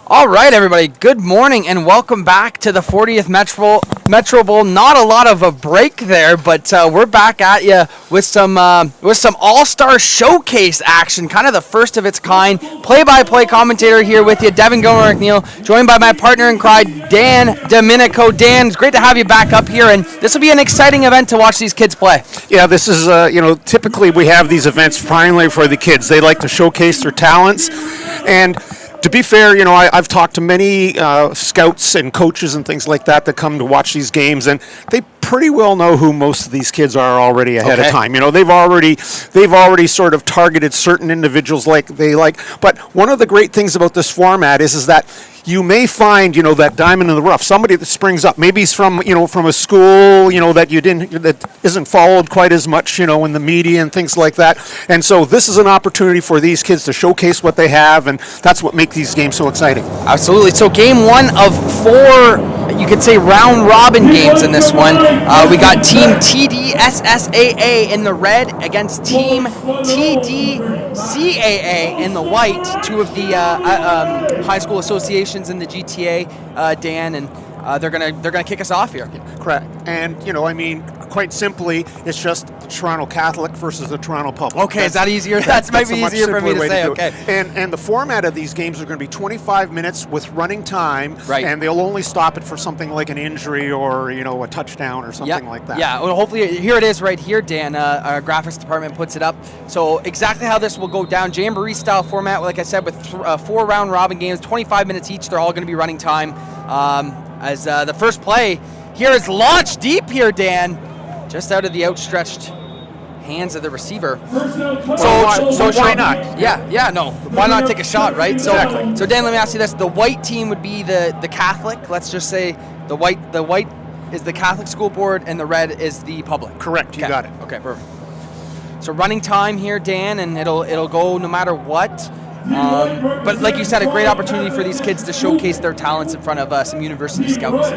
All right, everybody. Good morning and welcome back to the 40th Metro Bowl. Not a lot of a break there, but we're back at you with some All-Star Showcase action, kind of the first of its kind. Play-by-play commentator here with you, Devin Gilmore McNeil, joined by my partner in crime, Dan Domenico. Dan, it's great to have you back up here, and this will be an exciting event to watch these kids play. Yeah, this is typically we have these events primarily for the kids. They like to showcase their talents, and to be fair, I've talked to many scouts and coaches and things like that come to watch these games, and they pretty well know who most of these kids are already ahead of time. They've already sort of targeted certain individuals they like. But one of the great things about this format is that you may find, that diamond in the rough, somebody that springs up. Maybe he's from a school, that isn't followed quite as much, in the media and things like that. And so this is an opportunity for these kids to showcase what they have, and that's what makes these games so exciting. Absolutely. So game one of 4, you could say, round-robin games in this one. We got Team TDSSAA in the red against Team TDCAA in the white, two of the high school associations in the GTA, Dan, and they're gonna kick us off here. Correct. And quite simply, it's just the Toronto Catholic versus the Toronto Public. Okay, is that easier? That might be easier for me to say. Okay. And the format of these games are going to be 25 minutes with running time, right? And they'll only stop it for something like an injury or a touchdown or something like that. Yeah. Well, hopefully here it is right here, Dan. Our graphics department puts it up. So exactly how this will go down, jamboree style format. Like I said, with 4 round robin games, 25 minutes each. They're all going to be running time. As the first play here is launched deep here, Dan, just out of the outstretched hands of the receiver. So why not? Yeah, no. Why not take a shot, right? Exactly. So Dan, let me ask you this: the white team would be the Catholic. Let's just say the white is the Catholic school board, and the red is the public. Correct. You got it. Okay, perfect. So running time here, Dan, and it'll go no matter what. But like you said, a great opportunity for these kids to showcase their talents in front of some university scouts.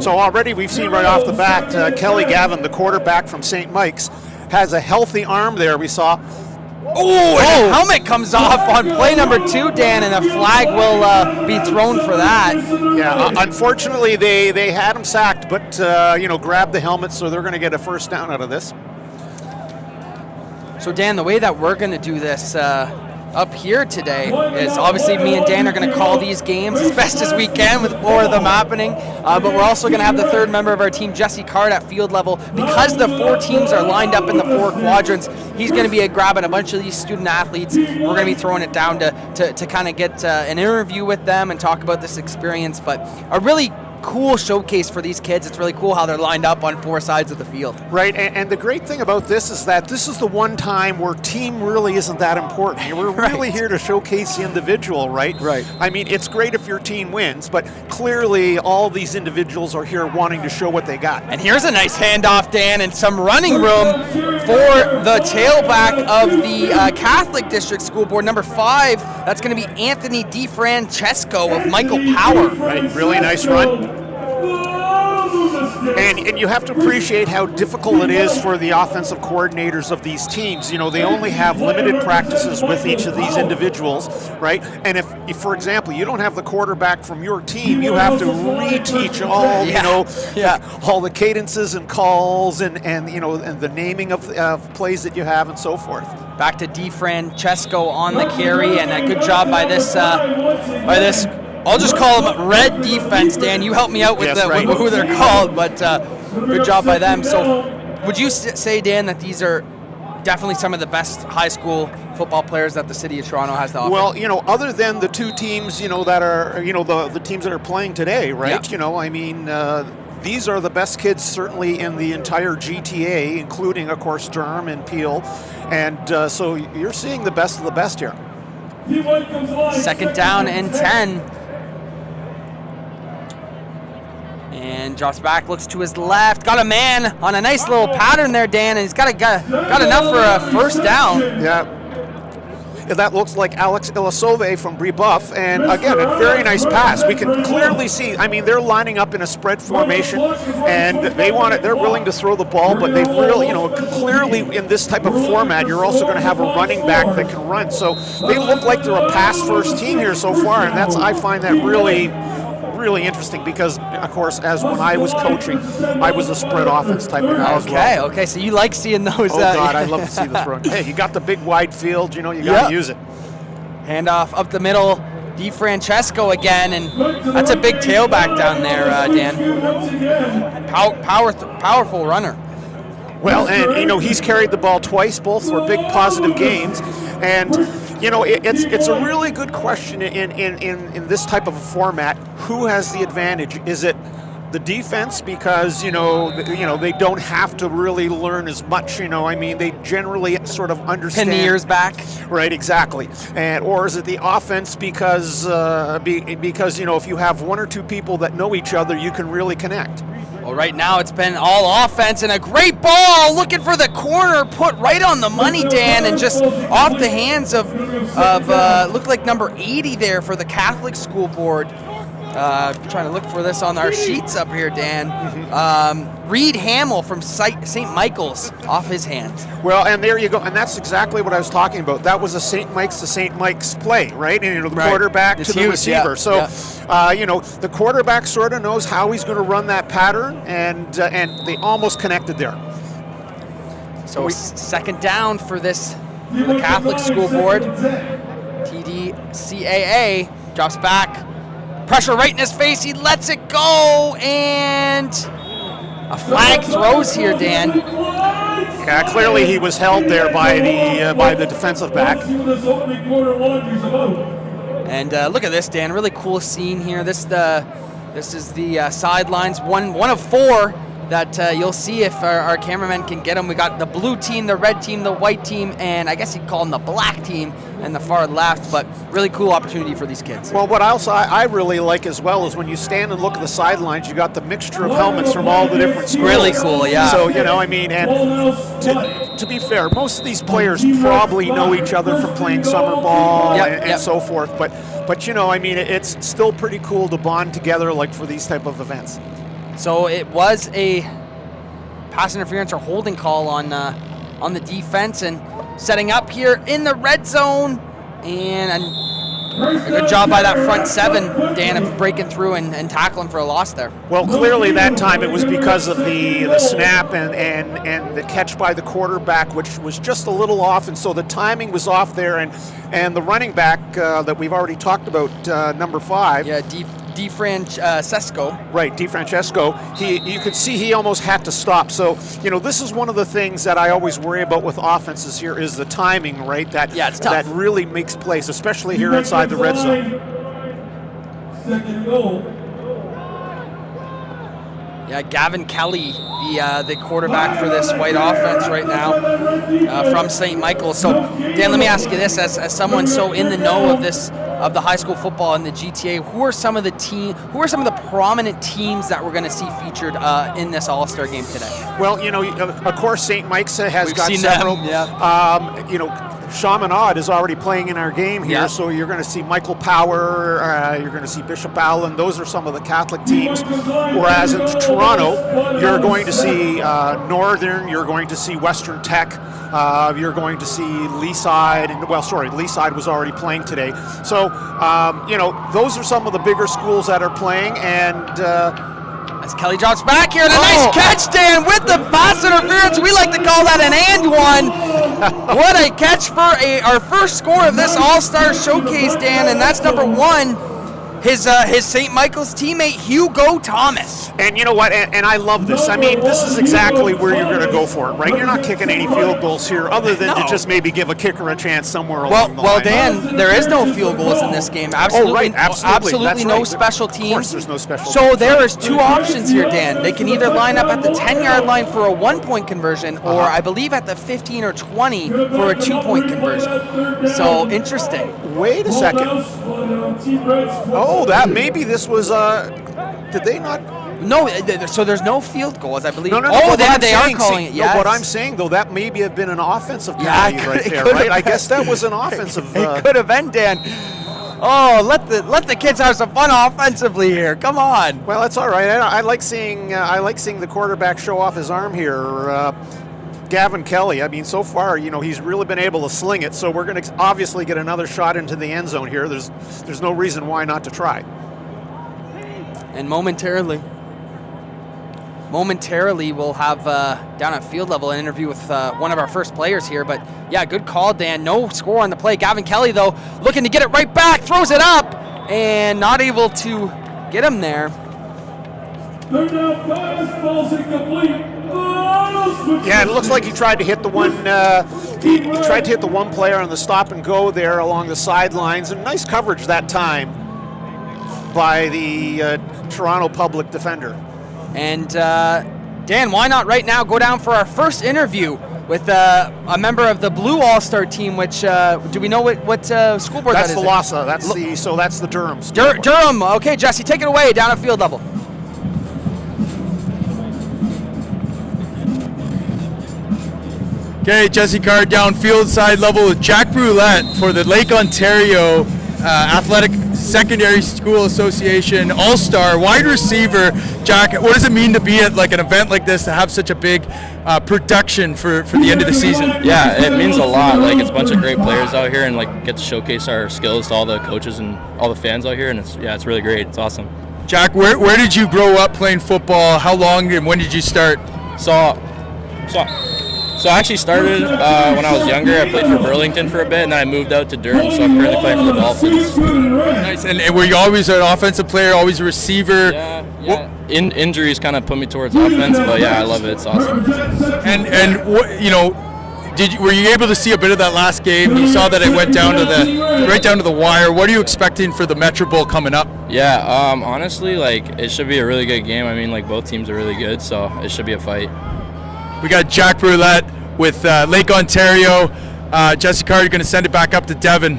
So already we've seen right off the bat, Kelly Gavin, the quarterback from St. Mike's, has a healthy arm there. We saw. The helmet comes off on play number 2, Dan, and a flag will be thrown for that. Yeah, unfortunately they had him sacked, but grabbed the helmet, so they're going to get a first down out of this. So Dan, the way that we're going to do this up here today is obviously me and Dan are going to call these games as best as we can with 4 of them happening, but we're also going to have the third member of our team, Jesse Card, at field level. Because the 4 teams are lined up in the 4 quadrants, he's going to be grabbing a bunch of these student athletes. We're going to be throwing it down to kind of get an interview with them and talk about this experience, but a really cool showcase for these kids. It's really cool how they're lined up on 4 sides of the field. Right, and the great thing about this is that this is the one time where team really isn't that important. We're really here to showcase the individual, right? Right. It's great if your team wins, but clearly all these individuals are here wanting to show what they got. And here's a nice handoff, Dan, and some running room for the tailback of the Catholic District School Board, number 5. That's going to be Anthony DiFrancesco of Michael Power. Right, really nice run. And you have to appreciate how difficult it is for the offensive coordinators of these teams. They only have limited practices with each of these individuals, right? And if for example, you don't have the quarterback from your team, you have to reteach all, all the cadences and calls and the naming of plays that you have and so forth. Back to DiFrancesco on the carry, and a good job by this I'll just call them red defense, Dan. You help me out with, with who they're called, but good job by them. So would you say, Dan, that these are definitely some of the best high school football players that the city of Toronto has to offer? Well, other than the 2 teams, that are, the teams that are playing today, right? Yeah. These are the best kids certainly in the entire GTA, including, of course, Durham and Peel. And so you're seeing the best of the best here. Second down and 10. And drops back, looks to his left. Got a man on a nice little pattern there, Dan, and he's got enough for a first down. Yeah. that looks like Alex Ilisove from Brebeuf, and again, a very nice pass. We can clearly see, I mean, they're lining up in a spread formation, and they're willing to throw the ball, but they really, clearly in this type of format, you're also going to have a running back that can run. So they look like they're a pass-first team here so far, and I find that really interesting because, of course, as when I was coaching, I was a spread offense type of guy as well. Okay, so you like seeing those. Oh, God, I love to see the throwing. Hey, you got the big wide field, you got to use it. Handoff up the middle, DiFrancesco again, and that's a big tailback down there, Dan. Powerful runner. Well, and, he's carried the ball twice. Both were big positive gains. And, it's a really good question in this type of a format. Who has the advantage? Is it the defense because, they don't have to really learn as much, they generally sort of understand. Pin the ears back. Right, exactly. Or is it the offense because if you have one or two people that know each other, you can really connect. Well, right now it's been all offense and a great ball looking for the corner, put right on the money, Dan, and just off the hands of looked like number 80 there for the Catholic School Board. Trying to look for this on our sheets up here, Dan. Reed Hamill from St. Michael's off his hands. Well, and there you go. And that's exactly what I was talking about. That was a St. Mike's to St. Mike's play, right? And the quarterback to the receiver. Yeah. So, the quarterback sort of knows how he's going to run that pattern, and they almost connected there. So second down for the Catholic School Board. TDCAA drops back. Pressure right in his face. He lets it go, and a flag throws here, Dan. Yeah, clearly he was held there by the defensive back. And look at this, Dan. Really cool scene here. This is the sidelines. One of four that you'll see if our cameramen can get them. We got the blue team, the red team, the white team, and I guess you'd call them the black team and the far left, but really cool opportunity for these kids. Well, what I really like as well is when you stand and look at the sidelines, you got the mixture of helmets from all the different schools. Really cool, yeah. So, and to be fair, most of these players probably know each other from playing summer ball and so forth, but it's still pretty cool to bond together like for these type of events. So it was a pass interference or holding call on the defense, and setting up here in the red zone, and a good job by that front seven, Dan, of breaking through and tackling for a loss there. Well, clearly that time it was because of the snap and the catch by the quarterback, which was just a little off, and so the timing was off there, and the running back that we've already talked about, number 5. Yeah, DiFrancesco. Right, DiFrancesco. You could see he almost had to stop. So, this is one of the things that I always worry about with offenses here is the timing, right? It's tough. That really makes plays, especially here inside the red zone. Second goal. Yeah, Gavin Kelly, the quarterback for this white offense right now from St. Michael's. So, Dan, let me ask you this: as someone so in the know of the high school football in the GTA, who are some of the prominent teams that we're going to see featured in this All-Star game today? Well, of course, St. Mike's has got several. Them, yeah. Chaminade is already playing in our game here, yeah. So you're going to see Michael Power, you're going to see Bishop Allen. Those are some of the Catholic teams. Whereas in Toronto, you're going to see Northern, you're going to see Western Tech, you're going to see Leaside. Leaside was already playing today. So, those are some of the bigger schools that are playing, and as Kelly drops back here, and a nice catch, Dan, with the pass interference. We like to call that an and one. What a catch for our first score of this All-Star Showcase, Dan, and that's number 1. His St. Michael's teammate, Hugo Thomas. And you know what? And I love this. I mean, this is exactly where you're going to go for it, right? You're not kicking any field goals here other than to just maybe give a kicker a chance somewhere along the line. Well, Dan, there is no field goals in this game. Absolutely, absolutely no special teams. Of course there's no special teams. So there is 2 options here, Dan. They can either line up at the 10-yard line for a 1-point conversion, or I believe at the 15 or 20 for a 2-point conversion. So interesting. Wait a second. Oh, that maybe this was did they not? No, so there's no field goals, I believe. No. Oh, they are calling it. Yes. No, what I'm saying though, that maybe have been an offensive Yeah, penalty right there, right? I guess that was an offensive. It could have been, Dan. Oh, let the kids have some fun offensively here. Come on. Well, that's all right. I like seeing the quarterback show off his arm here. Gavin Kelly. I mean, so far, he's really been able to sling it. So we're going to obviously get another shot into the end zone here. There's no reason why not to try. And momentarily we'll have down at field level an interview with one of our first players here. But yeah, good call, Dan. No score on the play. Gavin Kelly, though, looking to get it right back, throws it up, and not able to get him there. Third down pass, falls incomplete. Yeah, it looks like he tried to hit the one. He tried to hit the one player on the stop and go there along the sidelines, and nice coverage that time by the Toronto public defender. And Dan, why not right now go down for our first interview with a member of the Blue All-Star team? Which do we know what school board That's that is? That's the LASA. That's the Durham. Durham. Okay, Jesse, take it away down at field level. Okay, Jesse Card downfield side level with Jack Brulette for the Lake Ontario Athletic Secondary School Association All-Star wide receiver. Jack, what does it mean to be at like an event like this, to have such a big production for the end of the season? Yeah, it means a lot. Like, it's a bunch of great players out here, and like get to showcase our skills to all the coaches and all the fans out here, and it's really great. It's awesome. Jack, where did you grow up playing football? How long and when did you start? So I actually started when I was younger. I played for Burlington for a bit, and then I moved out to Durham, so I'm currently playing for the Dolphins. Nice. And were you always an offensive player, always a receiver? Yeah. Injuries kind of put me towards offense, but yeah, I love it. It's awesome. And what, were you able to see a bit of that last game? You saw that it went down to the wire. What are you expecting for the Metro Bowl coming up? Yeah, honestly, like, it should be a really good game. I mean, like, both teams are really good, so it should be a fight. We got Jack Brulette with Lake Ontario. Jesse Carter going to send it back up to Devin.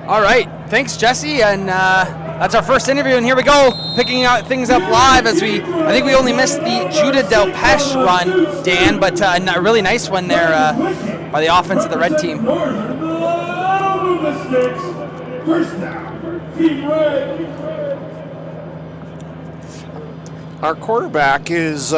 All right, thanks, Jesse, and that's our first interview. And here we go, picking out things up live as I think we only missed the Judah Delpeche run, Dan, but a really nice one there by the offense of the red team. First down, Team Red. Our quarterback is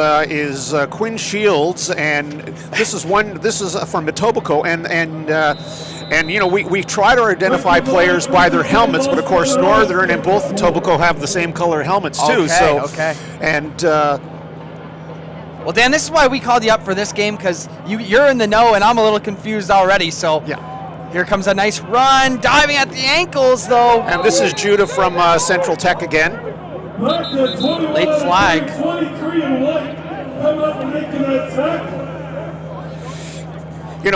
Quinn Shields, and this is from Etobicoke, and we try to identify players by their helmets, but of course Northern and both Etobicoke have the same color helmets too. Okay. And well, Dan, this is why we called you up for this game, because you're in the know and I'm a little confused already. So yeah, here comes a nice run, diving at the ankles though. And this is Judah from Central Tech again. Late flag. 23 and white. Come up and making that tackle.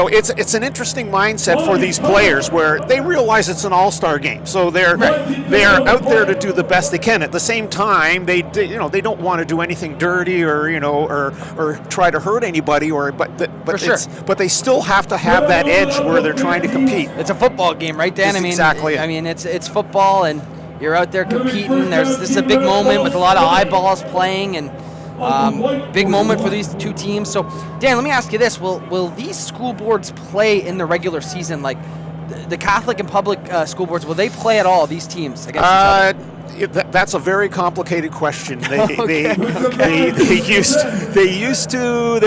It's an interesting mindset for these players where they realize it's an all-star game, so they're out there to do the best they can. At the same time, they don't want to do anything dirty or try to hurt anybody, but they still have to have that edge where they're trying to compete. It's a football game, right, Dan? Exactly. I mean, it's football, and you're out there competing. This is a big moment with a lot of eyeballs playing, and big moment for these two teams. So, Dan, let me ask you this: Will these school boards play in the regular season? Like the Catholic and public school boards, will they play at all? These teams against each other? That's a very complicated question. They used to.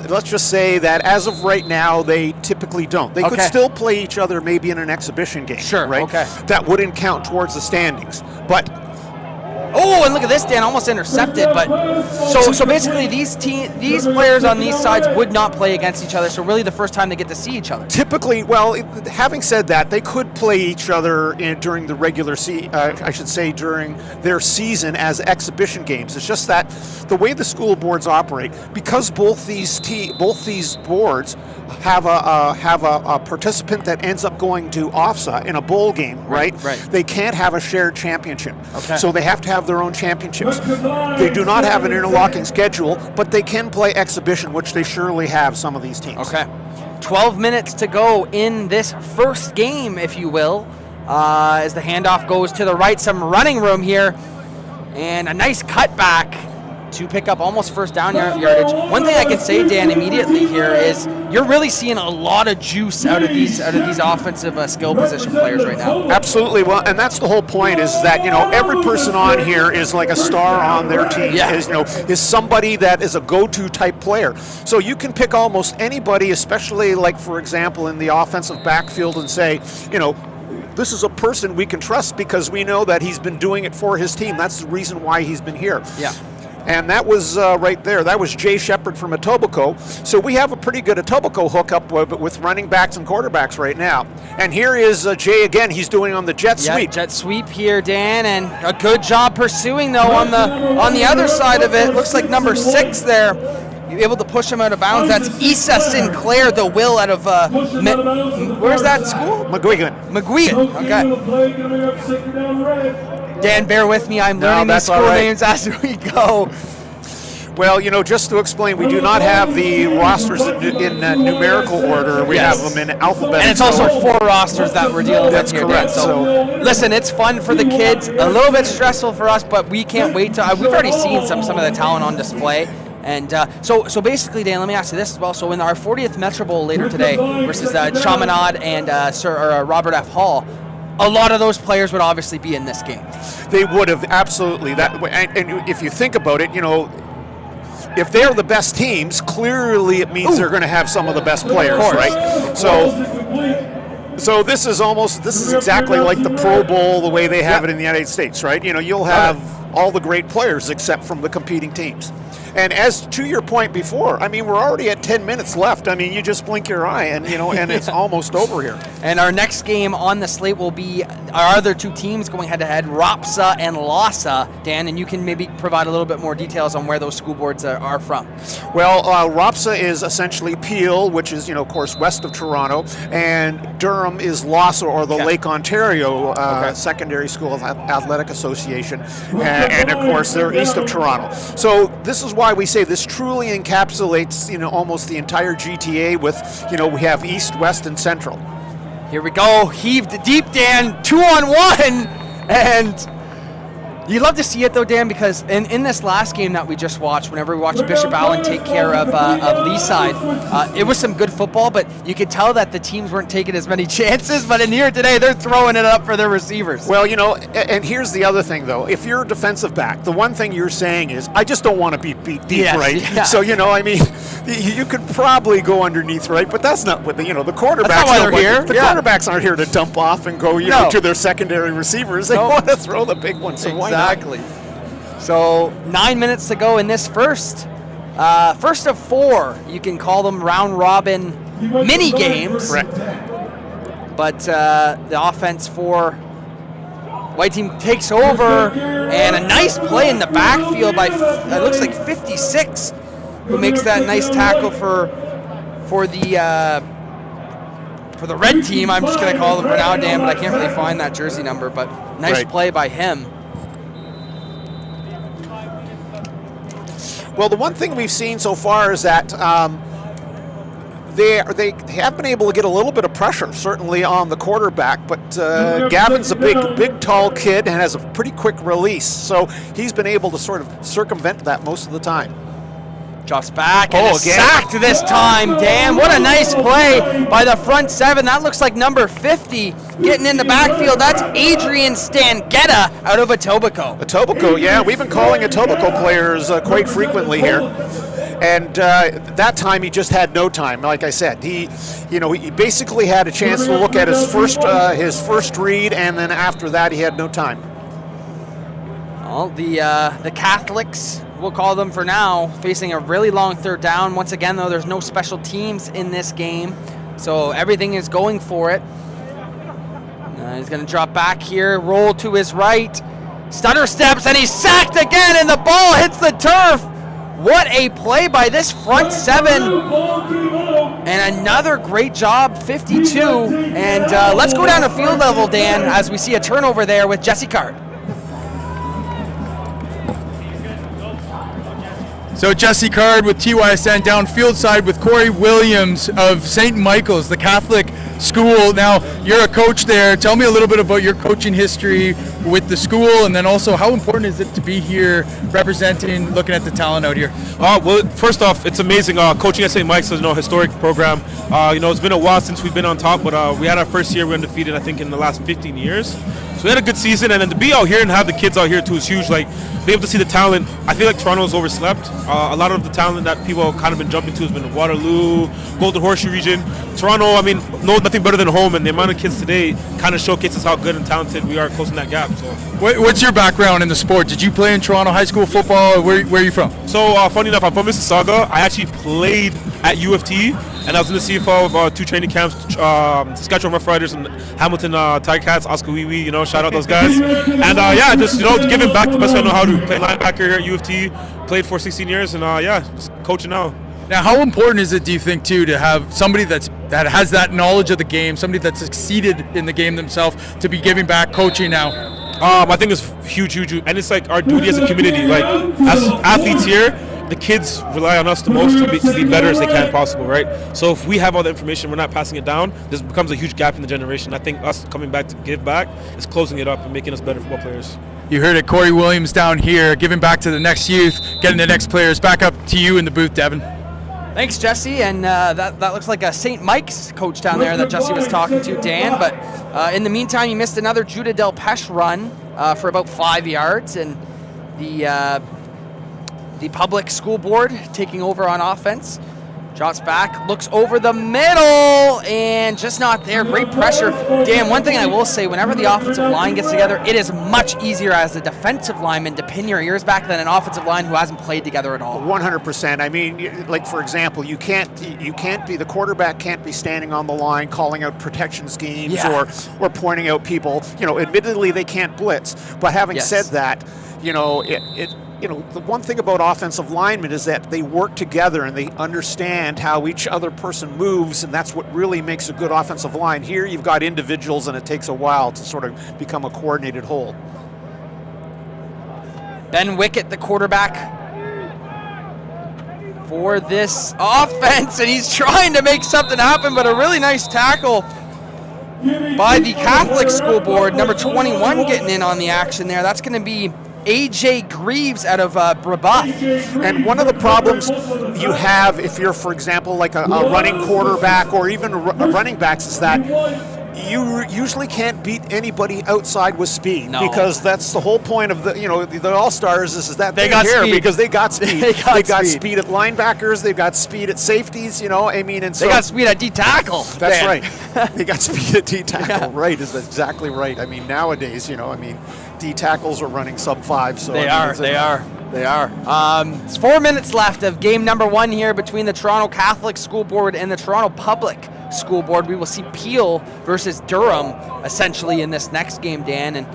Let's just say that as of right now, they typically don't. They could still play each other, maybe in an exhibition game. Sure. Right. Okay. That wouldn't count towards the standings, but. Oh, and look at this, Dan, almost intercepted. But so basically, these players on these sides would not play against each other. So really, the first time they get to see each other. Typically, well, having said that, they could play each other during the regular during their season as exhibition games. It's just that the way the school boards operate, because both these boards have a participant that ends up going to OFSA in a bowl game, right? Right. They can't have a shared championship. Okay. So they have to have their own championships. They do not have an interlocking schedule, but they can play exhibition, which they surely have, some of these teams. Okay. 12 minutes to go in this first game, if you will. as the handoff goes to the right. Some running room here, and a nice cutback to pick up almost first down yardage. One thing I can say, Dan, immediately here is you're really seeing a lot of juice out of these offensive skill position players right now. Absolutely. Well, and that's the whole point, is that, you know, every person on here is like a star on their team. Yeah. Is somebody that is a go-to type player. So you can pick almost anybody, especially like, for example, in the offensive backfield, and say, you know, this is a person we can trust because we know that he's been doing it for his team. That's the reason why he's been here. Yeah. And that was right there. That was Jay Shepard from Etobicoke. So we have a pretty good Etobicoke hookup with running backs and quarterbacks right now. And here is Jay again. He's doing on the jet sweep. Jet sweep here, Dan, and a good job pursuing though on the other side of it. Looks like number 6 there. You're able to push him out of bounds. That's Issa Sinclair, the Will out of where's that school? McGuigan. Okay. Dan, bear with me. I'm learning these school names as we go. Well, you know, just to explain, we do not have the rosters in numerical order. We have them in alphabetical. And it's also 4 rosters that we're dealing with here. That's correct. So listen, it's fun for the kids. A little bit stressful for us, but we can't wait to. We've already seen some of the talent on display. And so basically, Dan, let me ask you this as well. So in our 40th Metro Bowl later today versus Chaminade and Robert F. Hall, a lot of those players would obviously be in this game. They would have, absolutely. And if you think about it, you know, if they're the best teams, clearly it means they're going to have some of the best players, right? So this is exactly like the Pro Bowl, the way they have it in the United States, right? You know, you'll have all the great players except from the competing teams. And as to your point before, I mean, we're already at 10 minutes left. I mean, you just blink your eye and, you know, and it's almost over here. And our next game on the slate will be our other 2 teams going head-to-head, Ropsa and Lhasa, Dan, and you can maybe provide a little bit more details on where those school boards are from. Well, Ropsa is essentially Peel, which is, you know, of course, west of Toronto, and Durham is Lhasa, or the Lake Ontario Secondary School Athletic Association, and of course, they're east of Toronto. So this is why we say this truly encapsulates, you know, almost the entire GTA with, you know, we have east, west, and central. Here we go, heaved deep, Dan, 2-on-1, and you love to see it though, Dan, because in this last game that we just watched, whenever we watched Bishop Allen take care of Leaside, it was some good football, but you could tell that the teams weren't taking as many chances, but in here today, they're throwing it up for their receivers. Well, you know, and here's the other thing though, if you're a defensive back, the one thing you're saying is, I just don't want to be beat deep, right? Yeah. So, you know, I mean, you could probably go underneath, right? But that's not what the quarterbacks that's not why they're here. The quarterbacks aren't here to dump off and go, you know, to their secondary receivers. They want to throw the big one, so why not? Exactly. So 9 minutes to go in this first of 4. You can call them round robin mini games. Correct. But the offense for white team takes over, and a nice play in the backfield by it looks like 56, who makes that nice tackle for the red team. I'm just going to call them for now, Dan, but I can't really find that jersey number. But nice play by him. Well, the one thing we've seen so far is that they have been able to get a little bit of pressure, certainly on the quarterback, but Gavin's a big, tall kid and has a pretty quick release, so he's been able to sort of circumvent that most of the time. Drops back and is sacked this time. Dan, what a nice play by the front 7. That looks like number 50 getting in the backfield. That's Adrian Stangetta out of Etobicoke. Etobicoke, yeah. We've been calling Etobicoke players quite frequently here. And that time he just had no time. Like I said, he basically had a chance to look at his first read, and then after that he had no time. Well, the Catholics, we'll call them for now, facing a really long third down. Once again, though, there's no special teams in this game, so everything is going for it. He's going to drop back here, roll to his right, stutter steps, and he's sacked again, and the ball hits the turf. What a play by this front 7. And another great job, 52. And let's go down to field level, Dan, as we see a turnover there with Jesse Card. So Jesse Card with TYSN downfield side with Corey Williams of St. Michael's, the Catholic school. Now, you're a coach there. Tell me a little bit about your coaching history with the school, and then also how important is it to be here representing, looking at the talent out here? Well, first off, it's amazing. Coaching at St. Mike's is a historic program. It's been a while since we've been on top, but we had our first year, we were undefeated, I think, in the last 15 years. So we had a good season, and then to be out here and have the kids out here too is huge. Like, be able to see the talent. I feel like Toronto's overslept. A lot of the talent that people have kind of been jumping to has been Waterloo, Golden Horseshoe region. Toronto, I mean, knows nothing better than home, and the amount of kids today kind of showcases how good and talented we are closing that gap. So, What's your background in the sport? Did you play in Toronto high school football? Where are you from? So funny enough, I'm from Mississauga. I actually played at U of T, and I was in the CFL of 2 training camps, Saskatchewan Rough Riders and Hamilton Tiger Cats, Oscar Wee Wee, shout out those guys. And just giving back the best I know how to. Play linebacker here at U of T, played for 16 years, and just coaching now. Now, how important is it, do you think, too, to have somebody that has that knowledge of the game, somebody that's succeeded in the game themselves, to be giving back coaching now? I think it's huge, and it's like our duty as a community. Like, as athletes here, the kids rely on us the most to be better as they can possible, right? So if we have all the information, we're not passing it down, this becomes a huge gap in the generation. I think us coming back to give back is closing it up and making us better football players. You heard it, Corey Williams down here, giving back to the next youth, getting the next players. Back up to you in the booth, Devin. Thanks, Jesse. And that looks like a St. Mike's coach down there that Jesse was talking to, Dan. But in the meantime, you missed another Judah Del Peche run for about 5 yards. And the public school board taking over on offense. Drops back, looks over the middle, and just not there. Great pressure. Dan, one thing I will say, whenever the offensive line gets together, it is much easier as a defensive lineman to pin your ears back than an offensive line who hasn't played together at all. 100%. I mean, like, for example, you can't be, the quarterback can't be standing on the line calling out protection schemes or pointing out people. Admittedly, they can't blitz. But having said that, the one thing about offensive linemen is that they work together and they understand how each other person moves, and that's what really makes a good offensive line. Here you've got individuals, and it takes a while to sort of become a coordinated whole. Ben Wickett, the quarterback for this offense, and he's trying to make something happen, but a really nice tackle by the Catholic School Board. Number 21 getting in on the action there. That's going to be AJ Greaves out of Brebeuf. And one of the problems you have if you're, for example, like a running quarterback or even running backs is that you usually can't beat anybody outside with speed. No. Because that's the whole point of the All-Stars is that they got here speed. Because they got speed. They got speed at linebackers, they've got speed at safeties, and so they got speed at D-tackle. That's right. They got speed at D-tackle. Yeah. Right, is exactly right. I mean, nowadays, D-tackles are running sub-5. So They are. It's 4 minutes left of game number 1 here between the Toronto Catholic School Board and the Toronto Public School Board. We will see Peel versus Durham essentially in this next game, Dan. And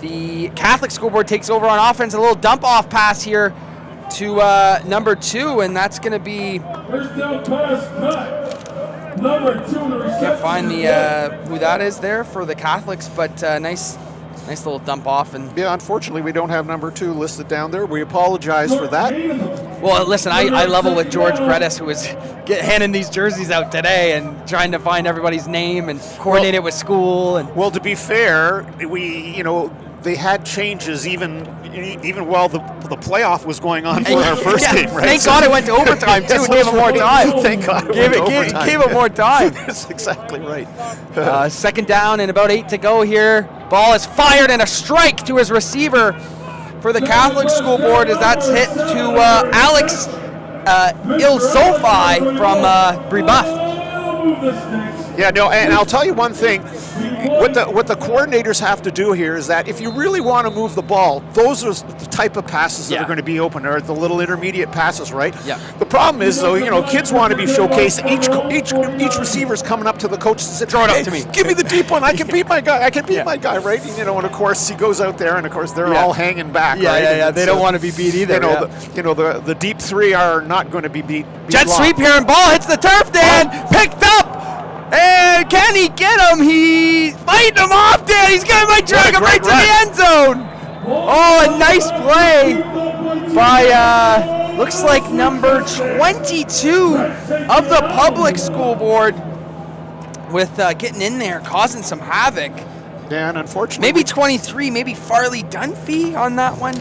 the Catholic School Board takes over on offense. A little dump-off pass here to number 2, and that's going to be... First down pass, cut. Number 2, the reception. Can't find who that is there for the Catholics, but nice little dump off. And yeah, unfortunately, we don't have number 2 listed down there. We apologize for that. Well, listen, I level with George Gredis, who was handing these jerseys out today and trying to find everybody's name and coordinate it with school. And well, to be fair, they had changes even while the playoff was going on for our first game, right? Thank God it went to overtime, too. It gave them more time. Thank God Gave them more time. That's exactly right. Second down and about 8 to go here. Ball is fired and a strike to his receiver for the Catholic School Board as that's hit to Alex Ilsofi from Brebeuf. Yeah, no, and I'll tell you one thing. What the coordinators have to do here is that if you really want to move the ball, those are the type of passes that are going to be open, or the little intermediate passes, right? Yeah. The problem is, though, kids want to be showcased. Each receiver's coming up to the coach and said, "Throw it up to me. Give me the deep one. I can beat my guy. My guy, right?" And of course he goes out there, and of course they're all hanging back. Yeah, right? yeah. They don't want to be beat either. The deep 3 are not going to be beat. Jet sweep here, and ball hits the turf. Dan picked up. And can he get him? He's fighting him off, Dan. He's going to drag him right to the end zone. Oh, a nice play by Looks like number 22 of the public school board with getting in there, causing some havoc. Dan, unfortunately. Maybe 23, maybe Farley Dunphy on that one.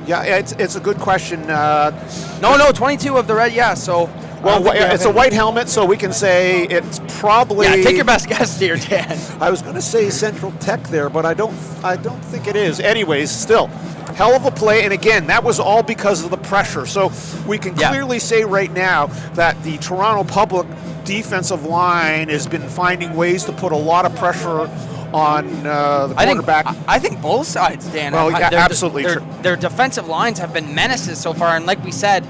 Yeah, it's a good question. No, 22 of the red, yeah, so. Well, it's a white helmet, so we can say it's probably. Yeah, take your best guess here, Dan. I was going to say Central Tech there, but I don't think it is. Anyways, still, hell of a play, and again, that was all because of the pressure. So we can clearly say right now that the Toronto Public defensive line has been finding ways to put a lot of pressure on the quarterback. I think both sides, Dan. Well, yeah, absolutely true. Their defensive lines have been menaces so far, and like we said,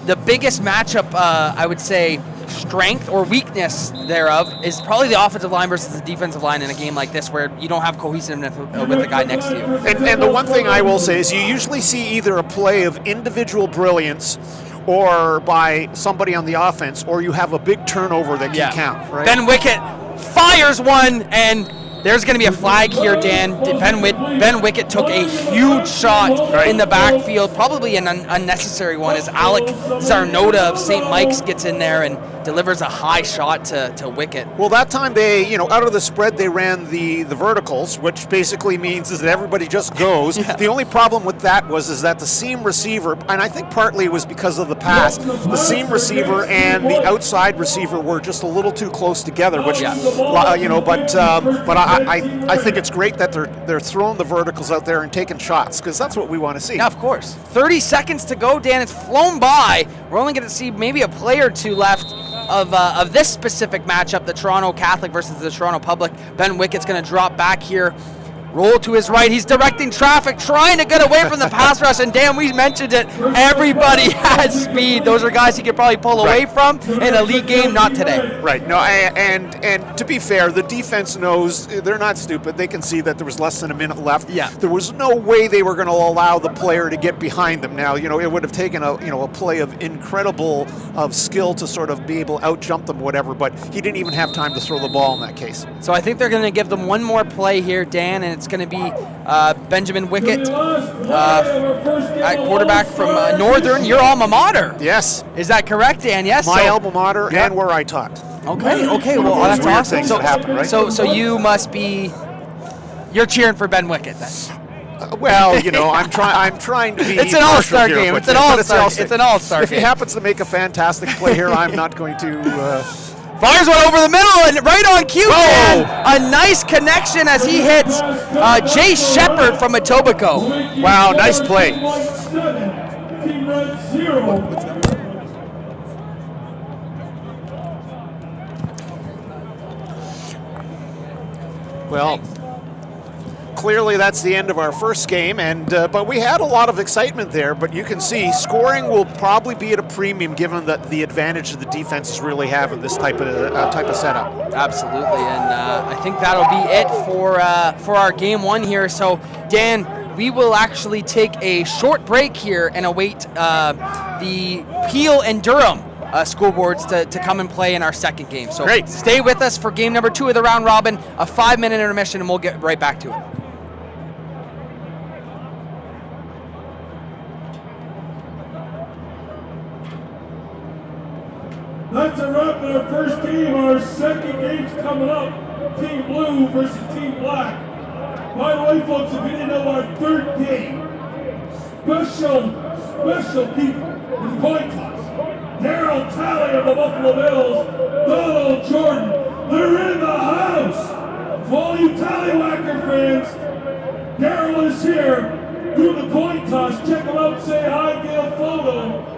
the biggest matchup, I would say, strength or weakness thereof is probably the offensive line versus the defensive line in a game like this where you don't have cohesiveness with the guy next to you. And the one thing I will say is you usually see either a play of individual brilliance or by somebody on the offense, or you have a big turnover that can count, right? Ben Wickett fires one, and there's going to be a flag here, Dan. Ben Wickett took a huge shot in the backfield, probably an unnecessary one, as Alec Zarnota of St. Mike's gets in there and delivers a high shot to Wickett. Well, that time they, out of the spread, they ran the verticals, which basically means is that everybody just goes. The only problem with that is that the seam receiver, and I think partly it was because of the pass, the seam receiver and the outside receiver were just a little too close together, which, but I think it's great that they're throwing the verticals out there and taking shots, because that's what we want to see. Yeah, of course. 30 seconds to go, Dan. It's flown by. We're only going to see maybe a play or two left of this specific matchup, the Toronto Catholic versus the Toronto Public. Ben Wickett's going to drop back here. Roll to his right. He's directing traffic, trying to get away from the pass rush. And Dan, we mentioned it. Everybody has speed. Those are guys he could probably pull away from in a league game. Not today. Right. No, and to be fair, the defense knows they're not stupid. They can see that there was less than a minute left. Yeah. There was no way they were going to allow the player to get behind them. Now, it would have taken a play of incredible skill to sort of be able to out-jump them, whatever. But he didn't even have time to throw the ball in that case. So I think they're going to give them one more play here, Dan, and it's going to be Benjamin Wickett at quarterback from Northern, your alma mater. Yes. Is that correct, Dan? Yes. My alma mater and where I taught. Okay. Well, that's weird awesome. things that happen, right? So you must be. You're cheering for Ben Wickett then. Well, I'm trying to be. It's an all-star here, game. but It's an all-star. It's an all-star. If he happens to make a fantastic play here, I'm not going to. Fires one over the middle and right on cue. A nice connection as he hits Jay Shepard from Etobicoke. Wow, nice play. Team Red 0. Well, clearly that's the end of our first game, and but we had a lot of excitement there. But you can see scoring will probably be at a premium given that the advantage that the defenses really have in this type of setup. Absolutely, and I think that'll be it for our game one here. So, Dan, we will actually take a short break here and await the Peel and Durham school boards to come and play in our second game. So great. Stay with us for game number 2 of the round robin, a 5-minute intermission, and we'll get right back to it. That's a wrap in our first game. Our second game's coming up. Team Blue versus Team Black. By the way, folks, if you didn't know, our third game, special people in coin toss. Daryl Talley of the Buffalo Bills, Donald Jordan, they're in the house. For all you Tallywhacker fans, Daryl is here. Do the coin toss. Check him out. Say hi, Gail Photo.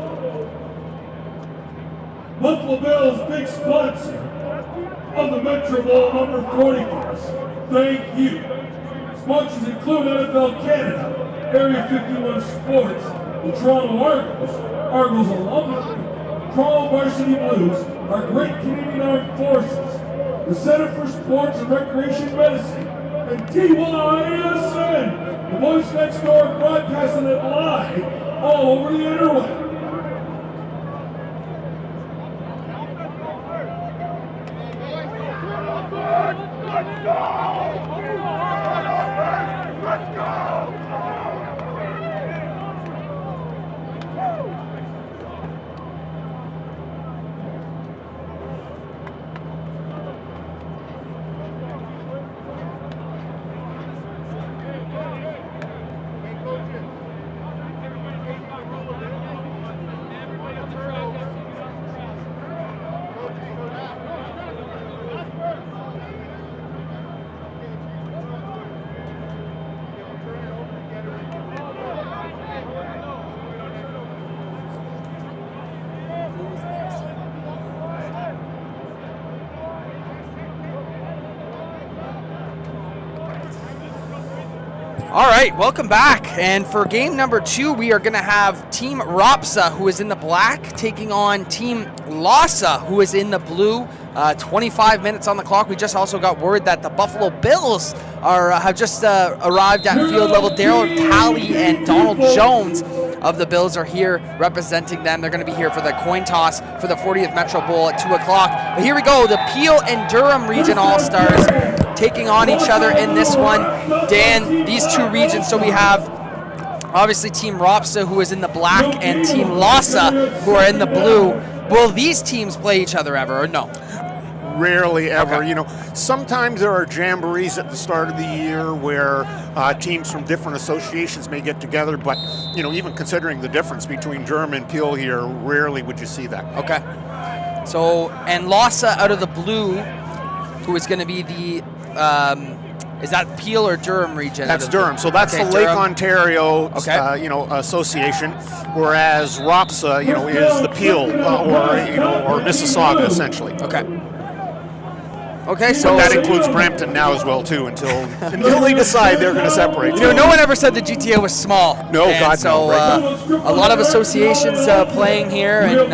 Buffalo Bills, big sponsor of the Metro Bowl number 44. Thank you. Sponsors include NFL Canada, Area 51 Sports, the Toronto Argos, Argos alumni, Toronto Varsity Blues, our great Canadian Armed Forces, the Center for Sports and Recreation Medicine, and TYSN, the voice next door broadcasting it live all over the interweb. All right, welcome back. And for game number 2, we are going to have Team Ropsa, who is in the black, taking on Team Lhasa, who is in the blue. 25 minutes on the clock. We just also got word that the Buffalo Bills have just arrived at field level. Daryl Talley and Donald Jones of the Bills are here representing them. They're going to be here for the coin toss for the 40th Metro Bowl at 2 o'clock. But here we go, the Peel and Durham Region All-Stars taking on each other in this one. Dan, these two regions, so we have obviously Team Ropsa, who is in the black, and Team Lhasa, who are in the blue. Will these teams play each other ever, or no? Rarely ever. Okay. You know, sometimes there are jamborees at the start of the year where teams from different associations may get together, but, you know, even considering the difference between Durham and Peel here, rarely would you see that. Okay. So, and Lhasa out of the blue, who is going to be the, is that Peel or Durham region? That's Durham. So that's okay, the Lake Durham. Ontario, Okay. association, whereas ROPSA, is the Peel or Mississauga essentially. Okay. Okay, so That includes Brampton now as well too, until they decide they're going to separate. no one ever said the GTA was small. No, and God, so, no. a lot of associations playing here, and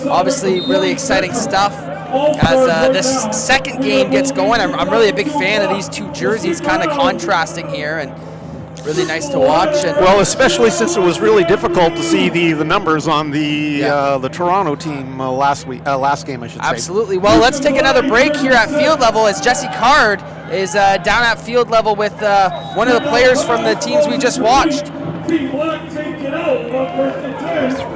obviously really exciting stuff. As this second game gets going, I'm really a big fan of these two jerseys, kind of contrasting here, and really nice to watch. And Well, especially since it was really difficult to see the numbers on the Toronto team last game, I should say. absolutely. Well, let's take another break here at field level as Jesse Card is down at field level with one of the players from the teams we just watched. Team Black take it out on 1st and 10.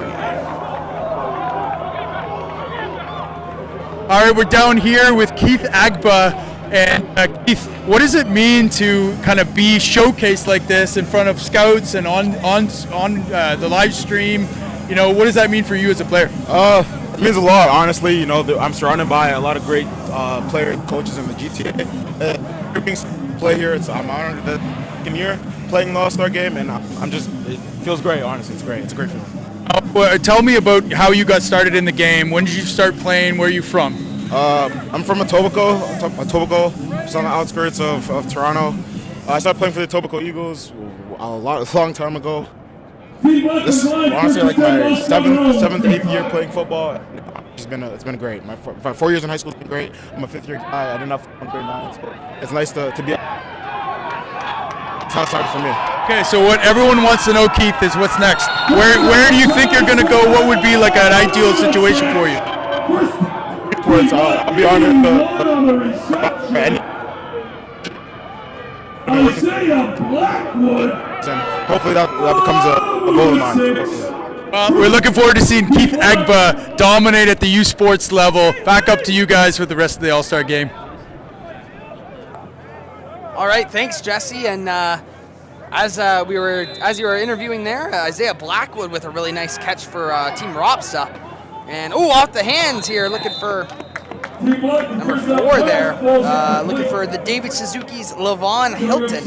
All right, we're down here with Keith Agba. And Keith, what does it mean to kind of be showcased like this in front of scouts and on the live stream? What does that mean for you as a player? It means a lot, honestly. I'm surrounded by a lot of great players, coaches in the GTA. Being play here, I'm honored that I'm here playing the All-Star game, and it feels great. Honestly, it's great. It's a great feeling. Tell me about how you got started in the game. When did you start playing? Where are you from? I'm from Etobicoke, just on the outskirts of Toronto. I started playing for the Etobicoke Eagles a long time ago. This is honestly like my seventh, 8th year playing football. It's been great. My 4 years in high school has been great. I'm a 5th year guy. I didn't have fun grade 9, so it's nice to be. It's how it started for me. Okay, so what everyone wants to know, Keith, is what's next. Where do you think you're going to go? What would be like an ideal situation for you? I'll be honored Isaiah Blackwood. and hopefully that becomes a goal of mine. Well, we're looking forward to seeing Keith Agba dominate at the U Sports level. Back up to you guys for the rest of the All-Star game. All right, thanks, Jesse. And as you were interviewing there, Isaiah Blackwood with a really nice catch for Team Ropsa. And off the hands here, looking for number 4 there. Looking for the David Suzuki's Levon Hilton.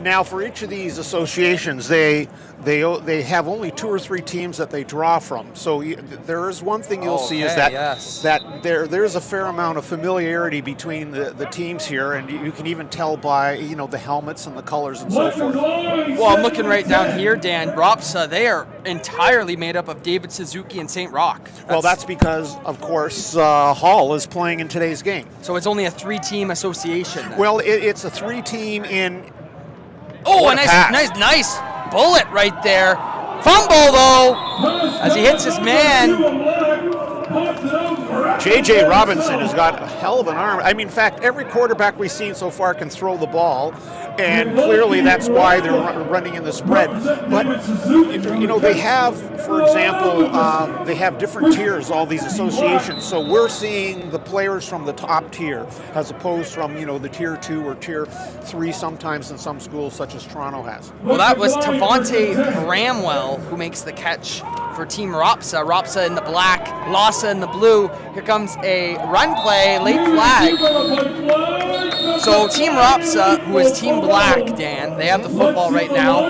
Now, for each of these associations, they have only 2 or 3 teams that they draw from. So there is one thing you'll see is that there's a fair amount of familiarity between the teams here, and you can even tell by the helmets and the colors and so forth. Well, I'm looking right down here, Dan. Ropsa, they are entirely made up of David Suzuki and St. Rock. That's because, of course, Hall is playing in today's game. So it's only a 3-team association then. Well, it's a 3-team in. Oh, What a a pass. nice bullet right there. Fumble though, as he hits his man. J.J. Robinson has got a hell of an arm. I mean, in fact, every quarterback we've seen so far can throw the ball, and clearly that's why they're running in the spread. But, they have, for example, they have different tiers, all these associations. So we're seeing the players from the top tier as opposed from, the tier 2 or tier 3 sometimes in some schools such as Toronto has. Well, that was Tavante Bramwell who makes the catch for Team Ropsa. Ropsa in the black, Lhasa in the blue. Here comes a run play, late flag. So Team Rapsa, who is Team Black, Dan, they have the football right now,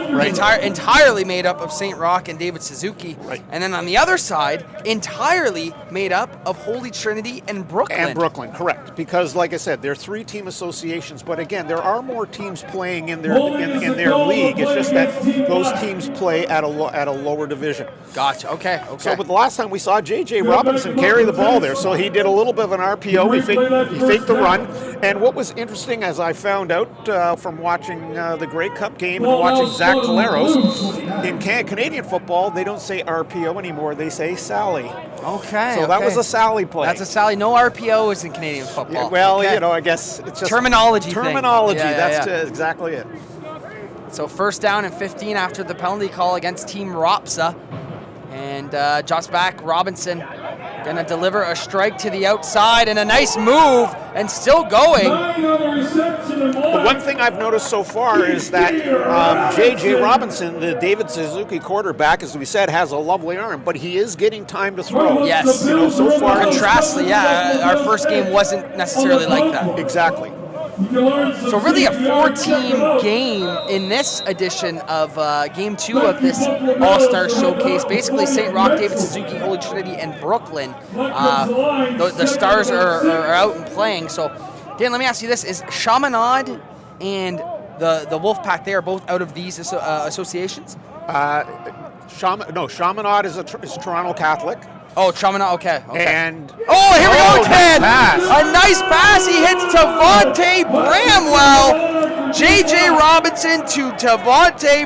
entirely made up of St. Roch and David Suzuki. Right. And then on the other side, entirely made up of Holy Trinity and Brooklyn. And Brooklyn, correct. Because, like I said, they're 3 team associations. But again, there are more teams playing in their league. It's just that those teams play at a lower division. Gotcha. Okay. So, but the last time we saw J.J. Robinson carry the ball there, so he did a little bit of an RPO. He faked the run. And what was interesting, as I found out from watching the Grey Cup game and watching Zach Caleros, in Canadian football, they don't say RPO anymore. They say Sally. Okay. So that was a Sally play. That's a Sally. No RPOs in Canadian football. Yeah, well, I guess it's just terminology. Terminology. Thing. That's exactly it. So first down and 15 after the penalty call against Team Rapsa. And drops back. Robinson going to deliver a strike to the outside and a nice move and still going. The one thing I've noticed so far is that J.J. Robinson, the David Suzuki quarterback, as we said, has a lovely arm, but he is getting time to throw. Yes. So far. Contrastly, our first game wasn't necessarily like that. Exactly. So really a 4-team game in this edition of Game 2 of this All-Star Showcase. Basically, St. Roch, David Suzuki, Holy Trinity, and Brooklyn. The stars are out and playing. So, Dan, let me ask you this. Is Chaminade and the Wolfpack, they are both out of these associations? Chaminade is Toronto Catholic. Oh, Chaminade, okay. And here we go again. A nice pass. He hits Tavante Bramwell. J.J. Robinson to Tavante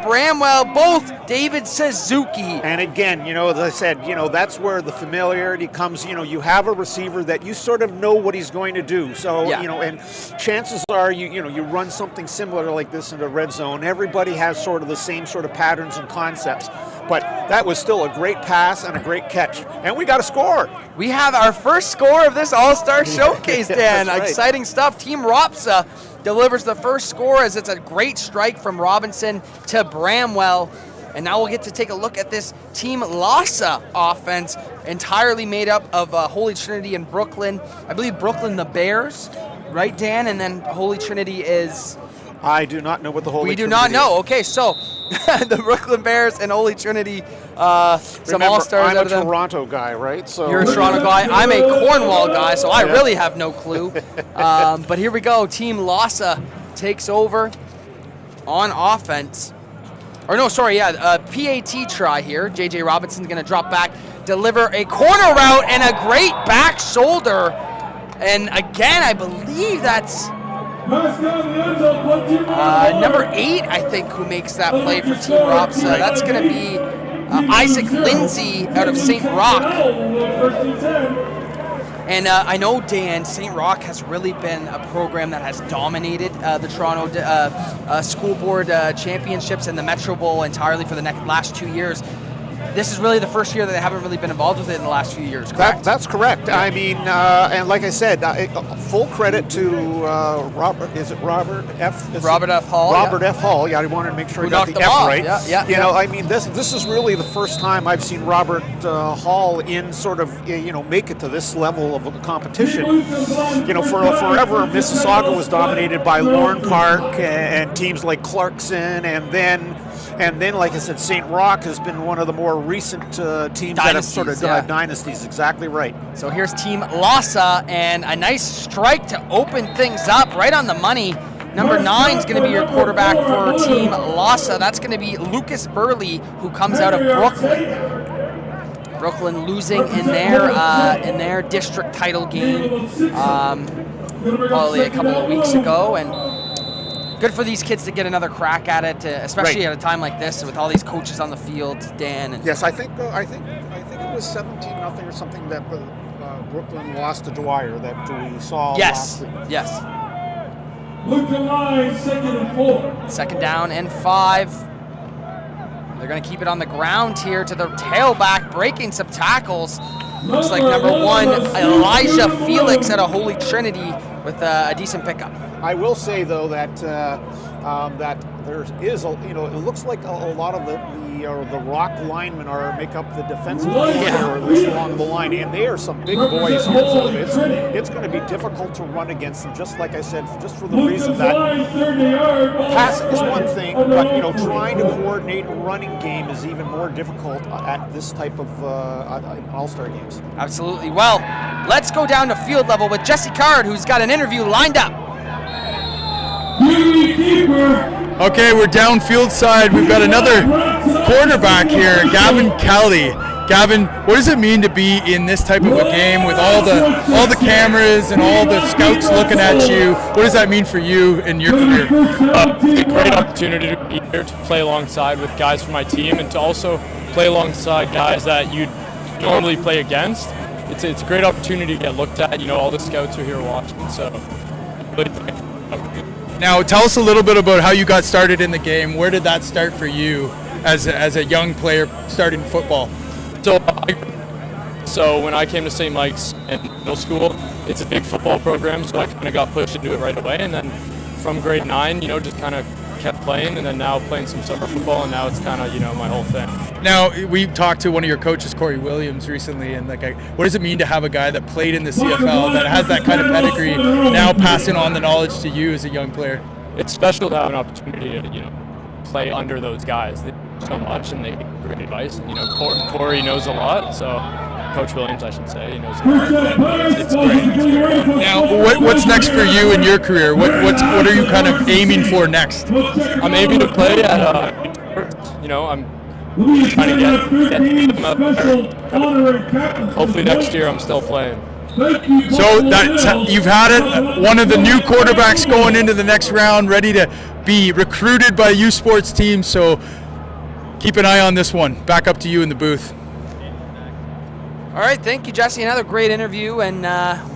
Bramwell, both David Suzuki. And again, as I said, that's where the familiarity comes. You have a receiver that you sort of know what he's going to do. So, and chances are you run something similar like this in the red zone. Everybody has sort of the same sort of patterns and concepts. But that was still a great pass and a great catch. And we got a score. We have our first score of this All-Star Showcase, Dan. Right. Exciting stuff. Team Rapsa delivers the first score as it's a great strike from Robinson to Bramwell. And now we'll get to take a look at this Team Lhasa offense, entirely made up of Holy Trinity and Brooklyn. I believe Brooklyn the Bears, right, Dan? And then Holy Trinity is... I do not know what the Holy Trinity is. We do not know. Okay, so the Brooklyn Bears and Holy Trinity, some All-Stars I'm out of them. a Toronto guy, right? So You're a Toronto guy. I'm a Cornwall guy, so I really have no clue. But here we go. Team Lhasa takes over on offense. Or no, sorry, PAT try here. J.J. Robinson's going to drop back, deliver a corner route, and a great back shoulder. And again, I believe that's number 8, I think, who makes that play for Team Rapsa. That's going to be Isaac Lindsay out of St. Roch. And I know, Dan, St. Roch has really been a program that has dominated the Toronto School Board Championships and the Metro Bowl entirely for the last 2 years. This is really the first year that they haven't really been involved with it in the last few years, correct? That's correct. I mean, and like I said, full credit to Robert F. Hall. Robert F. Hall. Yeah, I wanted to make sure I got the F right. Yeah. I mean, this is really the first time I've seen Robert Hall in sort of, make it to this level of a competition. Forever Mississauga was dominated by Lorne Park and teams like Clarkson, and then, like I said, St. Roch has been one of the more recent teams that have sort of dynasties. Exactly right. So here's Team Lhasa, and a nice strike to open things up right on the money. Number 9 is going to be your quarterback for Team Lhasa. That's going to be Lucas Burley, who comes out of Brooklyn. Brooklyn losing in their district title game probably a couple of weeks ago, and good for these kids to get another crack at it, especially at a time like this with all these coaches on the field, Dan. And yes, I think it was 17-0 or something that Brooklyn lost to Dwyer that we saw last week. Yes. Look to line, 2nd and 4. 2nd down and 5. They're going to keep it on the ground here to the tailback, breaking some tackles. Looks like number 1, Elijah Felix out of Holy Trinity with a decent pickup. I will say, though, that there is, it looks like a lot of the rock linemen make up the defensive line, or at least along the line, and they are some big boys here. So it's going to be difficult to run against them, just like I said, just for the reason that passing is one thing, but trying to coordinate a running game is even more difficult at this type of All-Star games. Absolutely. Well, let's go down to field level with Jesse Card, who's got an interview lined up. Okay, we're down field side. We've got another quarterback here, Gavin Kelly. Gavin, what does it mean to be in this type of a game with all the cameras and all the scouts looking at you? What does that mean for you in your career? It's a great opportunity to be here to play alongside with guys from my team and to also play alongside guys that you'd normally play against. It's a great opportunity to get looked at. All the scouts are here watching, so really thankful. Now, tell us a little bit about how you got started in the game. Where did that start for you as a young player starting football? So when I came to St. Mike's in middle school, it's a big football program, so I kind of got pushed into it right away. And then from grade 9, just kind of kept playing, and then now playing some summer football, and now it's kind of, my whole thing. Now, we talked to one of your coaches, Corey Williams, recently, and what does it mean to have a guy that played in the CFL, that has that kind of pedigree, now passing on the knowledge to you as a young player? It's special to have an opportunity to, play under those guys. They do so much, and they give great advice. And, Corey knows a lot, so Coach Williams, I should say, he knows a lot. But it's great. Now, what's next for you in your career? What are you kind of aiming for next? I'm aiming to play at, I'm trying to get them up there. Hopefully next year I'm still playing. So you've had it, one of the new quarterbacks going into the next round, ready to be recruited by U Sports teams. So keep an eye on this one. Back up to you in the booth. All right, thank you, Jesse. Another great interview, and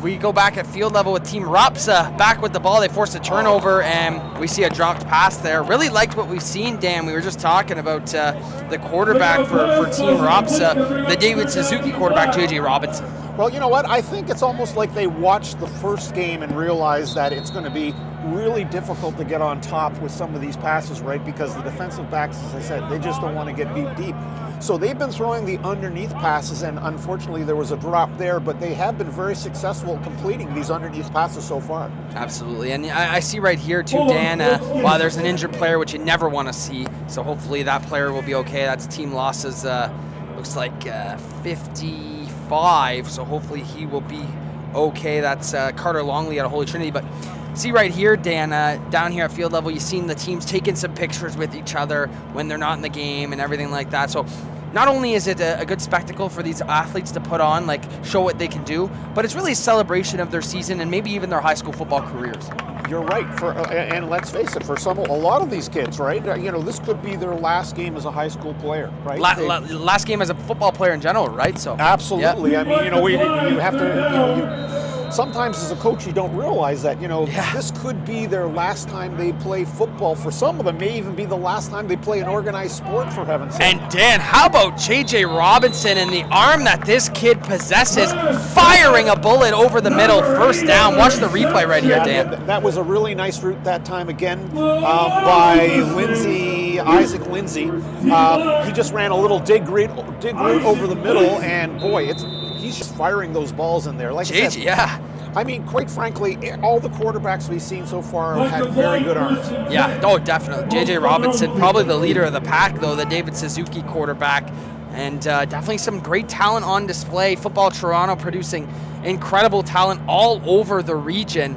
we go back at field level with Team Rapsa back with the ball. They forced a turnover, and we see a dropped pass there. Really liked what we've seen, Dan. We were just talking about the quarterback for Team Rapsa, the David Suzuki quarterback, J.J. Robinson. Well, you know what? I think it's almost like they watched the first game and realized that it's going to be really difficult to get on top with some of these passes, right? Because the defensive backs, as I said, they just don't want to get beat deep. So they've been throwing the underneath passes, and unfortunately there was a drop there, but they have been very successful completing these underneath passes so far. Absolutely, and I see right here too, Dan, while there's an injured player, which you never want to see, so hopefully that player will be okay. That's team losses, looks like 55, so hopefully he will be okay. That's Carter Longley out of Holy Trinity, but see right here, Dan, down here at field level, you've seen the teams taking some pictures with each other when they're not in the game and everything like that. So not only is it a good spectacle for these athletes to put on, show what they can do, but it's really a celebration of their season and maybe even their high school football careers. You're right, and let's face it, for a lot of these kids, right? This could be their last game as a high school player, right? Last game as a football player in general, right? So absolutely. Yeah. I mean, you have to. Sometimes as a coach you don't realize that, this could be their last time they play football. For some of them, may even be the last time they play an organized sport, for heaven's sake. And Dan, how about J.J. Robinson and the arm that this kid possesses, firing a bullet over the middle, first down. Watch the replay right here, Dan. That was a really nice route that time again by Isaac Lindsay. He just ran a little dig route over the middle, and boy, he's just firing those balls in there. Like I said, yeah. I mean, quite frankly, all the quarterbacking we've seen so far have had very good arms. Yeah, definitely. J.J. Robinson, probably the leader of the pack, though, the David Suzuki quarterback. And definitely some great talent on display. Football Toronto producing incredible talent all over the region.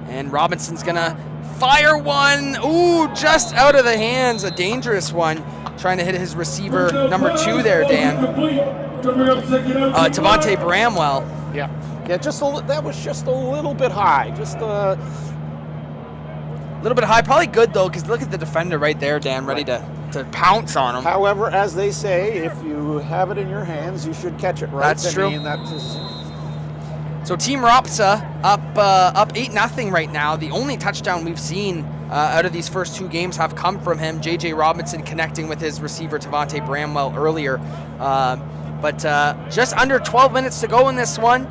And Robinson's going to fire one. Ooh, just out of the hands. A dangerous one. Trying to hit his receiver, number 2 there, Dan. Tavante Bramwell. Yeah, that was just a little bit high. Just a little bit high. Probably good, though, because look at the defender right there, Dan, ready to pounce on him. However, as they say, if you have it in your hands, you should catch it, right? That's true. So Team Rapsa up 8-0 right now. The only touchdown we've seen out of these first 2 games have come from him. J.J. Robinson connecting with his receiver Tavante Bramwell earlier. But just under 12 minutes to go in this one.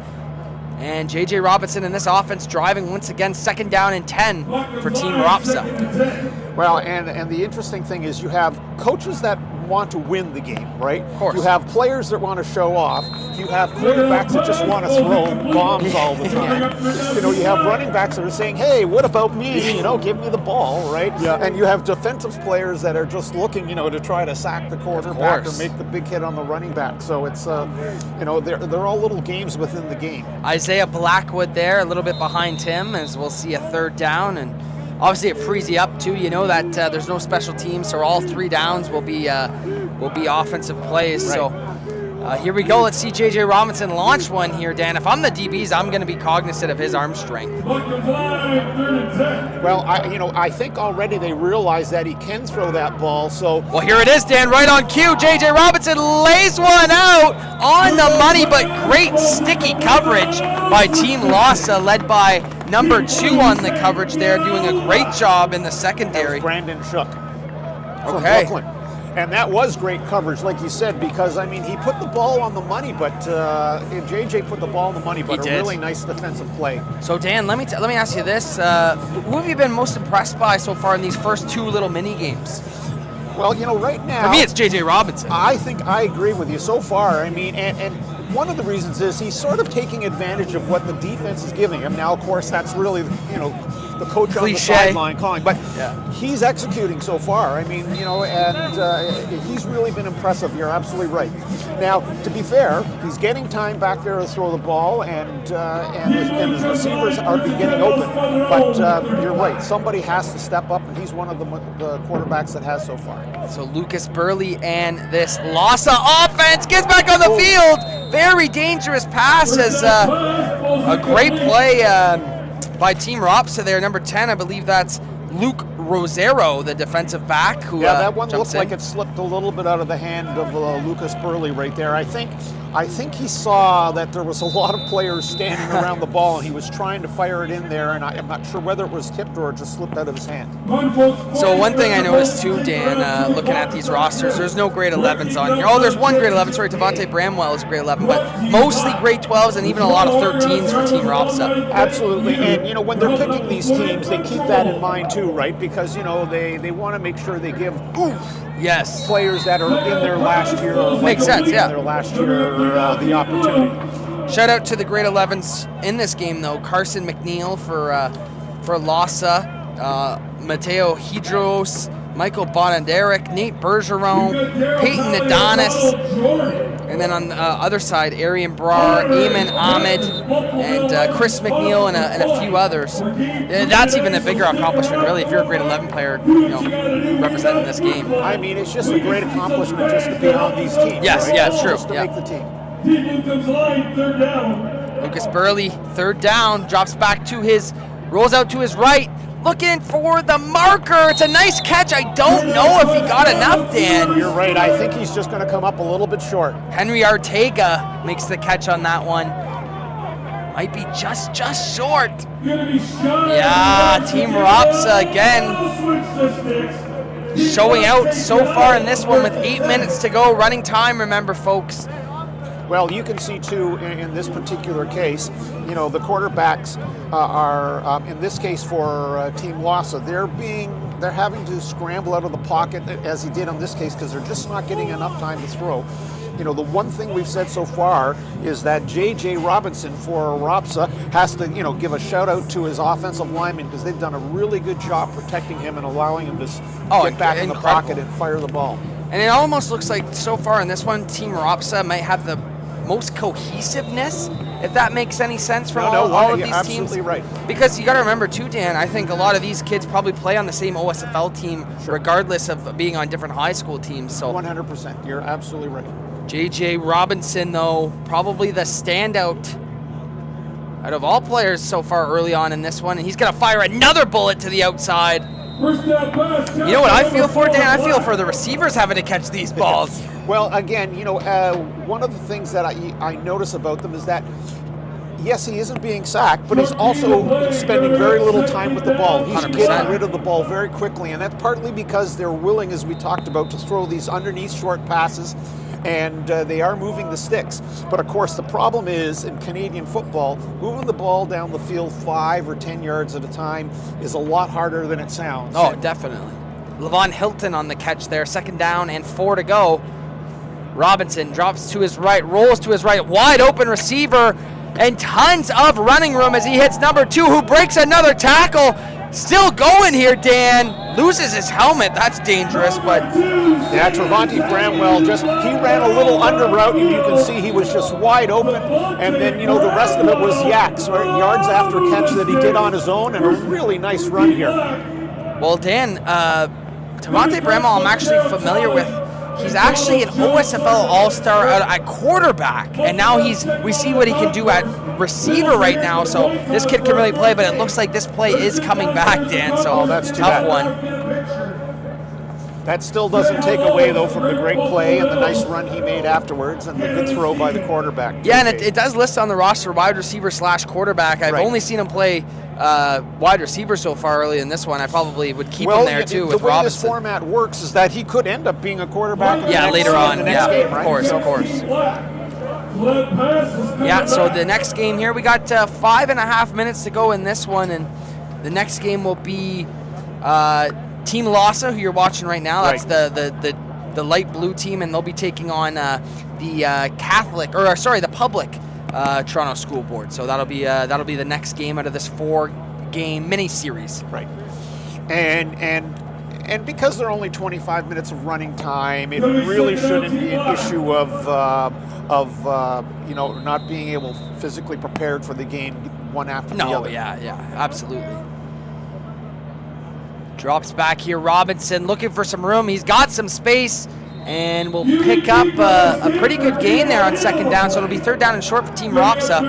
And J.J. Robinson in this offense driving once again, 2nd down and 10 for Team Rapsa. Well, and the interesting thing is you have coaches that want to win the game, right? Of course. You have players that want to show off. You have quarterbacks that just want to throw bombs all the time. You have running backs that are saying, hey, what about me? Give me the ball, right? Yeah. And you have defensive players that are just looking, to try to sack the quarterback or make the big hit on the running back. So it's, they're all little games within the game. Isaiah Blackwood there, a little bit behind him, as we'll see a third down, and obviously it frees you up too. You know that there's no special teams, so all 3 downs will be offensive plays. Right. So here we go. Let's see J.J. Robinson launch one here, Dan. If I'm the DBs, I'm going to be cognizant of his arm strength. Well, I think already they realize that he can throw that ball. So Well, here it is, Dan, right on cue. J.J. Robinson lays one out on the money, but great sticky coverage by Team Lhasa, led by number 2 on the coverage there, doing a great job in the secondary. Brandon Shook from Okay. Brooklyn. And that was great coverage, like you said, because, he put the ball on the money, but JJ put the ball on the money, but He a did. really nice defensive play. So, Dan, let me ask you this. Who have you been most impressed by so far in these first 2 little mini games? Well, right now... For me, it's J.J. Robinson. I think I agree with you so far. And one of the reasons is he's sort of taking advantage of what the defense is giving him. Now, of course, that's really, the coach on the Cliche. sideline calling, but Yeah. he's executing so far. And he's really been impressive. You're absolutely right. Now, to be fair, he's getting time back there to throw the ball, and his receivers are getting open. But you're right. Somebody has to step up, and he's one of the quarterbacks that has so far. So Lucas Burley and this Lhasa offense gets back on the field. Very dangerous pass as a great play by Team Ropsa there. Number 10, I believe that's Luke Rosero, the defensive back. Who, that one jumps looked like in. it slipped a little bit out of the hand of Lucas Burley right there. I think he saw that there was a lot of players standing around the ball, and he was trying to fire it in there, and I'm not sure whether it was tipped or it just slipped out of his hand. So one thing I noticed too, Dan, looking at these rosters, there's no grade 11s on here. Oh, there's one grade 11. Sorry, Devontae Bramwell is grade 11, but mostly grade 12s and even a lot of 13s for Team Ropsa. Absolutely, and when they're picking these teams, they keep that in mind too, right? Because they want to make sure they give Yes. players that are in their last year or Makes sense, yeah. in their last year the opportunity. Shout out to the grade 11s in this game, though. Carson McNeil for Lhasa, Mateo Hidros, Michael Bonaderic, Nate Bergeron, Peyton Adonis, and then on the other side, Arian Brar, Eamon Ahmed, and Chris McNeil and a few others. That's even a bigger accomplishment, really, if you're a grade 11 player, representing this game. It's just a great accomplishment just to be on these teams. Yes, right? yeah, it's true. Just to make the team. Lucas Burley, third down, drops back to rolls out to his right, looking for the marker. It's a nice catch. I don't know if he got enough, Dan. You're right. I think he's just going to come up a little bit short. Henry Arteaga makes the catch on that one. Might be just short. Yeah, Team Ropsa again showing out so far in this one with 8 minutes to go. Running time, remember, folks. Well, you can see too in this particular case, the quarterbacks are in this case for Team Lhasa, they're having to scramble out of the pocket as he did in this case because they're just not getting enough time to throw. The one thing we've said so far is that J.J. Robinson for Ropsa has to, give a shout out to his offensive linemen because they've done a really good job protecting him and allowing him to get back in the pocket and fire the ball. And it almost looks like so far in this one, Team Ropsa might have the most cohesiveness, if that makes any sense from all of these teams. Absolutely right. Because you got to remember too, Dan, I think a lot of these kids probably play on the same OSFL team regardless of being on different high school teams. So 100%. You're absolutely right. J.J. Robinson, though, probably the standout out of all players so far early on in this one, and he's going to fire another bullet to the outside. You know what I feel for, Dan? I feel for the receivers having to catch these balls. Well, again, one of the things that I notice about them is that, yes, he isn't being sacked, but he's also spending very little time with the ball. He's 100%. getting rid of the ball very quickly, and that's partly because they're willing, as we talked about, to throw these underneath short passes, and they are moving the sticks. But of course, the problem is in Canadian football, moving the ball down the field 5 or 10 yards at a time is a lot harder than it sounds. Oh, definitely. Levon Hilton on the catch there. 2nd down and 4 to go. Robinson drops to his right, rolls to his right, wide open receiver, and tons of running room as he hits number 2, who breaks another tackle. Still going here, Dan. Loses his helmet. That's dangerous, but... Yeah, Trevante Bramwell he ran a little under route, and you can see he was just wide open. And then, the rest of it was yaks, right? Yards after catch that he did on his own, and a really nice run here. Well, Dan, Trevante Bramwell, I'm actually familiar with. He's actually an OSFL All-Star at quarterback, and now we see what he can do at receiver right now. So this kid can really play, but it looks like this play is coming back, Dan. So that's too tough bad. One. That still doesn't take away, though, from the great play and the nice run he made afterwards, and the good throw by the quarterback. Yeah, and it does list on the roster wide receiver / quarterback. I've only seen him play wide receiver so far early in this one. I probably would keep him there too with Robinson. The way this format works is that he could end up being a quarterback later on. In the next game, right? Of course. Yeah, so the next game here, we got 5.5 minutes to go in this one, and the next game will be Team Lhasa, who you're watching right now. That's the light blue team, and they'll be taking on the public Toronto School Board. So that'll be the next game out of this 4-game mini series. Right. And because there are only 25 minutes of running time, it really shouldn't be an issue of not being able physically prepared for the game one after the other. Yeah, absolutely. Drops back here, Robinson looking for some room. He's got some space, and will pick up a pretty good gain there on 2nd down. So it'll be 3rd down and short for Team Rapsa.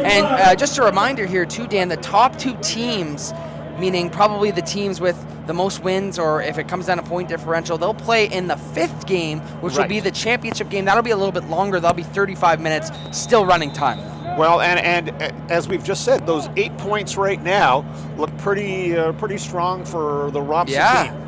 And just a reminder here too, Dan, the top 2 teams, meaning probably the teams with the most wins, or if it comes down to point differential, they'll play in the 5th game, which will be the championship game. That'll be a little bit longer. That'll be 35 minutes, still running time. Well, and as we've just said, those 8 points right now look pretty strong for the Rapsa team.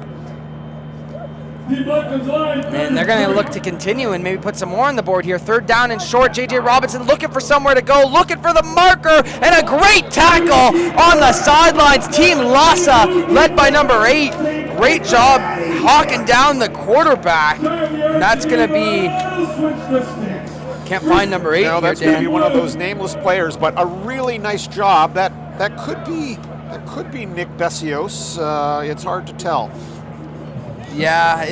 And they're going to look to continue and maybe put some more on the board here. 3rd down and short. J.J. Robinson looking for somewhere to go, looking for the marker, and a great tackle on the sidelines. Team Lhasa, led by number 8. Great job hawking down the quarterback. And that's going to be... Can't find number 8. No, that's going to be one of those nameless players, but a really nice job. That could be Nick Besios. It's hard to tell. Yeah.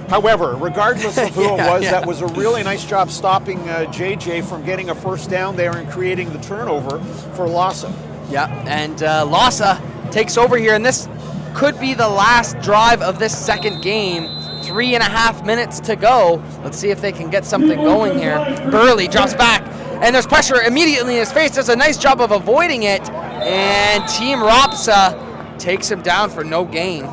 However, regardless of who it was, that was a really nice job stopping JJ from getting a 1st down there and creating the turnover for Lhasa. Yeah, and Lhasa takes over here, and this could be the last drive of this 2nd game. 3.5 minutes to go. Let's see if they can get something going here. Burley drops back, and there's pressure immediately in his face. Does a nice job of avoiding it, and Team Rapsa takes him down for no gain.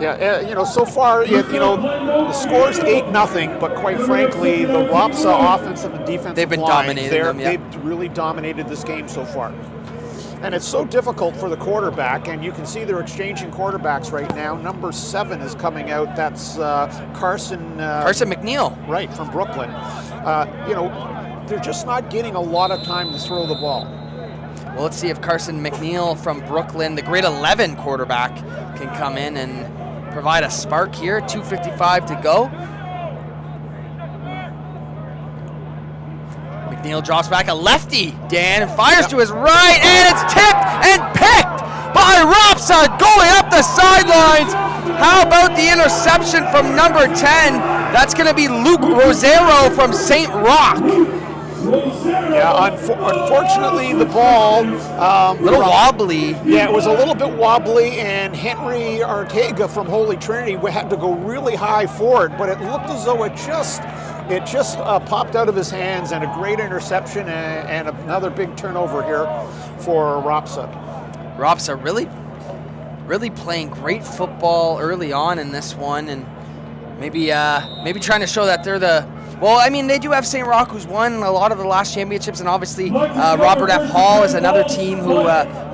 Yeah, so far, the score's 8-0, but quite frankly, the Rapsa offensive and defensive they've been lines, dominating them. They've really dominated this game so far. And it's so difficult for the quarterback, and you can see they're exchanging quarterbacks right now. Number 7 is coming out. That's Carson McNeil. Right, from Brooklyn. They're just not getting a lot of time to throw the ball. Well, let's see if Carson McNeil from Brooklyn, the grade 11 quarterback, can come in and provide a spark here. 2:55 to go. McNeil drops back, a lefty, Dan, and fires to his right, and it's tipped and picked by Rapsa going up the sidelines. How about the interception from number 10? That's going to be Luke Rosero from St. Roch. Yeah, unfortunately, the ball... a little wobbly. Yeah, it was a little bit wobbly, and Henry Ortega from Holy Trinity had to go really high for it, but it looked as though it just popped out of his hands, and a great interception and another big turnover here for Rapsa. Rapsa really playing great football early on in this one, and maybe trying to show that they're the Well, I mean, they do have St. Roch, who's won a lot of the last championships, and obviously Robert F. Hall is another team who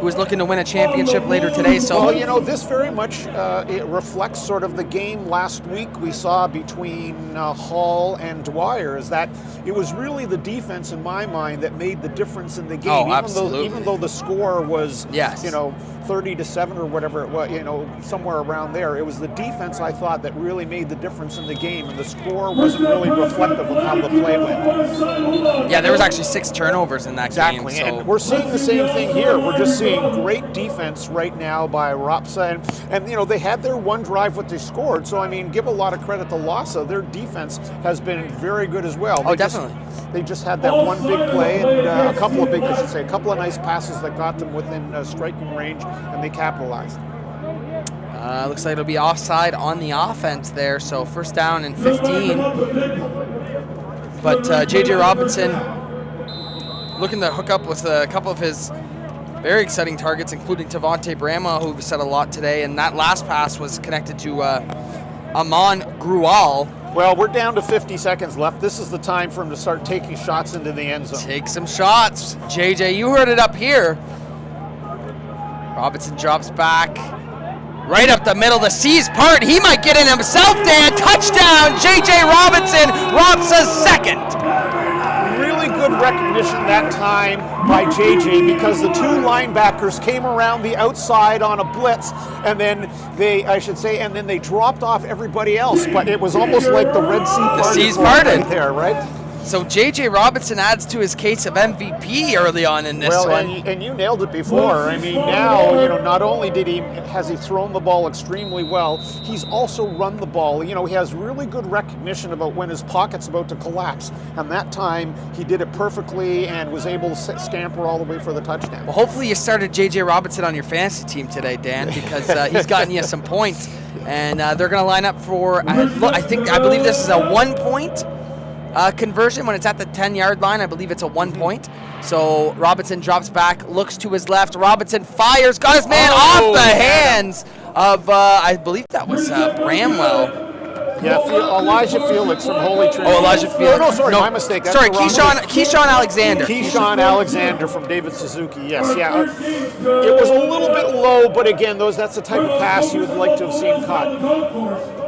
is looking to win a championship later today. So, well, you know, this very much it reflects sort of the game last week we saw between Hall and Dwyer. Is that it was really the defense in my mind that made the difference in the game. Oh, absolutely. Even though the score was, yes, 30-7 or whatever it was, somewhere around there. It was the defense, I thought, that really made the difference in the game, and the score wasn't really reflective of how the play went. Yeah, there was actually 6 turnovers in that game. Exactly, and we're seeing the same thing here. We're just seeing great defense right now by Ropsa, and they had their one drive what they scored, so I mean, give a lot of credit to Lhasa. Their defense has been very good as well. Definitely. They just had that one big play and a couple of nice passes that got them within striking range, and they capitalized. Looks like it'll be offside on the offense there, so first down and 15. But J.J. Robinson looking to hook up with a couple of his very exciting targets, including Tavante Brama, who said a lot today, and that last pass was connected to Amon Grual. Well, we're down to 50 seconds left. This is the time for him to start taking shots into the end zone. Take some shots. JJ, you heard it up here. Robinson drops back. Right up the middle, the C's part. He might get in himself, Dan. Touchdown, J.J. Robinson, Ropsa's second. Really good recognition that time by J.J. because the 2 linebackers came around the outside on a blitz, and then they dropped off everybody else. But it was almost like the Red Sea parted. The C's parted right there, right? So J.J. Robinson adds to his case of MVP early on in this one. And you nailed it before. I mean, now, not only has he thrown the ball extremely well, he's also run the ball. He has really good recognition about when his pocket's about to collapse. And that time, he did it perfectly and was able to scamper all the way for the touchdown. Well, hopefully you started J.J. Robinson on your fantasy team today, Dan, because he's gotten you some points. And they're going to line up for, I believe this is a 1-point conversion when it's at the 10-yard line. I believe it's a 1 point. So Robinson drops back, looks to his left. Robinson fires, got his man off the hands of, I believe that was Bramwell. Yeah, Elijah Felix from Holy Trinity. Oh, Elijah Felix. My mistake. Sorry, Keyshawn Alexander. Keyshawn Alexander from David Suzuki. Yes, yeah. It was a little bit low, but again, that's the type of pass you would like to have seen caught.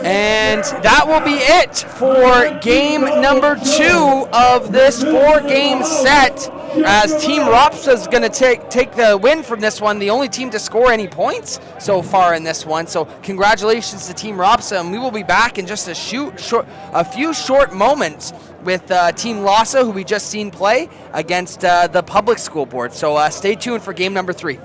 And that will be it for game number 2 of this 4-game set, as Team Ropsa is going to take the win from this one, the only team to score any points so far in this one. So congratulations to Team Ropsa, and we will be back in just a few short moments with Team Lhasa, who we just seen play against the public school board. So stay tuned for game number 3.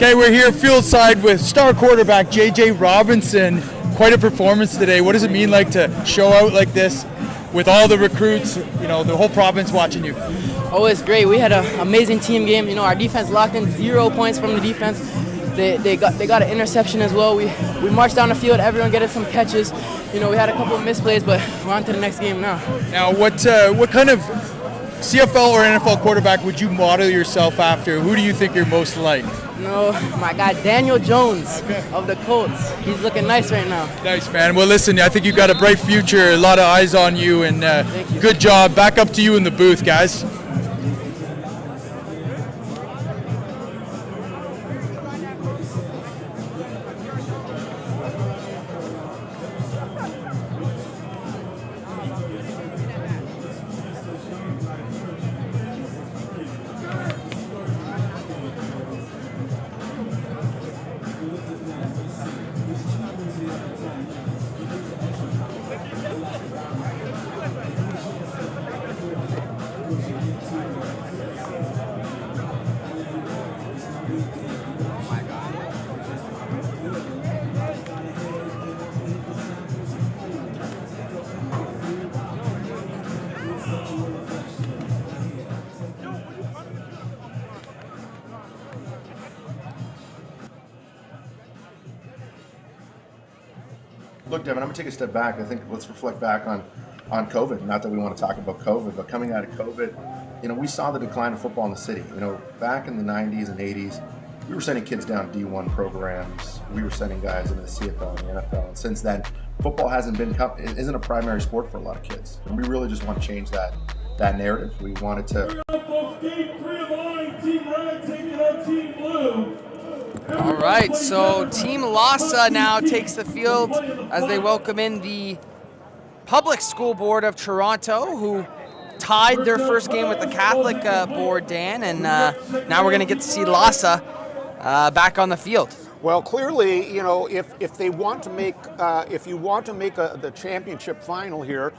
Okay, we're here field side with star quarterback J.J. Robinson. Quite a performance today. What does it mean to show out like this with all the recruits, the whole province watching you? Oh, it's great. We had an amazing team game. Our defense locked in 0 points from the defense. They got an interception as well. We marched down the field. Everyone getting some catches. We had a couple of misplays, but we're on to the next game now. Now, what kind of CFL or NFL quarterback would you model yourself after? Who do you think you're most like? My guy Daniel Jones of the Colts. He's looking nice right now. Nice, man. Well, listen, I think you've got a bright future, a lot of eyes on you, and good job. Back up to you in the booth, guys. Look, Devin, I'm going to take a step back. I think let's reflect back on COVID. Not that we want to talk about COVID, but coming out of COVID, we saw the decline of football in the city. Back in the 90s and 80s, we were sending kids down D1 programs. We were sending guys into the CFL and the NFL. And since then, football isn't a primary sport for a lot of kids. And we really just want to change that narrative. We wanted to. Game 3 of the line, Team Red taking on Team Blue. All right, so Team Lhasa now takes the field as they welcome in the Public School Board of Toronto, who tied their first game with the Catholic board, Dan, and now we're going to get to see Lhasa back on the field. Well, clearly, if they want to make, if you want to make the championship final here,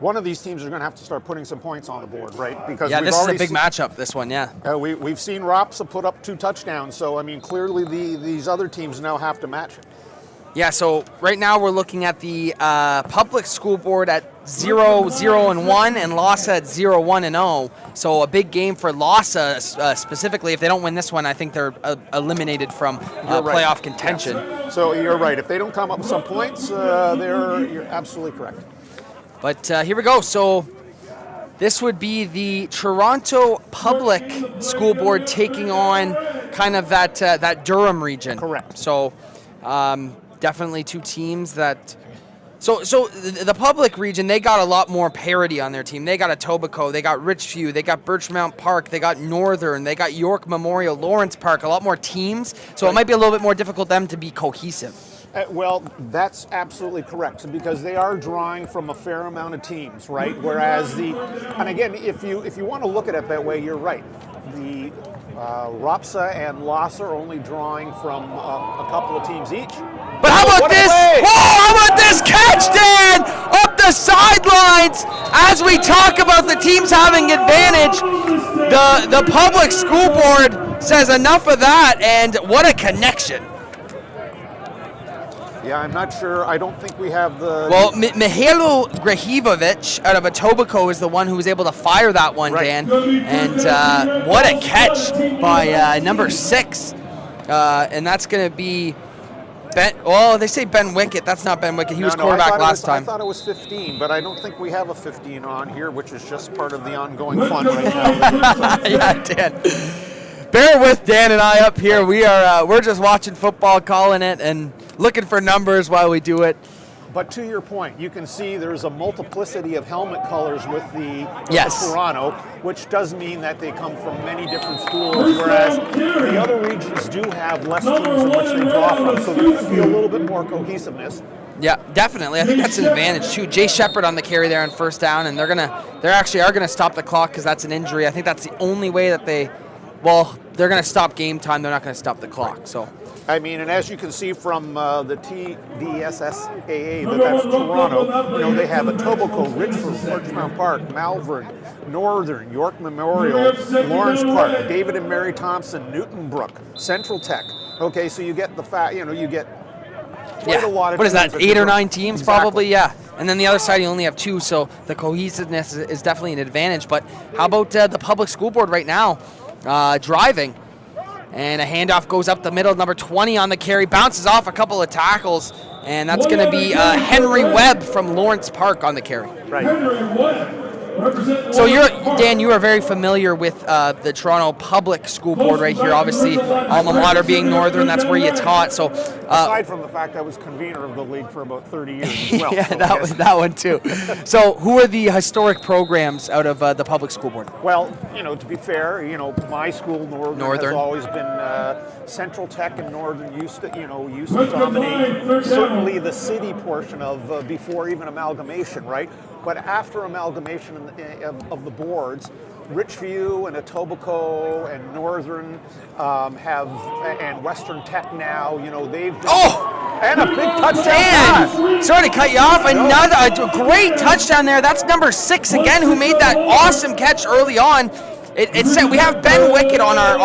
one of these teams are going to have to start putting some points on the board, right? Because this is a big matchup, this one, yeah. We've seen Rapsa put up 2 touchdowns, so, clearly these other teams now have to match it. Yeah, so right now we're looking at the Public School Board at 0-0-1 and Lhasa at 0-1-0. So a big game for Lhasa specifically. If they don't win this one, I think they're eliminated from playoff contention. Yes. So you're right. If they don't come up with some points, you're absolutely correct. But here we go. So this would be the Toronto Public School Board taking on kind of that Durham region. Correct. So definitely 2 teams that. So the Public region, they got a lot more parity on their team. They got Etobicoke, they got Richview, they got Birchmount Park, they got Northern, they got York Memorial, Lawrence Park, a lot more teams. So it might be a little bit more difficult for them to be cohesive. Well, that's absolutely correct, because they are drawing from a fair amount of teams, right? Whereas and again, if you want to look at it that way, you're right. The Rapsa and Lhasa are only drawing from a couple of teams each. But how about this? Whoa, how about this catch, Dan? Up the sidelines. As we talk about the teams having advantage, the Public School Board says enough of that, and what a connection. Yeah, I'm not sure. I don't think we have the... Well, Mihailo Grahivovic out of Etobicoke is the one who was able to fire that one, right. Dan. And what a catch by number 6. And that's going to be... they say Ben Wickett. That's not Ben Wickett. He was quarterback last time. I thought it was 15, but I don't think we have a 15 on here, which is just part of the ongoing fun right now. Yeah, Dan. Bear with Dan and I up here. We're just watching football, calling it, and looking for numbers while we do it. But to your point, you can see there's a multiplicity of helmet colors with the Toronto, which does mean that they come from many different schools, whereas the other regions do have less teams in which they draw from, so there could be a little bit more cohesiveness. Yeah, definitely. I think that's an advantage too. Jay Shepard on the carry there on first down, and they're actually gonna stop the clock because that's an injury. I think that's the only way that they're going to stop game time. They're not going to stop the clock. So, and as you can see from the TDSSAA, that's Toronto, they have Etobicoke, Richford, Birchmount Park, Malvern, Northern, York Memorial, Lawrence Park, David and Mary Thompson, Newton Brook, Central Tech. Okay, so you get you get quite a lot of what is that, 8 or 9 teams probably? Exactly. Yeah. And then the other side, you only have 2, so the cohesiveness is definitely an advantage. But how about the Public School Board right now? Driving, and a handoff goes up the middle. Number 20 on the carry, bounces off a couple of tackles, and that's going to be Henry Webb from Lawrence Park on the carry. Right. So Dan, you are very familiar with the Toronto Public School Board right here. Obviously, alma mater being Northern, that's where you taught. So aside from the fact I was convener of the league for about 30 years as well. Yeah, so that one too. So who are the historic programs out of the Public School Board? Well, to be fair, my school, Northern. Has always been Central Tech, and Northern used to dominate certainly the city portion of before even amalgamation, right? But after amalgamation of the boards, Richview and Etobicoke and Northern and Western Tech now, they've and a big touchdown. Sorry to cut you off. A great touchdown there. That's number 6 again, who made that awesome catch early on. It's we have Ben Wickett on our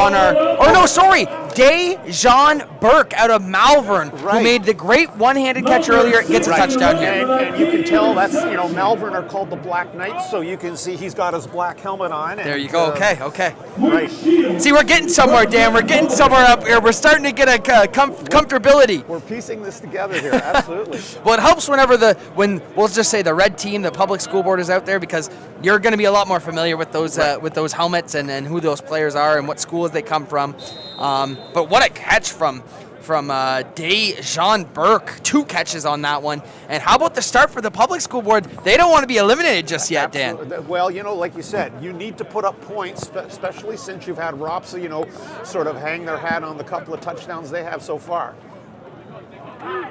oh no, sorry, Dejan Burke out of Malvern, who made the great one-handed catch earlier, gets a touchdown here. And you can tell that's, Malvern are called the Black Knights, so you can see he's got his black helmet on. There you go. Okay. Right. See, we're getting somewhere, Dan. We're getting somewhere up here. We're starting to get a comfortability. We're piecing this together here, absolutely. Well, it helps when we'll just say the red team, the public school board is out there, because you're going to be a lot more familiar with those helmets and who those players are and what schools they come from. But what a catch from Dejan Burke. 2 catches on that one. And how about the start for the public school board? They don't want to be eliminated just yet, Dan. Well, like you said, you need to put up points, especially since you've had Ropsa, sort of hang their hat on the couple of touchdowns they have so far.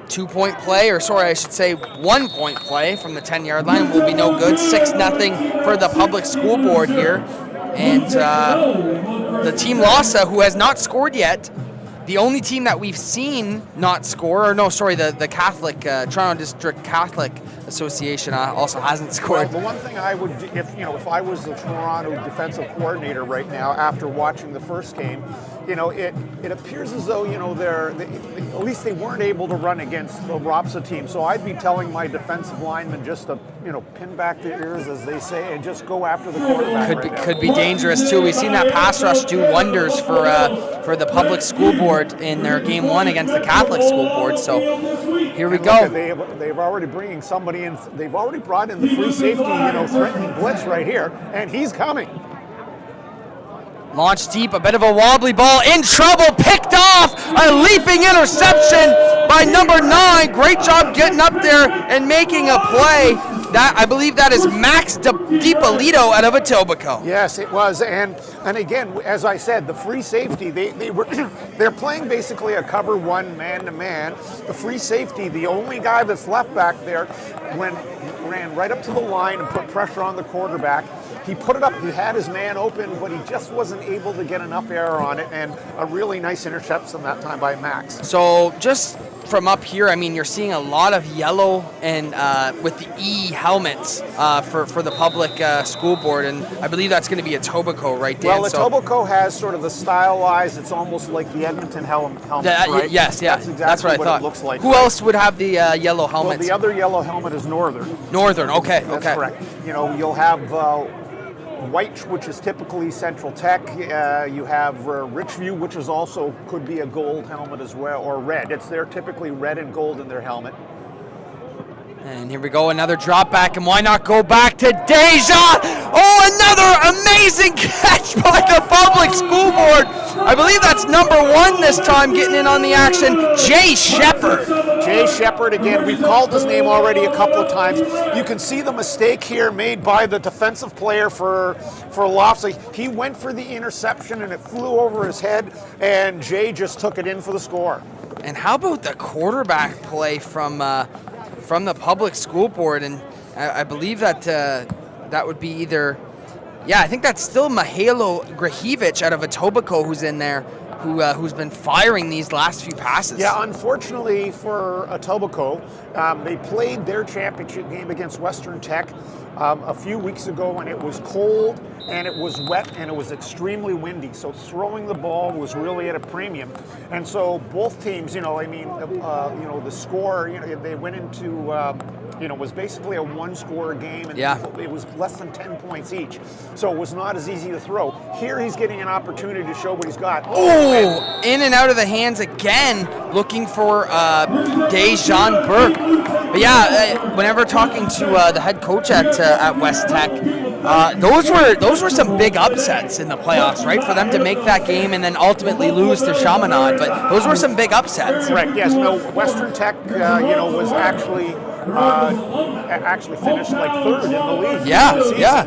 2-point play, or sorry, I should say 1-point play from the 10-yard line will be no good. 6-0 for the public school board here. And the team LASA, who has not scored yet, the only team that we've seen not score, the Catholic, Toronto District Catholic Association also hasn't scored. Well, the one thing I would do, if I was the Toronto defensive coordinator right now, after watching the first game, it appears as though, at least they weren't able to run against the Ropsa team. So I'd be telling my defensive linemen just to, pin back their ears, as they say, and just go after the quarterback. Could be dangerous too. We've seen that pass rush do wonders for the public school board in their game 1 against the Catholic school board. So here we go. They've already bringing somebody in. They've already brought in the free safety, threatening blitz right here, and he's coming. Launched deep, a bit of a wobbly ball, in trouble, picked off, a leaping interception by number 9. Great job getting up there and making a play. I believe that is Max DiPolito out of Etobicoke. Yes, it was, and again, as I said, the free safety, they're playing basically a cover 1 man-to-man. The free safety, the only guy that's left back there, ran right up to the line and put pressure on the quarterback. He put it up, he had his man open, but he just wasn't able to get enough air on it, and a really nice interception that time by Max. So just from up here, you're seeing a lot of yellow and with the E helmets for the public school board, and I believe that's going to be Etobicoke, right, Dan? Well, Etobicoke has sort of the stylized, it's almost like the Edmonton helmet, right? Yes, yeah. That's exactly what I thought. It looks like. Who else would have the yellow helmets? Well, the other yellow helmet is Northern. Northern, okay. That's correct. You'll have white, which is typically Central Tech. You have Richview, which is also could be a gold helmet as well, or red. They're typically red and gold in their helmet. And here we go, another drop back, and why not go back to Deja? Oh, another amazing catch by the public school board. I believe that's number 1 this time getting in on the action, Jay Shepard. Jay Shepard, again, we've called his name already a couple of times. You can see the mistake here made by the defensive player for Lofsley. He went for the interception, and it flew over his head, and Jay just took it in for the score. And how about the quarterback play from the public school board? And I believe that that would be either, I think that's still Mihailo Grahievich out of Etobicoke who's in there, who's been firing these last few passes. Yeah, unfortunately for Etobicoke, they played their championship game against Western Tech a few weeks ago, and it was cold and it was wet and it was extremely windy. So throwing the ball was really at a premium. And so both teams, the score, they went into, was basically a 1-score game, and it was less than 10 points each. So it was not as easy to throw. Here he's getting an opportunity to show what he's got. Oh, in and out of the hands again, looking for Dejan Burke. But whenever talking to the head coach at West Tech, those were some big upsets in the playoffs, right? For them to make that game and then ultimately lose to Chaminade, but those were some big upsets. Correct. Yes. Western Tech, was actually finished like 3rd in the league. Yeah.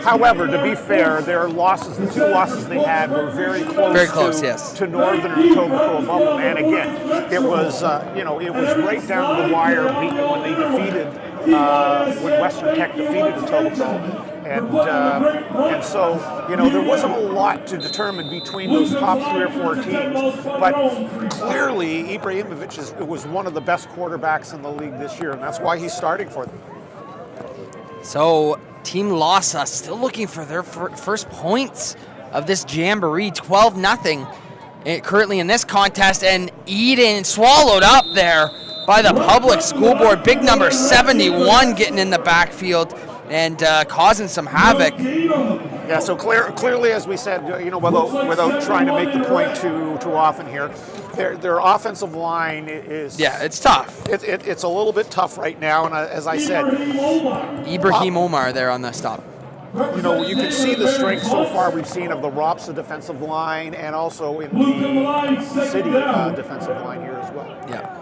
However, to be fair, their losses, the 2 losses they had, were very close. To Northern and Etobicoke above them. And again, it was right down to the wire when they defeated when Western Tech defeated Etobicoke. And so, there wasn't a lot to determine between those top 3 or 4 teams. But clearly, Ibrahimovic was one of the best quarterbacks in the league this year, and that's why he's starting for them. So, Team LASA still looking for their first points of this jamboree, 12-0 currently in this contest, and eaten, swallowed up there by the public school board. Big number 71 getting in the backfield and causing some havoc. Yeah, so clearly, as we said, without trying to make the point too often here, their offensive line is... Yeah, it's tough. It's a little bit tough right now, and as I said... Ibrahim Omar there on the stop. You can see the strength so far we've seen of the ROPSA defensive line and also in the city defensive line here as well. Yeah.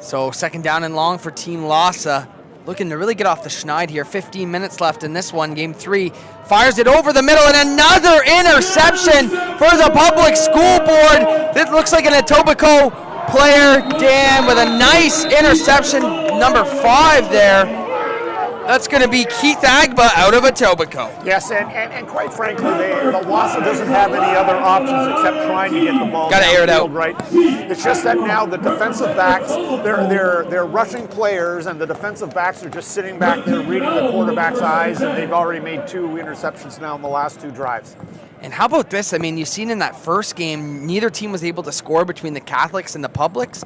So 2nd down and long for Team Lhasa. Looking to really get off the schneid here. 15 minutes left in this one. Game 3. Fires it over the middle, and another interception for the public school board. This looks like an Etobicoke player, Dan, with a nice interception, number 5 there. That's going to be Keith Agba out of Etobicoke. Yes, and quite frankly, the Lhasa doesn't have any other options except trying to get the ball. Got to air it out, right? It's just that now the defensive backs, they're rushing players, and the defensive backs are just sitting back there reading the quarterback's eyes, and they've already made 2 interceptions now in the last 2 drives. And how about this? I mean, you've seen in that first game, neither team was able to score between the Catholics and the Publics.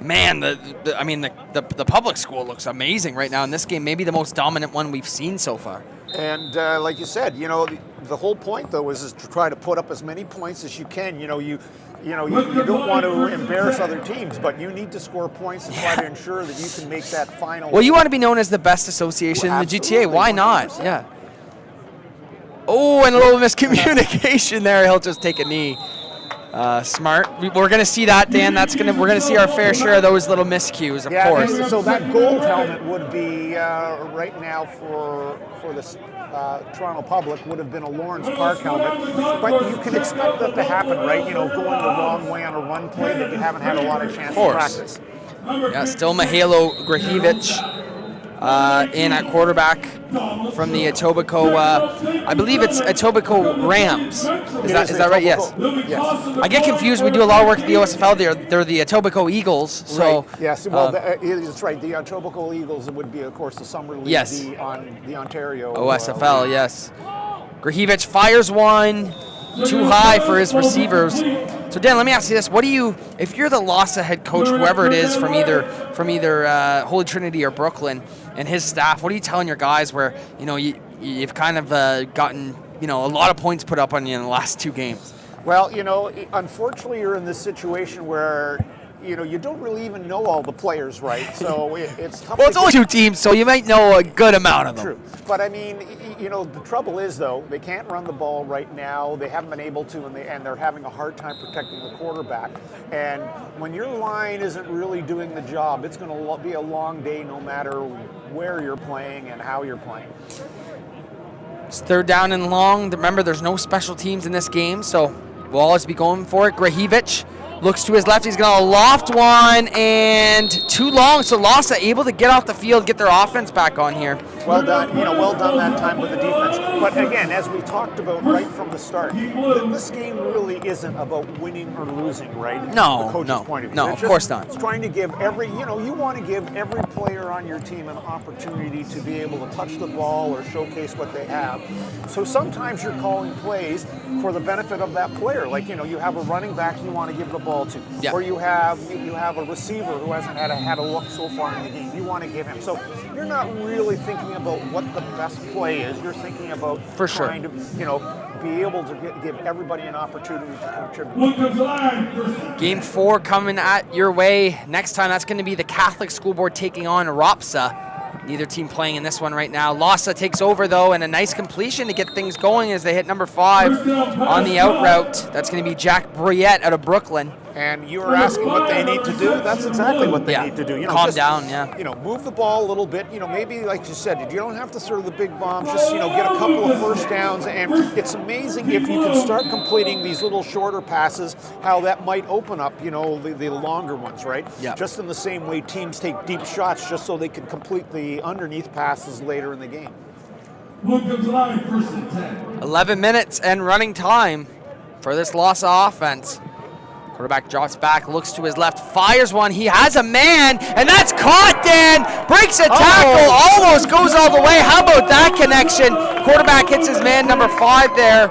Man, the public school looks amazing right now in this game. Maybe the most dominant one we've seen so far. And like you said, the whole point though is to try to put up as many points as you can. You don't want to embarrass other teams, but you need to score points to try to ensure that you can make that final. Well, you want to be known as the best association in the GTA. Why not? 100%. Yeah. Oh, and a little miscommunication there. He'll just take a knee. Smart. We're going to see that, Dan. We're going to see our fair share of those little miscues, of course. So that gold helmet would be right now for the Toronto Public would have been a Lawrence Park helmet, but you can expect that to happen, right? Going the wrong way on a run play that you haven't had a lot of chance to practice. Yeah, still Mihailo Grahievich in at quarterback from the Etobicoke, I believe it's Etobicoke Rams. Is that right? Yes. I get confused. We do a lot of work at the OSFL. They're the Etobicoke Eagles. So right. Yes. Well, that's right. The Etobicoke Eagles would be, of course, the summer league. Yes. The Ontario OSFL. Yes. Grahievich fires one too high for his receivers. So Dan, let me ask you this: if you're the Lhasa head coach, whoever it is from either Holy Trinity or Brooklyn, and his staff, what are you telling your guys where you've kind of gotten a lot of points put up on you in the last 2 games? Well, unfortunately, you're in this situation where you don't really even know all the players, right? So it's tough. Well, it's only 2 teams, so you might know a good amount of them. True, but I mean, the trouble is though, they can't run the ball right now. They haven't been able to, and they're having a hard time protecting the quarterback. And when your line isn't really doing the job, it's going to be a long day, no matter where you're playing and how you're playing. It's 3rd down and long. Remember, there's no special teams in this game, so we'll always be going for it. Grahievich looks to his left. He's going to loft one, and too long. So Lhasa able to get off the field, get their offense back on here. Well done. Well done that time with the defense. But again, as we talked about right from the start, this game really isn't about winning or losing, right? No, the coach's point of view. No, of course not. It's trying to give you want to give every player on your team an opportunity to be able to touch the ball or showcase what they have. So sometimes you're calling plays for the benefit of that player. Like, you have a running back you want to give the ball to, or you have a receiver who hasn't had a look so far in the game. You want to give him. So you're not really thinking about what the best play is. You're thinking about trying to be able to give everybody an opportunity to contribute. Game 4 coming at your way next time. That's going to be the Catholic School Board taking on ROPSA. Neither team playing in this one right now. Lhasa takes over, though, and a nice completion to get things going as they hit number 5 on the out route. That's going to be Jack Bruyette out of Brooklyn. And you were asking what they need to do. That's exactly what they need to do. Calm down, move the ball a little bit. Maybe like you said, you don't have to throw the big bombs. Just get a couple of first downs. And it's amazing if you can start completing these little shorter passes, how that might open up, the longer ones, right? Yeah. Just in the same way teams take deep shots, just so they can complete the underneath passes later in the game. 11 minutes and running time for this Lhasa offense. Quarterback drops back, looks to his left, fires one. He has a man, and that's caught Dan. Breaks a tackle, almost goes all the way. How about that connection? Quarterback hits his man, number 5 there.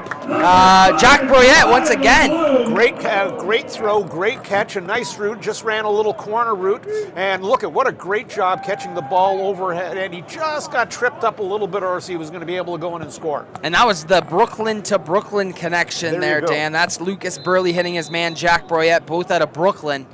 Jack Broyette once again. Great throw, great catch, a nice route. Just ran a little corner route, and look at what a great job catching the ball overhead. And he just got tripped up a little bit, or else he was going to be able to go in and score. And that was the Brooklyn to Brooklyn connection there, Dan. That's Lucas Burley hitting his man Jack Broyette, both out of Brooklyn.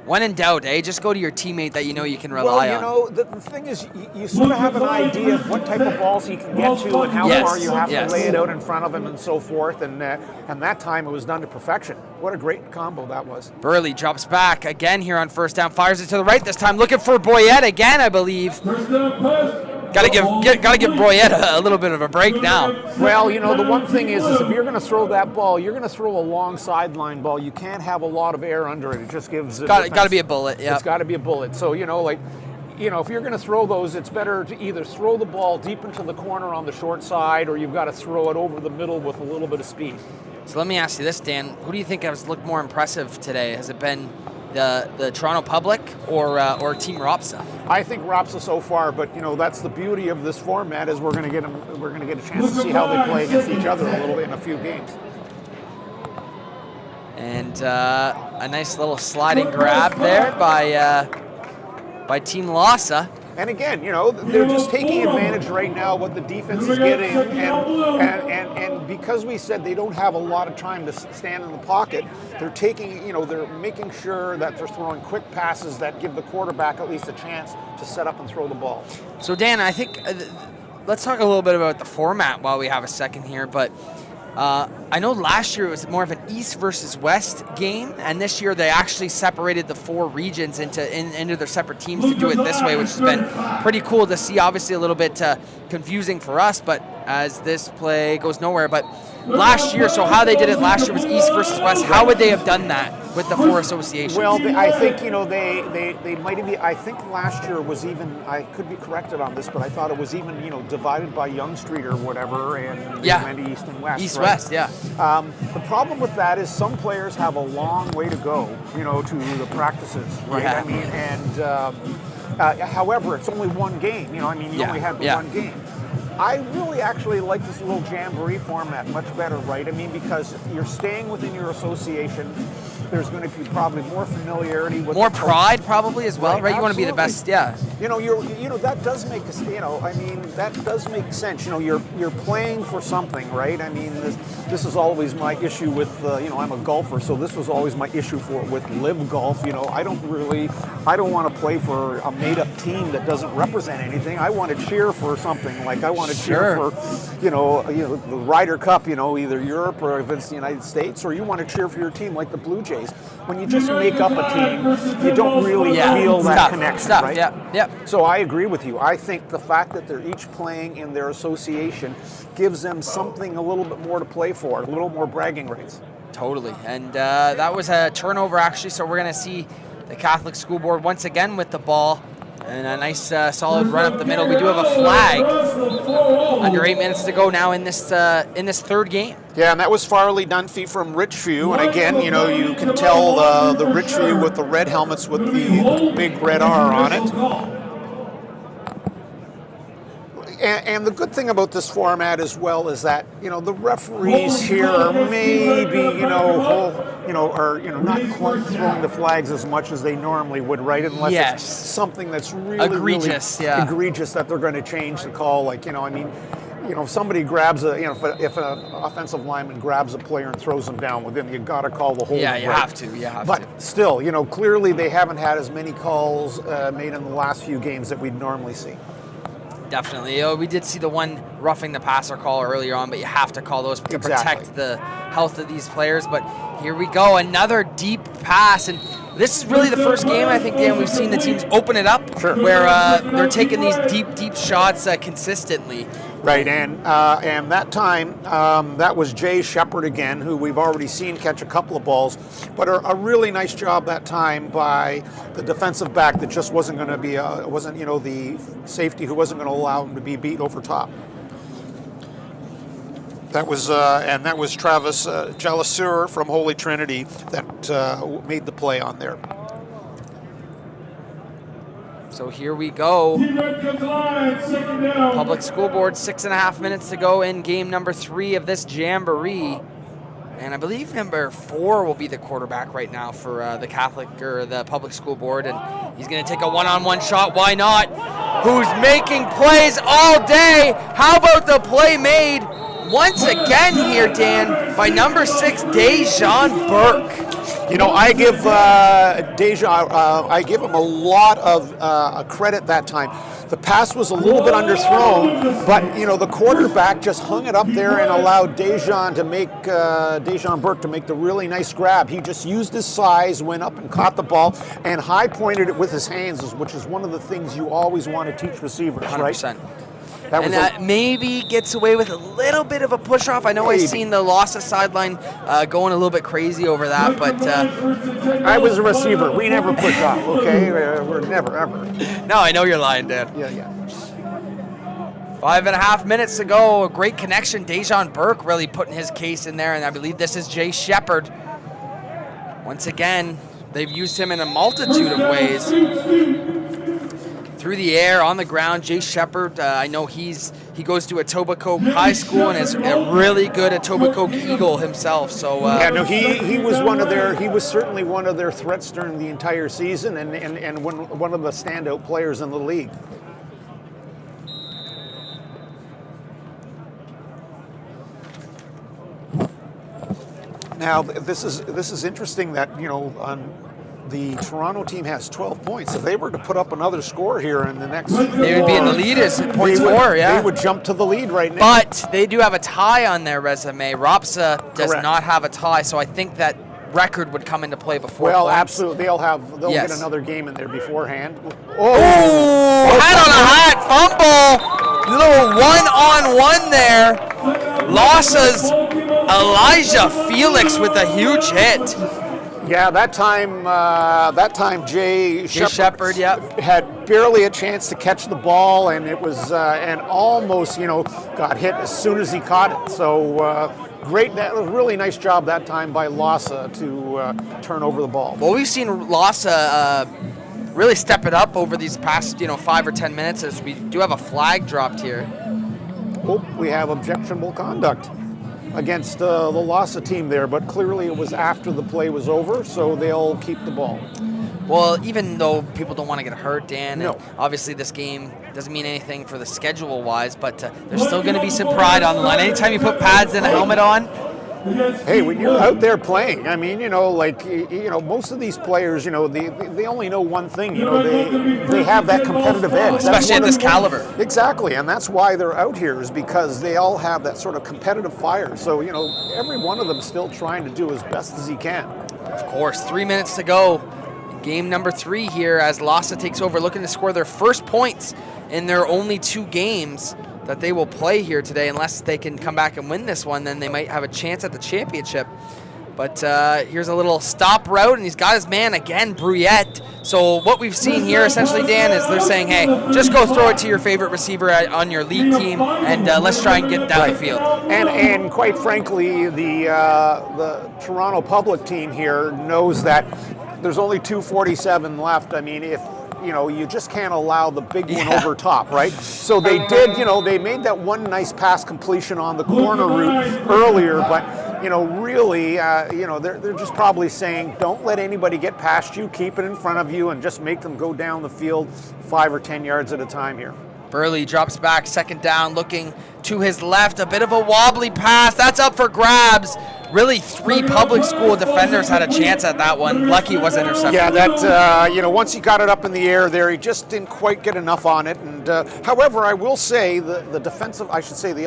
When in doubt, just go to your teammate that you know you can rely on. Well, the thing is, you sort of have an idea of what type of balls he can get to and how far you have to lay it out in front of him and so forth. And that time it was done to perfection. What a great combo that was. Burley drops back again here on first down, fires it to the right this time, looking for Broyette again, I believe. First down pass. Gotta give Broyette a little bit of a break now. Well, the one thing is if you're going to throw that ball, you're going to throw a long sideline ball. You can't have a lot of air under it. It just gives. Got to be a bullet. Yeah. It's got to be a bullet. So if you're going to throw those, it's better to either throw the ball deep into the corner on the short side, or you've got to throw it over the middle with a little bit of speed. So let me ask you this, Dan. Who do you think has looked more impressive today? Has it been the Toronto Public or Team Ropsa? I think Ropsa so far, but that's the beauty of this format is we're going to get a chance to see how they play against each other a little bit in a few games. And a nice little sliding grab there by Team Lhasa. And again, they're just taking advantage right now of what the defense is getting, and because we said they don't have a lot of time to stand in the pocket, they're they're making sure that they're throwing quick passes that give the quarterback at least a chance to set up and throw the ball. So Dan, I think let's talk a little bit about the format while we have a second here, but I know last year it was more of an East versus West game, and this year they actually separated the 4 regions into their separate teams to do it this way, which has been pretty cool to see. Obviously a little bit confusing for us, but as this play goes nowhere. But last year, so how they did it last year was East versus West. How would they have done that with the 4 associations? Well, I think they might have. I think last year was even. I could be corrected on this, but I thought it was even divided by Young Street or whatever, and went East and West. East right? West, yeah. The problem with that is some players have a long way to go, to the practices, right? Yeah. I mean, and however, it's only one game. You only have the one game. I really actually like this little jamboree format much better, right? I mean, because you're staying within your association. There's going to be probably more familiarity with more pride, probably as well, right? You want to be the best, yeah. That does make that does make sense. You're playing for something, right? I mean, this is always my issue with I'm a golfer, so this was always my issue with live golf. I don't want to play for a made-up team that doesn't represent anything. I want to cheer for something. Like I want to cheer for, the Ryder Cup, either Europe or if it's the United States, or you want to cheer for your team like the Blue Jays. When you just make up a team, you don't really feel that connection, right? Yeah. So I agree with you. I think the fact that they're each playing in their association gives them something a little bit more to play for, a little more bragging rights. Totally. And that was a turnover, actually, so we're going to see the Catholic School Board once again with the ball. And a nice solid run up the middle. We do have a flag. Under 8 minutes to go now in this third game. Yeah, and that was Farley Dunphy from Richview. And again, you can tell the Richview with the red helmets with the big red R on it. And the good thing about this format as well is that the referees here are maybe are not quite throwing the flags as much as they normally would, right? Unless it's something that's really egregious that they're going to change the call. Like if somebody grabs if an offensive lineman grabs a player and throws him down, then you got to call the hold. Yeah, you right? have to. You have but to. But still, clearly they haven't had as many calls made in the last few games that we'd normally see. Definitely. We did see the one roughing the passer call earlier on, but you have to call those to protect the health of these players. But here we go, another deep pass. And this is really the first game, I think, Dan, we've seen the teams open it up where they're taking these deep shots consistently. Right, and that time, that was Jay Shepard again, who we've already seen catch a couple of balls, but a really nice job that time by the defensive back that just wasn't going to be, the safety who wasn't going to allow him to be beat over top. That was Travis Jalisseur from Holy Trinity that made the play on there. So here we go. T-Red comes line, second down. Public School Board, 6.5 minutes to go in game number 3 of this jamboree. And I believe number 4 will be the quarterback right now for the Catholic or the Public School Board. And he's going to take a one-on-one shot. Why not? Who's making plays all day? How about the play made once again here, Dan, by number 6, Dejan Burke? You know, I give Dejan, I give him a lot of credit that time. The pass was a little bit underthrown, but you know the quarterback just hung it up there and allowed Dejan Burke to make the really nice grab. He just used his size, went up and caught the ball, and high pointed it with his hands, which is one of the things you always want to teach receivers, 100%. right? That was and maybe gets away with a little bit of a push off. I know I've seen the Lhasa sideline going a little bit crazy over that, but I was a receiver. We never push off, okay? We're never, ever. No, I know you're lying, Dan. Yeah. 5.5 minutes to go. A great connection. Dejan Burke really putting his case in there, and I believe this is Jay Shepard. Once again, they've used him in a multitude of ways. Through the air, on the ground, Jay Shepard, I know he goes to Etobicoke High School and is a really good Etobicoke Eagle himself. So he was certainly one of their threats during the entire season and one of the standout players in the league. Now this is interesting that the Toronto team has 12 points. If they were to put up another score here in the next, they would be in the lead as points for. They would jump to the lead right now. But they do have a tie on their resume. ROPSA does not have a tie, so I think that record would come into play before. Well, points. absolutely, they'll get another game in there beforehand. Hat on a hat, fumble, little one-on-one there. Lhassa's Elijah Felix with a huge hit. Yeah, that time Jay Shepard had barely a chance to catch the ball, and it was and almost got hit as soon as he caught it. So great, that was a really nice job that time by Lhasa to turn over the ball. Well, we've seen Lhasa really step it up over these past 5 or 10 minutes, as we do have a flag dropped here. Oh, we have objectionable conduct against the Lhasa team there, but clearly it was after the play was over, so they'll keep the ball. Well, even though people don't want to get hurt, Dan, no. And obviously this game doesn't mean anything for the schedule-wise, but there's still going to be some pride on the line. Anytime you put pads and a helmet on, hey, when you're out there playing, I mean, most of these players, they only know one thing. They have that competitive edge, especially at this caliber. Exactly, and that's why they're out here, is because they all have that sort of competitive fire. So every one of them still trying to do as best as he can. Of course, 3 minutes to go. Game number 3 here as Lhasa takes over, looking to score their first points in their only 2 games that they will play here today. Unless they can come back and win this one, then they might have a chance at the championship. But here's a little stop route, and he's got his man again, Bruyette. So what we've seen here, essentially, Dan, is they're saying, hey, just go throw it to your favorite receiver on your league team, and let's try and get down the field. And quite frankly, the Toronto Public team here knows that there's only 2:47 left. I mean, if you just can't allow the big one over top, right? So they did, they made that one nice pass completion on the corner route earlier, but really, they're just probably saying, don't let anybody get past you, keep it in front of you, and just make them go down the field 5 or 10 yards at a time here. Burley drops back, second down, looking to his left, a bit of a wobbly pass, that's up for grabs. Really, 3 public school defenders had a chance at that one. Lucky it was intercepted. Yeah, that once he got it up in the air there, he just didn't quite get enough on it. And however, I will say the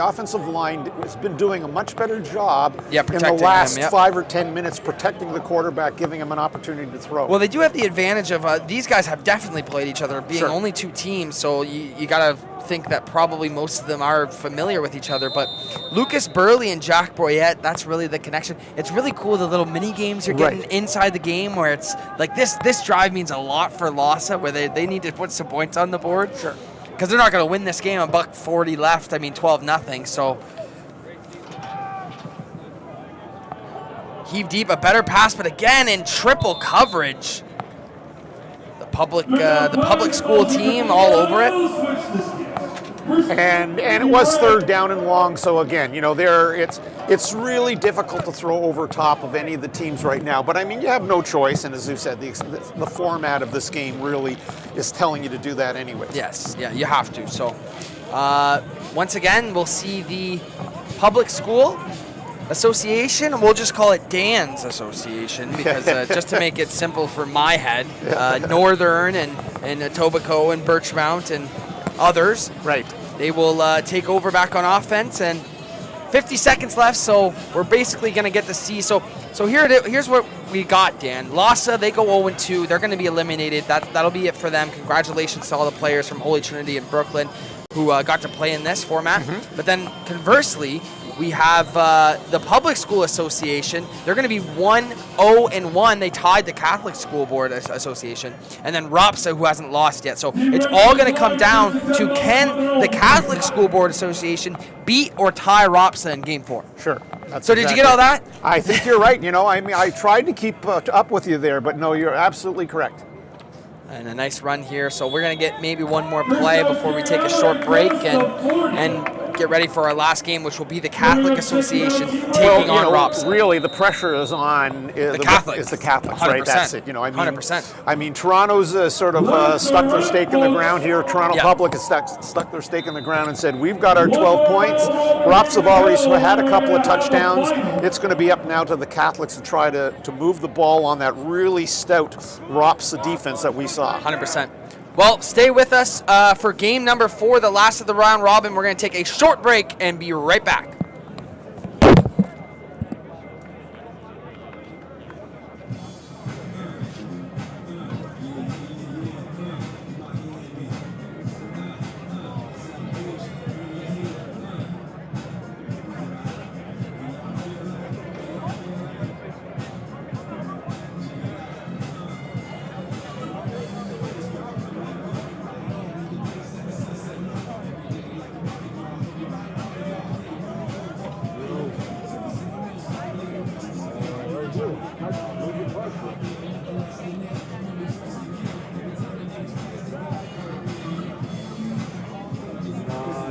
offensive line has been doing a much better job in the last 5 or 10 minutes protecting the quarterback, giving him an opportunity to throw. Well, they do have the advantage of these guys have definitely played each other, being only 2 teams. So you got to think that probably most of them are familiar with each other. But Lucas Burley and Jack Bruyette, that's really the connection. It's really cool, the little mini games you're getting inside the game, where it's like this drive means a lot for Lhasa, where they need to put some points on the board. Sure. Because they're not going to win this game. $1:40 left. I mean, 12-0. So heave deep, a better pass, but again in triple coverage. public school team all over it. And it was third down and long, so again, it's really difficult to throw over top of any of the teams right now. But I mean, you have no choice, and as you said, the format of this game really is telling you to do that anyway. Yes, yeah, you have to. So once again, we'll see the Public School Association, and we'll just call it Dan's Association because just to make it simple for my head, Northern and Etobicoke and Birchmount and others. Right. They will take over back on offense, and 50 seconds left, so we're basically going to get to see. So here's what we got, Dan. LASA, they go 0-2. They're going to be eliminated. That'll be it for them. Congratulations to all the players from Holy Trinity and Brooklyn who got to play in this format. Mm-hmm. But then conversely, we have the Public School Association. They're going to be 1-0-1. They tied the Catholic School Board Association. And then ROPSA, who hasn't lost yet. So it's all going to come down to can the Catholic School Board Association beat or tie ROPSA in Game 4? Sure. So did you get all that? I think you're right. I mean, I tried to keep up with you there, but no, you're absolutely correct. And a nice run here. So we're going to get maybe one more play before we take a short break and get ready for our last game, which will be the Catholic Association taking on ROPSA. Really, the pressure is on the Catholics. Is the Catholics, 100%. right? That's it. I mean, 100%. I mean, Toronto's sort of stuck their stake in the ground here. Toronto Public has stuck their stake in the ground and said, we've got our 12 points. ROPSA have already had a couple of touchdowns. It's going to be up now to the Catholics to try to move the ball on that really stout ROPSA defense that we saw. 100%. Well, stay with us for game number 4, the last of the round robin. We're going to take a short break and be right back.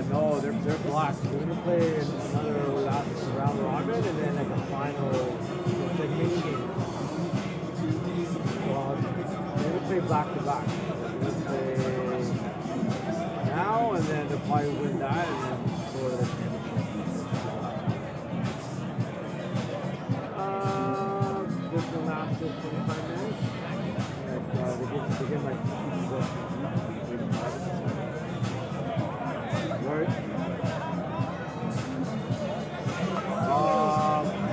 No, they're blocked. We're going to play another last round robin and then like a final mini game. So we're going to play back to back. We're going to play now and then they'll probably win that and then go to the championship. Just the last 25 minutes. They give like 85.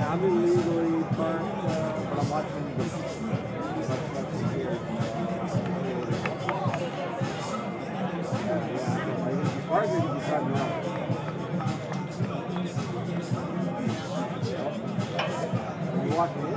I'm illegally parked, but I'm watching this. Parked or did you drive me around? Are you walking in?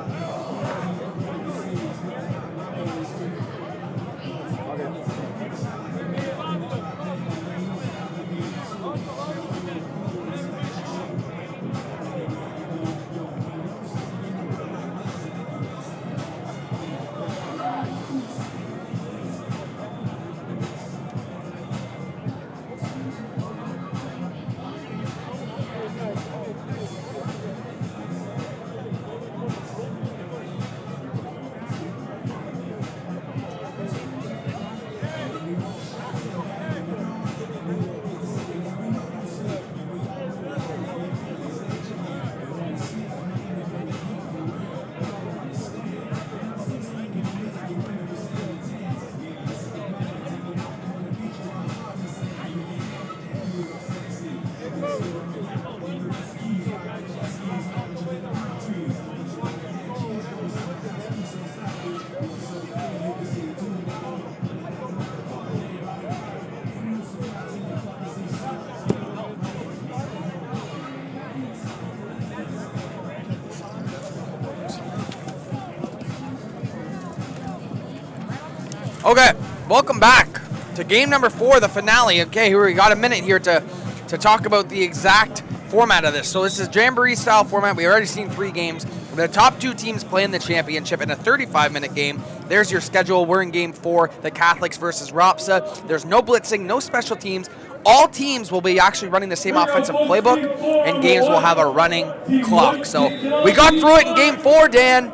Okay, welcome back to game number 4, the finale. Okay, here we got a minute here to talk about the exact format of this. So this is Jamboree style format. We've already seen 3 games. The top 2 teams play in the championship in a 35-minute game. There's your schedule. We're in game 4, the Catholics versus Ropsa. There's no blitzing, no special teams. All teams will be actually running the same offensive playbook, and games will have a running clock. So we got through it in game 4, Dan.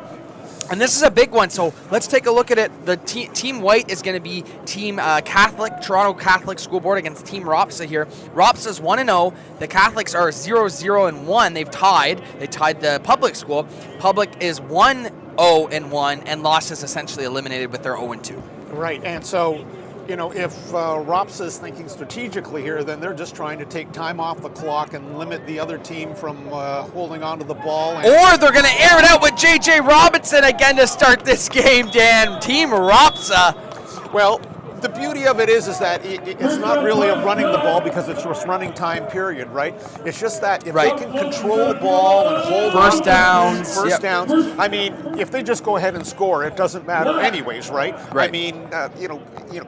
And this is a big one, so let's take a look at it. The Team White is going to be Team Catholic, Toronto Catholic School Board against Team Ropsa here. Ropsa's 1-0. The Catholics are 0-0-1. They've tied. They tied the public school. Public is 1-0-1, and Lost is essentially eliminated with their 0-2. Right, and so, if Ropsa is thinking strategically here, then they're just trying to take time off the clock and limit the other team from holding on to the ball. Or they're going to air it out with J.J. Robinson again to start this game, Dan. Team Ropsa. Well, the beauty of it is that it's not really a running the ball because it's just running time period, right? It's just that if they can control the ball and hold first downs. I mean, if they just go ahead and score, it doesn't matter anyways, right? I mean,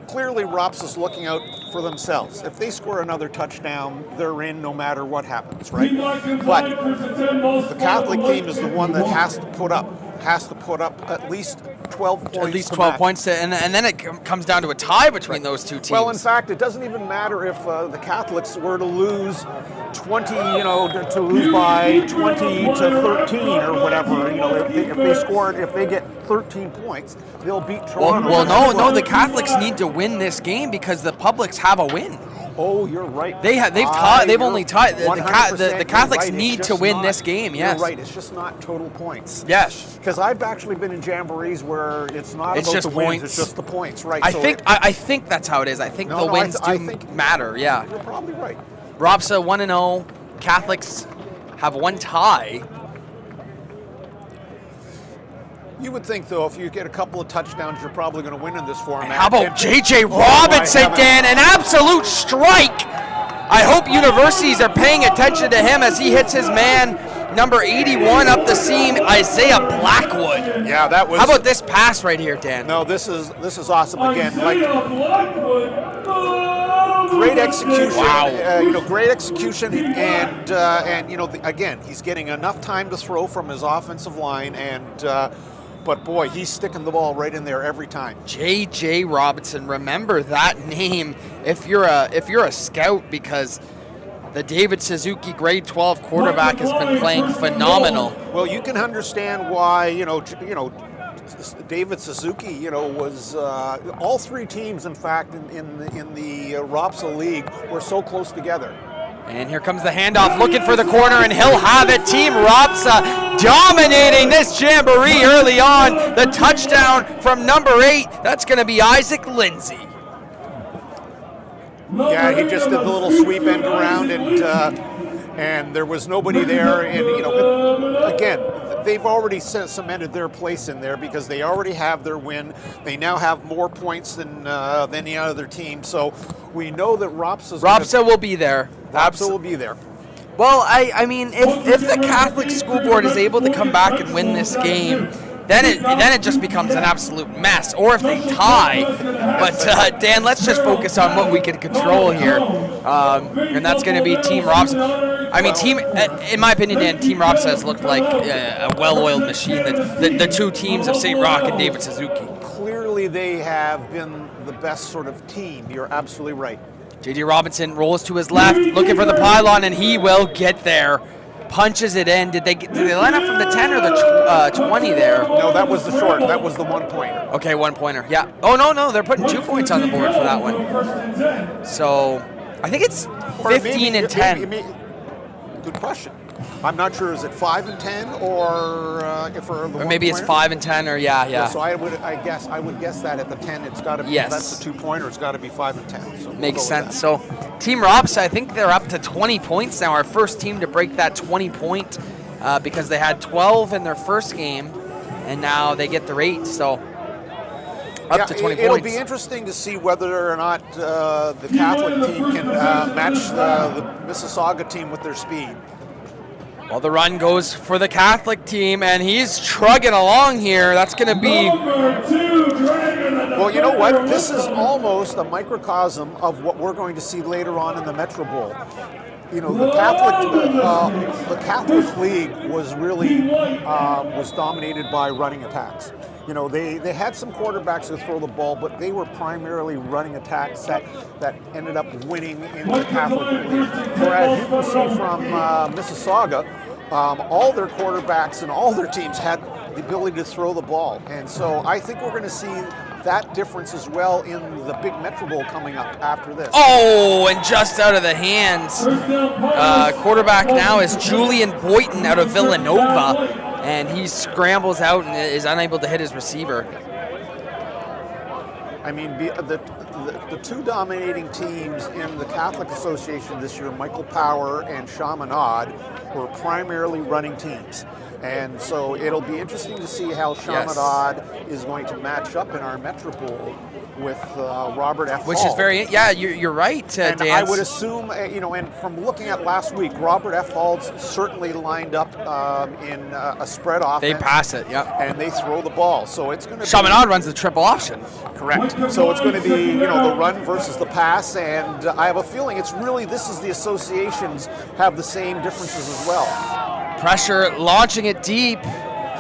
clearly Ropsa's looking out for themselves. If they score another touchdown, they're in no matter what happens, right? But the Catholic team is the one that has to put up at least 12 points. At least 12 points, and then it comes down to a tie between those two teams. Well, in fact, it doesn't even matter if the Catholics were to lose 20, to lose by 20 to 13 or whatever. If they get 13 points, they'll beat Toronto. Well, no, the Catholics need to win this game because the Publics have a win. Oh, you're right. They've only tied. The Catholics need to win this game. Yes, you're right. It's just not total points. Yes, because I've actually been in jamborees where it's not about just the wins; points. it's just the points, right? I think that's how it is. I think the wins do matter. Yeah, you're probably right. Ropsa 1-0. Catholics have one tie. You would think, though, if you get a couple of touchdowns, you're probably going to win in this format. How about J.J. Robinson, Dan? An absolute strike! I hope universities are paying attention to him as he hits his man, number 81, up the seam, Isaiah Blackwood. Yeah, that was... How about this pass right here, Dan? No, this is awesome. Again, great execution. Wow. Great execution, and again, he's getting enough time to throw from his offensive line, but boy, he's sticking the ball right in there every time. J.J. Robinson, remember that name if you're a scout, because the David Suzuki grade 12 quarterback has been playing phenomenal. Well, you can understand why David Suzuki, was all 3 teams, in fact, in the Ropsa League were so close together. And here comes the handoff, looking for the corner, and he'll have it. Team Ropsa dominating this jamboree early on. The touchdown from number 8, that's going to be Isaac Lindsay. Yeah, he just did the little sweep end around, and there was nobody there. And again, they've already cemented their place in there because they already have their win. They now have more points than any other team. So we know that Ropsa will be there. Ropsa will be there. Well, I mean, if the Catholic School Board is able to come back and win this game, then it just becomes an absolute mess. Or if they tie. But Dan, let's just focus on what we can control here, and that's going to be Team Ropsa. I mean, in my opinion, Dan, Team Ropsa has looked like a well-oiled machine. The 2 teams of St. Roch and David Suzuki. Clearly, they have been the best sort of team. You're absolutely right. J.J. Robinson rolls to his left, looking for the pylon, and he will get there. Punches it in. Did they line up from the 10 or the 20 there? No, that was the short. That was the 1-pointer. Okay, 1-pointer. Yeah. Oh, no. They're putting 2 points on the board for that one. So, I think it's 15 and 10. Good question. I'm not sure. Is it 5 and 10 or maybe it's 5 and 10 or yeah. So I would guess that at the 10 it's got to be. Yes. That's the 2-pointer. It's got to be 5 and 10. So makes sense. So Team Ropsa, I think they're up to 20 points now. Our first team to break that 20 point because they had 12 in their first game, and now they get their 8. So up to 20 points. It'll be interesting to see whether or not the Catholic team can match the Mississauga team with their speed. Well, the run goes for the Catholic team, and he's trugging along here. That's going to be... Well, you know what? This is almost a microcosm of what we're going to see later on in the Metro Bowl. the Catholic League was really was dominated by running attacks. They had some quarterbacks who throw the ball, but they were primarily running attacks that ended up winning in the Catholic League. Whereas you can see from Mississauga, all their quarterbacks and all their teams had the ability to throw the ball. And so I think we're going to see that difference as well in the big Metro Bowl coming up after this. Oh, and just out of the hands. Quarterback now is Julian Boyton out of Villanova, and he scrambles out and is unable to hit his receiver. I mean, the two dominating teams in the Catholic Association this year, Michael Power and Chaminade, were primarily running teams. And so it'll be interesting to see how Chaminade is going to match up in our Metro Bowl with Robert F. Which Hall. is very, you're right, And Dan. I would assume, and from looking at last week, Robert F. Hall's certainly lined up in a spread offense. They pass it, and they throw the ball. So it's going to Chaminade runs the triple option. Correct. So it's going to be, the run versus the pass, and I have a feeling this is the associations have the same differences as well. Pressure, launching it deep.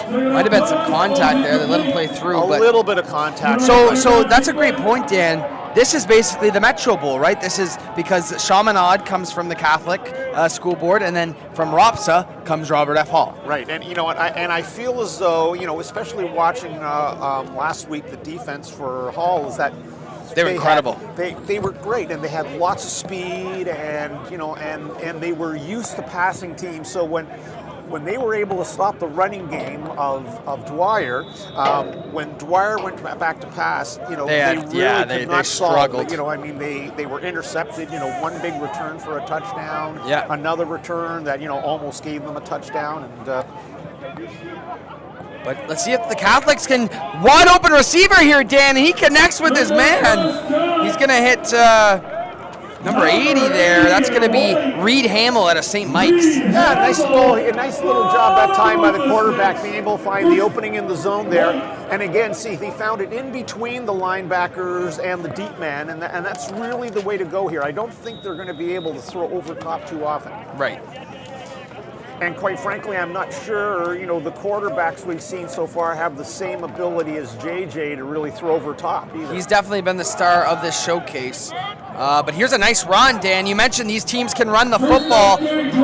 Might have been some contact there. They let him play through. A little bit of contact. So that's a great point, Dan. This is basically the Metro Bowl, right? This is because Chaminade comes from the Catholic school board, and then from ROPSA comes Robert F. Hall. Right, and I feel as though, especially watching last week, the defense for Hall is that they were incredible. They were great, and they had lots of speed, and and they were used to passing teams. So when they were able to stop the running game of Dwyer, when Dwyer went back to pass, they really could not struggled. solve. They were intercepted. One big return for a touchdown. Yeah. Another return that almost gave them a touchdown. And but let's see if the Catholics can wide open receiver here, Dan. He connects with his man. He's gonna hit number 80 there. That's gonna be Reed Hamill out of St. Mike's. Yeah, nice little job that time by the quarterback, being able to find the opening in the zone there. And again, see, he found it in between the linebackers and the deep man, and that's really the way to go here. I don't think they're going to be able to throw over top too often. Right. And quite frankly, I'm not sure, the quarterbacks we've seen so far have the same ability as JJ to really throw over top either. He's definitely been the star of this showcase. But here's a nice run, Dan. You mentioned these teams can run the football.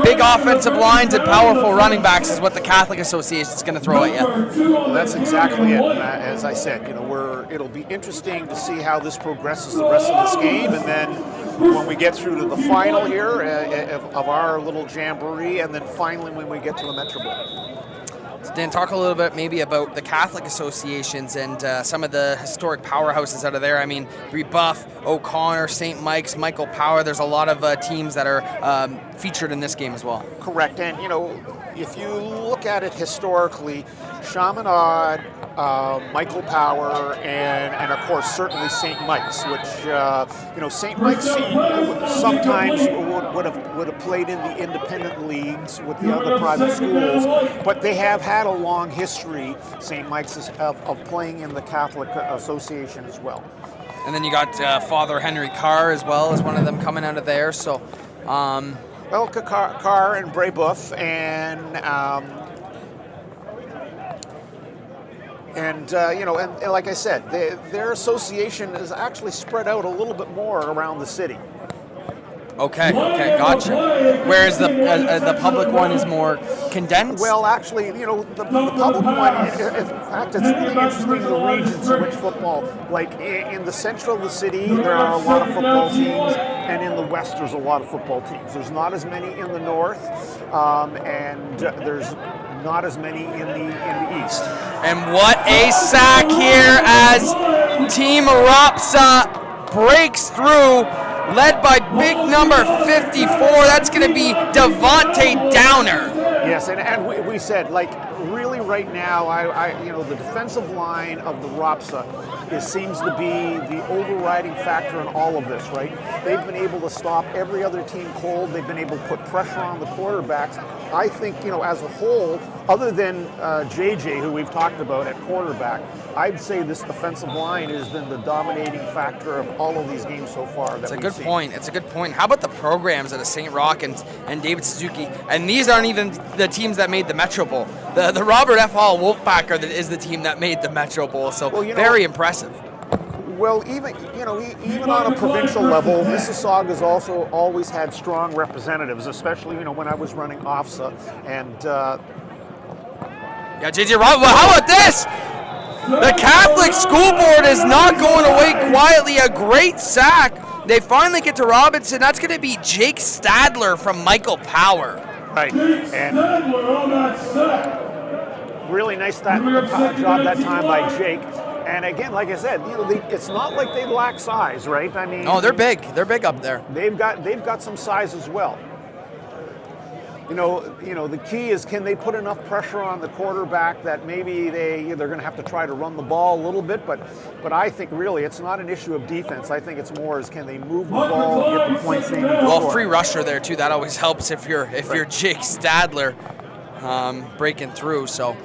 Big offensive lines and powerful running backs is what the Catholic Association is going to throw at you. Well, that's exactly it. And as I said, it'll be interesting to see how this progresses the rest of this game, and then when we get through to the final here of our little jamboree, and then finally when we get to the Metro Bowl. So Dan, talk a little bit maybe about the Catholic associations and some of the historic powerhouses out of there. I mean, Rebuff, O'Connor, St. Mike's, Michael Power. There's a lot of teams that are featured in this game as well. Correct, and if you look at it historically, Chaminade, Michael Power, and of course certainly St. Mike's, which St. Mike's sometimes would have played in the independent leagues with the other private schools, but they have had a long history, St. Mike's, of playing in the Catholic Association as well. And then you got Father Henry Carr as well as one of them coming out of there. So, well, Carr and Brebeuf and like I said, their association is actually spread out a little bit more around the city. Okay, gotcha. Whereas the public one is more condensed? Well, actually, the public one, in fact, it's really interesting the regions in which football, like in the center of the city, there are a lot of football teams, and in the west, there's a lot of football teams. There's not as many in the north, and there's not as many in the east. And what a sack here as Team Ropsa breaks through, led by big number 54. That's going to be Devontae Downer. Yes, and we said, really right now, the defensive line of the ROPSA seems to be the overriding factor in all of this, right? They've been able to stop every other team cold. They've been able to put pressure on the quarterbacks. I think, as a whole, other than JJ, who we've talked about at quarterback, I'd say this defensive line has been the dominating factor of all of these games so far. It's a good point. It's a good point. How about the programs at St. Rock and David Suzuki? And these aren't even the teams that made the Metro Bowl. The Robert F. Hall Wolfpack is the team that made the Metro Bowl. So very impressive. Well, even on a provincial level, Mississauga's also always had strong representatives, especially when I was running OFSA. And JJ Rob. Well, how about this? The Catholic School Board is not going away quietly. A great sack. They finally get to Robinson. That's going to be Jake Stadler from Michael Power. Right. And really nice job that time by Jake. And again, like I said, it's not like they lack size, right? I mean, they're big. They're big up there. They've got some size as well. The key is, can they put enough pressure on the quarterback that maybe they're going to have to try to run the ball a little bit, but I think really it's not an issue of defense. I think it's more is, can they move the ball, get the points they need to score. Free rusher there too. That always helps if you're Jake Stadler breaking through. So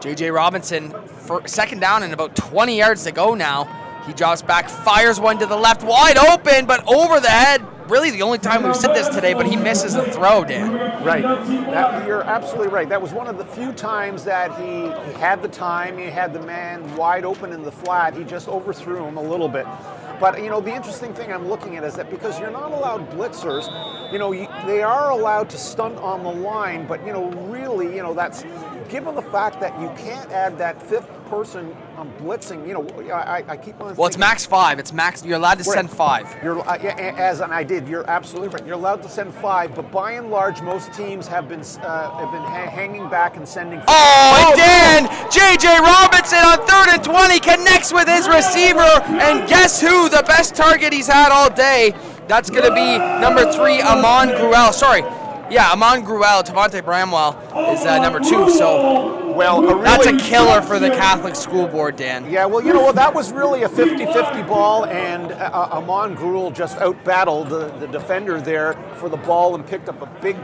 JJ Robinson for second down and about 20 yards to go now. He drops back, fires one to the left, wide open, but over the head. Really the only time we've said this today, but he misses a throw, Dan. Right. You're absolutely right. That was one of the few times that he had the time, he had the man wide open in the flat. He just overthrew him a little bit. But, the interesting thing I'm looking at is that because you're not allowed blitzers, they are allowed to stunt on the line, but, really, that's given the fact that you can't add that fifth person blitzing, I keep on thinking. Well, it's max 5. It's max. You're allowed to send 5. You're absolutely right. You're allowed to send 5, but by and large, most teams have been hanging back and sending 5. Oh, Dan! J.J. Robinson on 3rd and 20 connects with his receiver, and guess who? The best target he's had all day. That's going to be number 3, Amon Gruel. Amon Gruel. Tavante Bramwell is number 2. So. That's a killer for the Catholic School Board, Dan. Yeah, that was really a 50-50 ball, and Amon Gruel just out-battled the defender there for the ball and picked up a big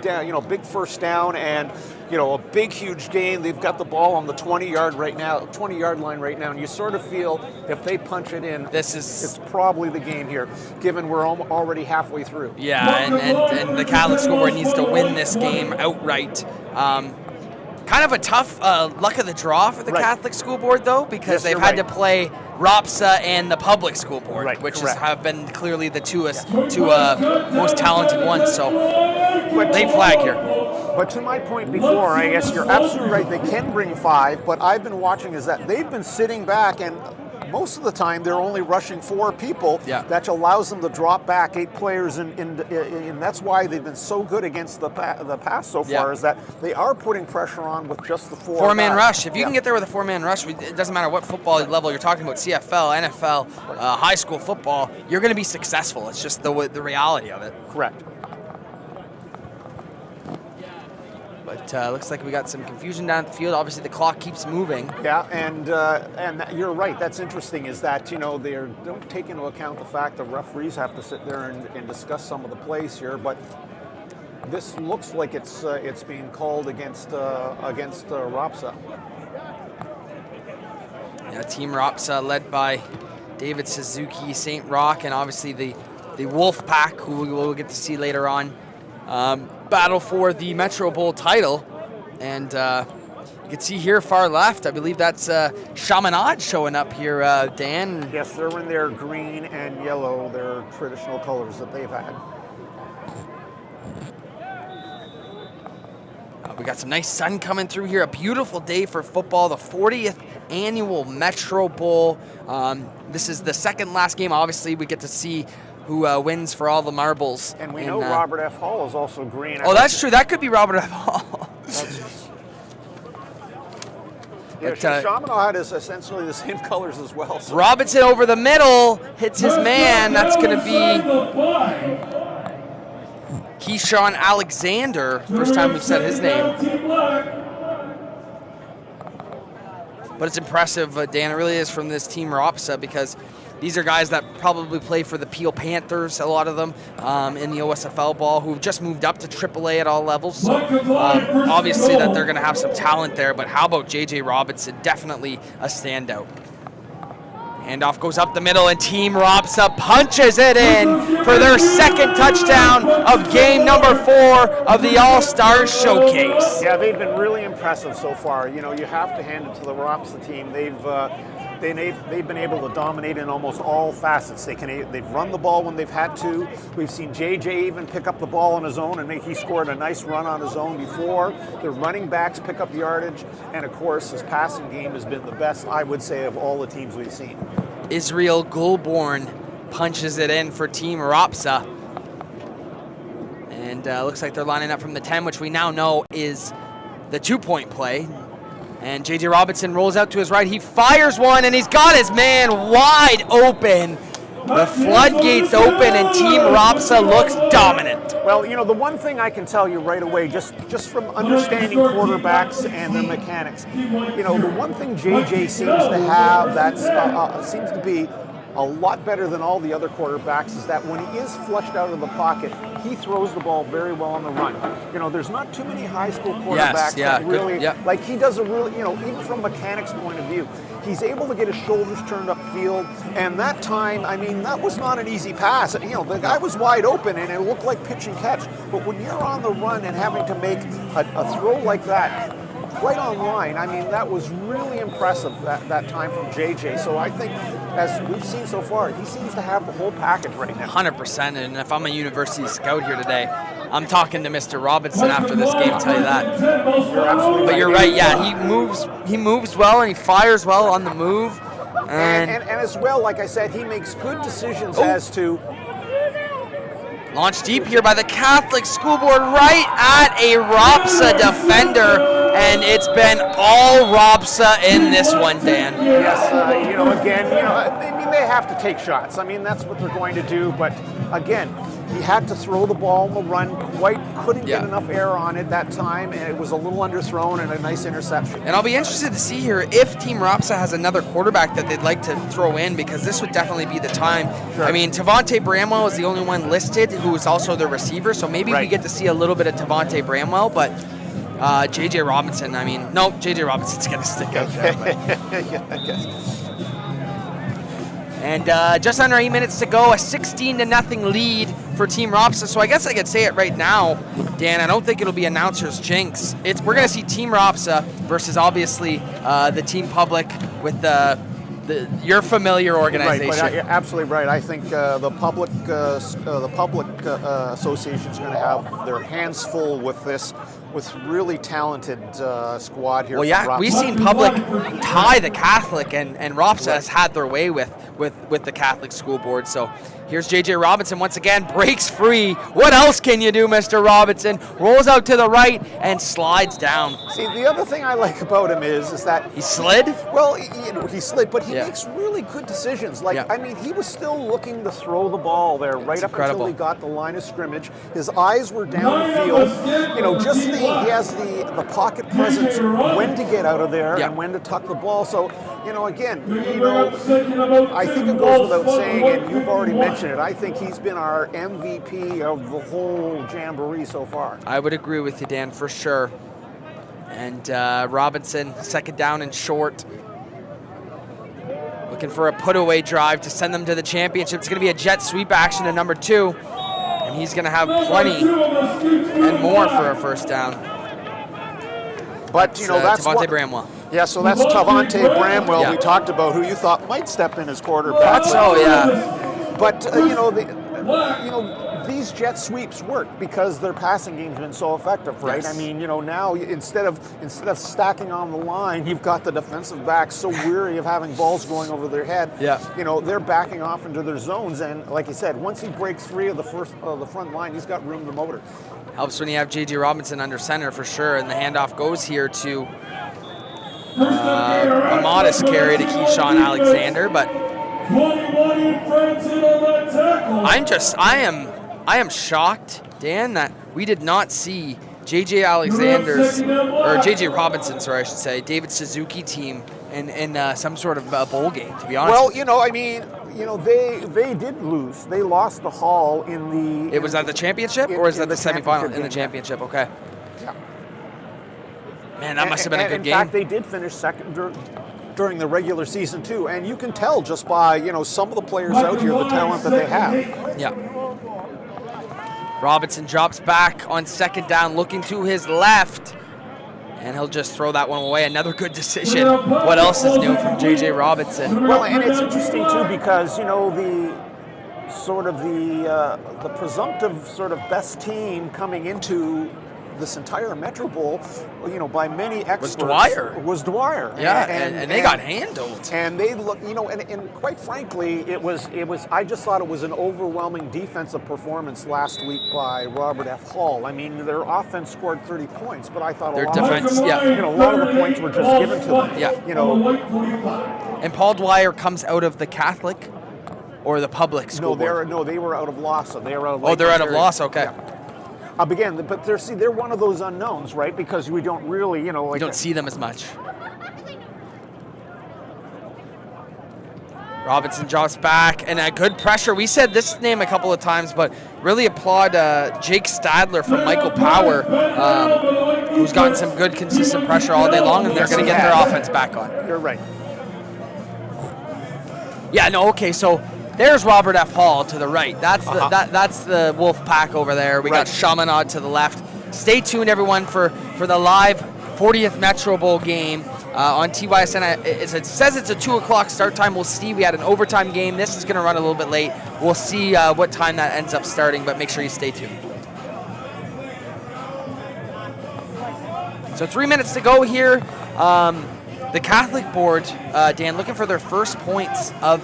big first down, and a big, huge gain. They've got the ball on the 20-yard line right now, and you sort of feel if they punch it in, it's probably the game here, given we're already halfway through. Yeah, and the Catholic School Board needs to win this game outright. Kind of a tough luck of the draw for the Catholic School Board, though, because they've had to play ROPSA and the Public School Board, which have been clearly the two most talented ones. So, late flag here. But to my point before, I guess you're absolutely right. They can bring 5, but I've been watching is that they've been sitting back, and most of the time they're only rushing 4 people. Yeah. That allows them to drop back 8 players, and that's why they've been so good against the pass so far, is that they are putting pressure on with just the 4-man rush. If you can get there with a 4-man rush, it doesn't matter what football level you're talking about, CFL, NFL, high school football, you're going to be successful. It's just the reality of it. Correct. But looks like we got some confusion down at the field. Obviously, the clock keeps moving. Yeah, and you're right. That's interesting. Is that they don't take into account the fact the referees have to sit there and discuss some of the plays here. But this looks like it's being called against ROPSA. Yeah, Team ROPSA led by David Suzuki, St. Rock, and obviously the Wolf Pack, who we will get to see later on. Battle for the Metro Bowl title, and you can see here far left, I believe that's Chaminade showing up here, Dan. Yes, they're in their green and yellow, their traditional colors that they've had. We got some nice sun coming through here, a beautiful day for football, the 40th annual Metro Bowl. This is the second last game. Obviously, we get to see who wins for all the marbles. And we know Robert F. Hall is also green. Oh, that's true. That could be Robert F. Hall. Chaminade is essentially the same colors as well. So. Robinson over the middle, hits his man. That's going to be Keyshawn Alexander. First time we've said his name. but it's impressive, Dan. It really is from this team Ropsa, because these are guys that probably play for the Peel Panthers, a lot of them, in the OSFL ball, who've just moved up to AAA at all levels. So obviously that they're going to have some talent there, but how about J.J. Robinson? Definitely a standout. Handoff goes up the middle, and Team Ropsa punches it in for their second touchdown of game number 4 of the All-Stars Showcase. Yeah, they've been really impressive so far. You know, you have to hand it to the Ropsa team. They've been able to dominate in almost all facets. They've run the ball when they've had to. We've seen JJ even pick up the ball on his own, and he scored a nice run on his own before. Their running backs pick up yardage, and of course his passing game has been the best, I would say, of all the teams we've seen. Israel Gulborn punches it in for Team Ropsa. And looks like they're lining up from the 10, which we now know is the 2-point play. And J.J. Robinson rolls out to his right. He fires one, and he's got his man wide open. The floodgates open, and Team Ropsa looks dominant. Well, you know, the one thing I can tell you right away, just from understanding quarterbacks and their mechanics, you know, the one thing JJ seems to have that seems to be a lot better than all the other quarterbacks is that when he is flushed out of the pocket, he throws the ball very well on the run. You know, there's not too many high school quarterbacks that really, like he does a really, you know, even from a mechanics point of view, he's able to get his shoulders turned upfield, and that time, I mean, that was not an easy pass. You know, the guy was wide open, and it looked like pitch and catch, but when you're on the run and having to make a throw like that, right on line, I mean, that was really impressive, that time from JJ. So I think, as we've seen so far, he seems to have the whole package right now. 100%, and if I'm a university scout here today, I'm talking to Mr. Robinson after this game, I'll tell you that. But you're right, yeah, he moves well, and he fires well on the move. And as well, like I said, he makes good decisions as to... Launched deep here by the Catholic School Board right at a Ropsa defender, and it's been all Ropsa in this one, Dan. Yes, you know, again, you know, I mean, they have to take shots. I mean, that's what they're going to do, but again, he had to throw the ball on the run, couldn't get enough air on it that time, and it was a little underthrown and a nice interception. And I'll be interested to see here if Team Ropsa has another quarterback that they'd like to throw in, because this would definitely be the time. Sure. I mean, Tavante Bramwell is the only one listed who is also the receiver, so maybe we get to see a little bit of Tavante Bramwell, but J.J. Robinson, I mean, no, J.J. Robinson's going to stick out there. Yeah, I guess. And just under 8 minutes to go, a 16-0 lead for Team Ropsa. So I guess I could say it right now, Dan. I don't think it'll be announcer's jinx. We're going to see Team Ropsa versus obviously the Team Public with your familiar organization. Right, but you're absolutely right. I think the public association is going to have their hands full with this, with really talented squad here. Well, yeah, we've seen Public tie the Catholic, and Ropsa has had their way with the Catholic School Board. So here's J.J. Robinson once again, breaks free. What else can you do, Mr. Robinson? Rolls out to the right and slides down. See, the other thing I like about him is that he slid. Well, he slid, but he makes really good decisions. Like, I mean, he was still looking to throw the ball there right up until he got the line of scrimmage. His eyes were downfield. You know, just he has the pocket presence, when to get out of there and when to tuck the ball. So, you know, again, you know, I think it goes without saying, and you've already mentioned it, I think he's been our MVP of the whole jamboree so far. I would agree with you, Dan, for sure. And Robinson, second down and short. Looking for a put-away drive to send them to the championship. It's going to be a jet sweep action to number 2. And he's going to have plenty and more for a first down. But, you know, that's Tavante Bramwell. Yeah, so that's Tavante Bramwell we talked about, who you thought might step in as quarterback. But, you know, these jet sweeps work because their passing game's been so effective, right? I mean, you know, now instead of stacking on the line, you've got the defensive backs so weary of having balls going over their head. You know, they're backing off into their zones, and like you said, once he breaks free of the front line, he's got room to motor. Helps when you have J.J. Robinson under center for sure, and the handoff goes here to a modest carry to Keyshawn Alexander, but I am shocked, Dan, that we did not see J.J. Robinson's, I should say, David Suzuki team in some sort of bowl game, to be honest. Well, they did lose. They lost to Hall in the. It was at the championship, or was that the semifinal in the game. championship? Okay. Yeah. Man, that must have been a good game. In fact, they did finish second during the regular season too, and you can tell just by some of the players out here the talent that they have. Yeah. Robinson drops back on second down, looking to his left, and he'll just throw that one away. Another good decision. What else is new from J.J. Robinson? Well, and it's interesting too because the presumptive sort of best team coming into this entire Metro Bowl, by many experts, was Dwyer. Yeah, and they got handled. And they look, and quite frankly, it was. I just thought it was an overwhelming defensive performance last week by Robert F. Hall. I mean, their offense scored 30 points, but I thought a lot of the points were just given to them. Yeah. And Paul Dwyer comes out of the Catholic or the public school. No, they were out of Lhasa. They were out of they're out of Lhasa. Okay. Yeah. Again, but they're one of those unknowns, right? Because we don't really, we don't see them as much. Robinson drops back, and a good pressure. We said this name a couple of times, but really applaud Jake Stadler from Michael Power, who's gotten some good, consistent pressure all day long, and they're going to get their offense back on. You're right. Yeah, no, okay, so there's Robert F. Hall to the right. That's the Wolf Pack over there. We got Chaminade to the left. Stay tuned, everyone, for the live 40th Metro Bowl game on TYSN. It says it's a 2 o'clock start time. We'll see. We had an overtime game. This is going to run a little bit late. We'll see what time that ends up starting, but make sure you stay tuned. So 3 minutes to go here. The Catholic board, Dan, looking for their first points of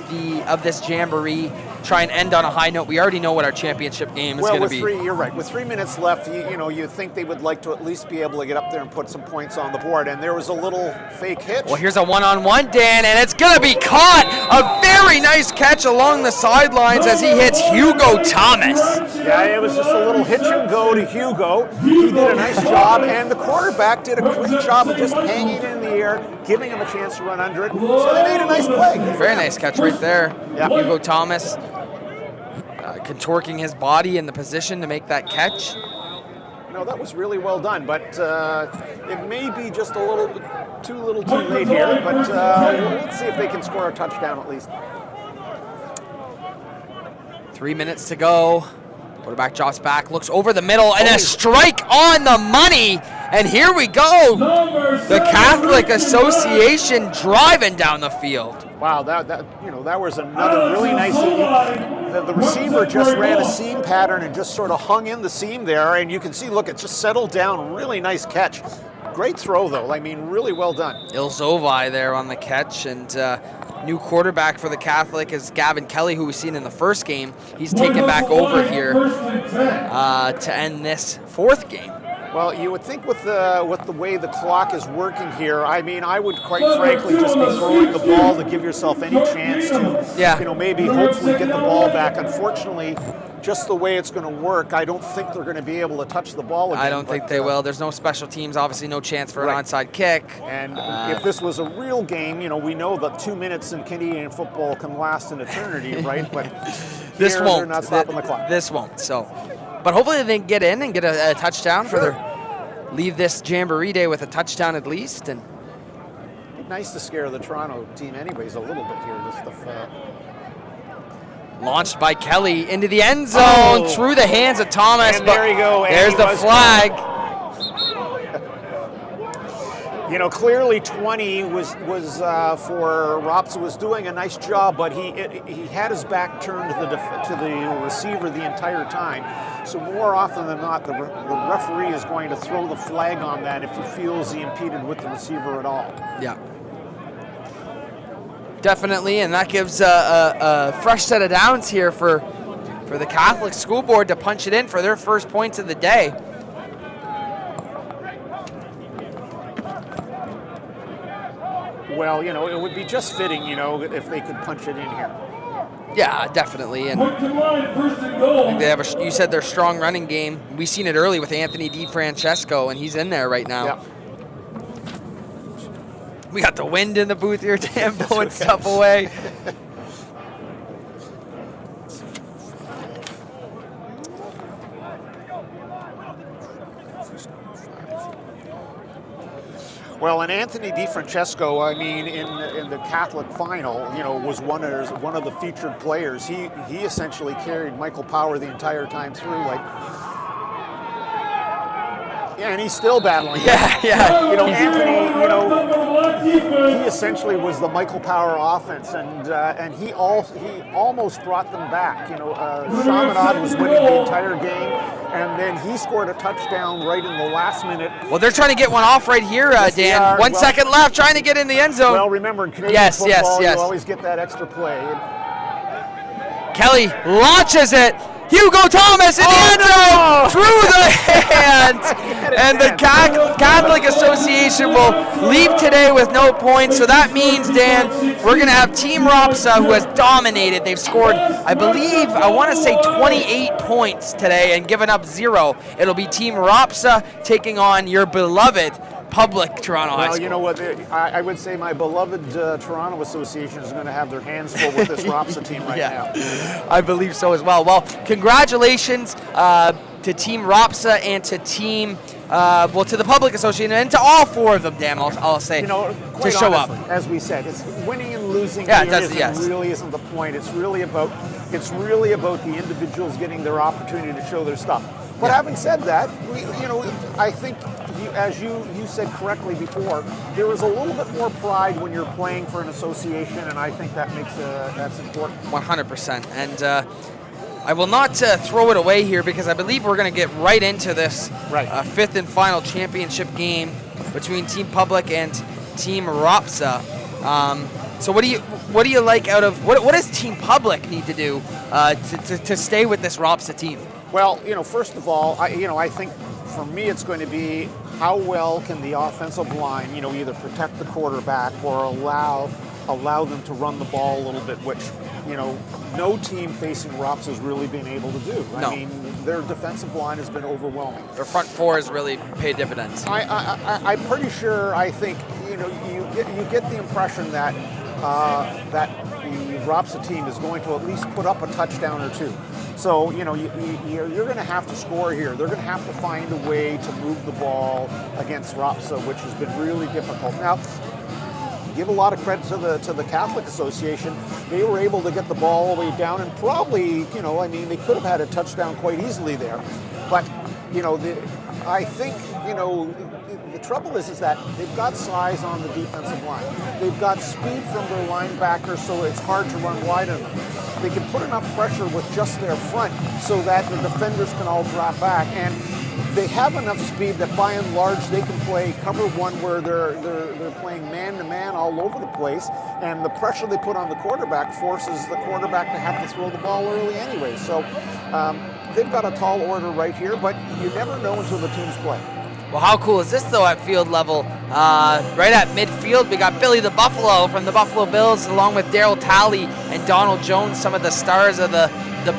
this jamboree. Try and end on a high note. We already know what our championship game is going to be. You're right. With 3 minutes left, you think they would like to at least be able to get up there and put some points on the board. And there was a little fake hitch. Well, here's a one-on-one, Dan, and it's going to be caught. A very nice catch along the sidelines as he hits Hugo Thomas. Yeah, it was just a little hitch and go to Hugo. He did a nice job, and the quarterback did a great job of just hanging in the air, giving him a chance to run under it. So they made a nice play. Very nice catch right there. Yeah. Hugo Thomas contorting his body in the position to make that catch. No, that was really well done, but it may be just a little too late here, but let's see if they can score a touchdown at least. 3 minutes to go. Quarterback drops back, looks over the middle, and a strike on the money. And here we go. The Catholic Association driving down the field. Wow, that was another really nice. The receiver just ran a seam pattern and just sort of hung in the seam there, and you can see, look, it just settled down. Really nice catch. Great throw, though. I mean, really well done. Ilzovi there on the catch, and new quarterback for the Catholic is Gavin Kelly, who we've seen in the first game. He's taken back over here to end this fourth game. Well, you would think with the way the clock is working here, I mean, I would quite frankly just be throwing the ball to give yourself any chance to, maybe hopefully get the ball back. Unfortunately, just the way it's going to work, I don't think they're going to be able to touch the ball again. I don't think they will. There's no special teams, obviously no chance for an onside kick. And if this was a real game, we know that 2 minutes in Canadian football can last an eternity, right? But this won't. They're not stopping the clock. This won't. So, but hopefully they can get in and get a touchdown leave this Jamboree Day with a touchdown at least. And nice to scare the Toronto team anyways a little bit here. Launched by Kelly into the end zone through the hands of Thomas. And there you go. There's the flag. Clearly 20 was for Robson, was doing a nice job, but he had his back turned to the receiver the entire time. So more often than not, the referee is going to throw the flag on that if he feels he impeded with the receiver at all. Yeah. Definitely, and that gives a fresh set of downs here for the Catholic School Board to punch it in for their first points of the day. Well, it would be just fitting, if they could punch it in here. Yeah, definitely. And they have you said their strong running game. We've seen it early with Anthony DiFrancesco, and he's in there right now. Yeah. We got the wind in the booth here, Dan, blowing stuff away. Well, and Anthony DiFrancesco, I mean, in the Catholic final, you know, was one of the featured players. He essentially carried Michael Power the entire time through, like. Yeah, and he's still battling. Yeah. You know, Anthony, you know, he essentially was the Michael Power offense, and he almost brought them back. You know, Chaminade was winning the entire game, and then he scored a touchdown right in the last minute. Well, they're trying to get one off right here, Dan. 1 second left, trying to get in the end zone. Well, remember, in Canadian football, you always get that extra play. Kelly launches it. Hugo Thomas in the end zone through the hands, and the Catholic Association will leave today with no points. So that means, Dan, we're going to have Team Ropsa, who has dominated. They've scored, I believe, I want to say 28 points today and given up 0. It'll be Team Ropsa taking on your beloved Public Toronto High School. Well, you know what? I would say my beloved Toronto Association is going to have their hands full with this Ropsa team right now. I believe so as well. Well, congratulations to Team Ropsa and to Team, to the Public Association and to all 4 of them, Dan, I'll say, you know, to show honestly, up. As we said, it's winning and losing really isn't the point. It's really about the individuals getting their opportunity to show their stuff. But having said that, I think, as you said correctly before, there is a little bit more pride when you're playing for an association, and I think that's important. 100%. And I will not throw it away here because I believe we're going to get right into this 5th and final championship game between Team Public and Team Ropsa. So what do you like out of what does Team Public need to do to stay with this Ropsa team? Well, first of all, I think for me it's going to be how well can the offensive line, either protect the quarterback or allow them to run the ball a little bit, which, no team facing Ropsa has really been able to do. No. I mean, their defensive line has been overwhelming. Their front 4 has really paid dividends. I'm pretty sure. I think you get the impression that that the Ropsa team is going to at least put up a touchdown or 2. So, you're going to have to score here. They're going to have to find a way to move the ball against Ropsa, which has been really difficult. Now, give a lot of credit to the Catholic Association. They were able to get the ball all the way down, and probably, they could have had a touchdown quite easily there. But, I think, the trouble is that they've got size on the defensive line. They've got speed from their linebackers, so it's hard to run wide on them. They can put enough pressure with just their front so that the defenders can all drop back. And they have enough speed that by and large they can play cover 1 where they're playing man-to-man all over the place. And the pressure they put on the quarterback forces the quarterback to have to throw the ball early anyway. So they've got a tall order right here, but you never know until the teams play. Well, how cool is this, though, at field level? Right at midfield, we got Billy the Buffalo from the Buffalo Bills, along with Daryl Talley and Donald Jones, some of the stars of the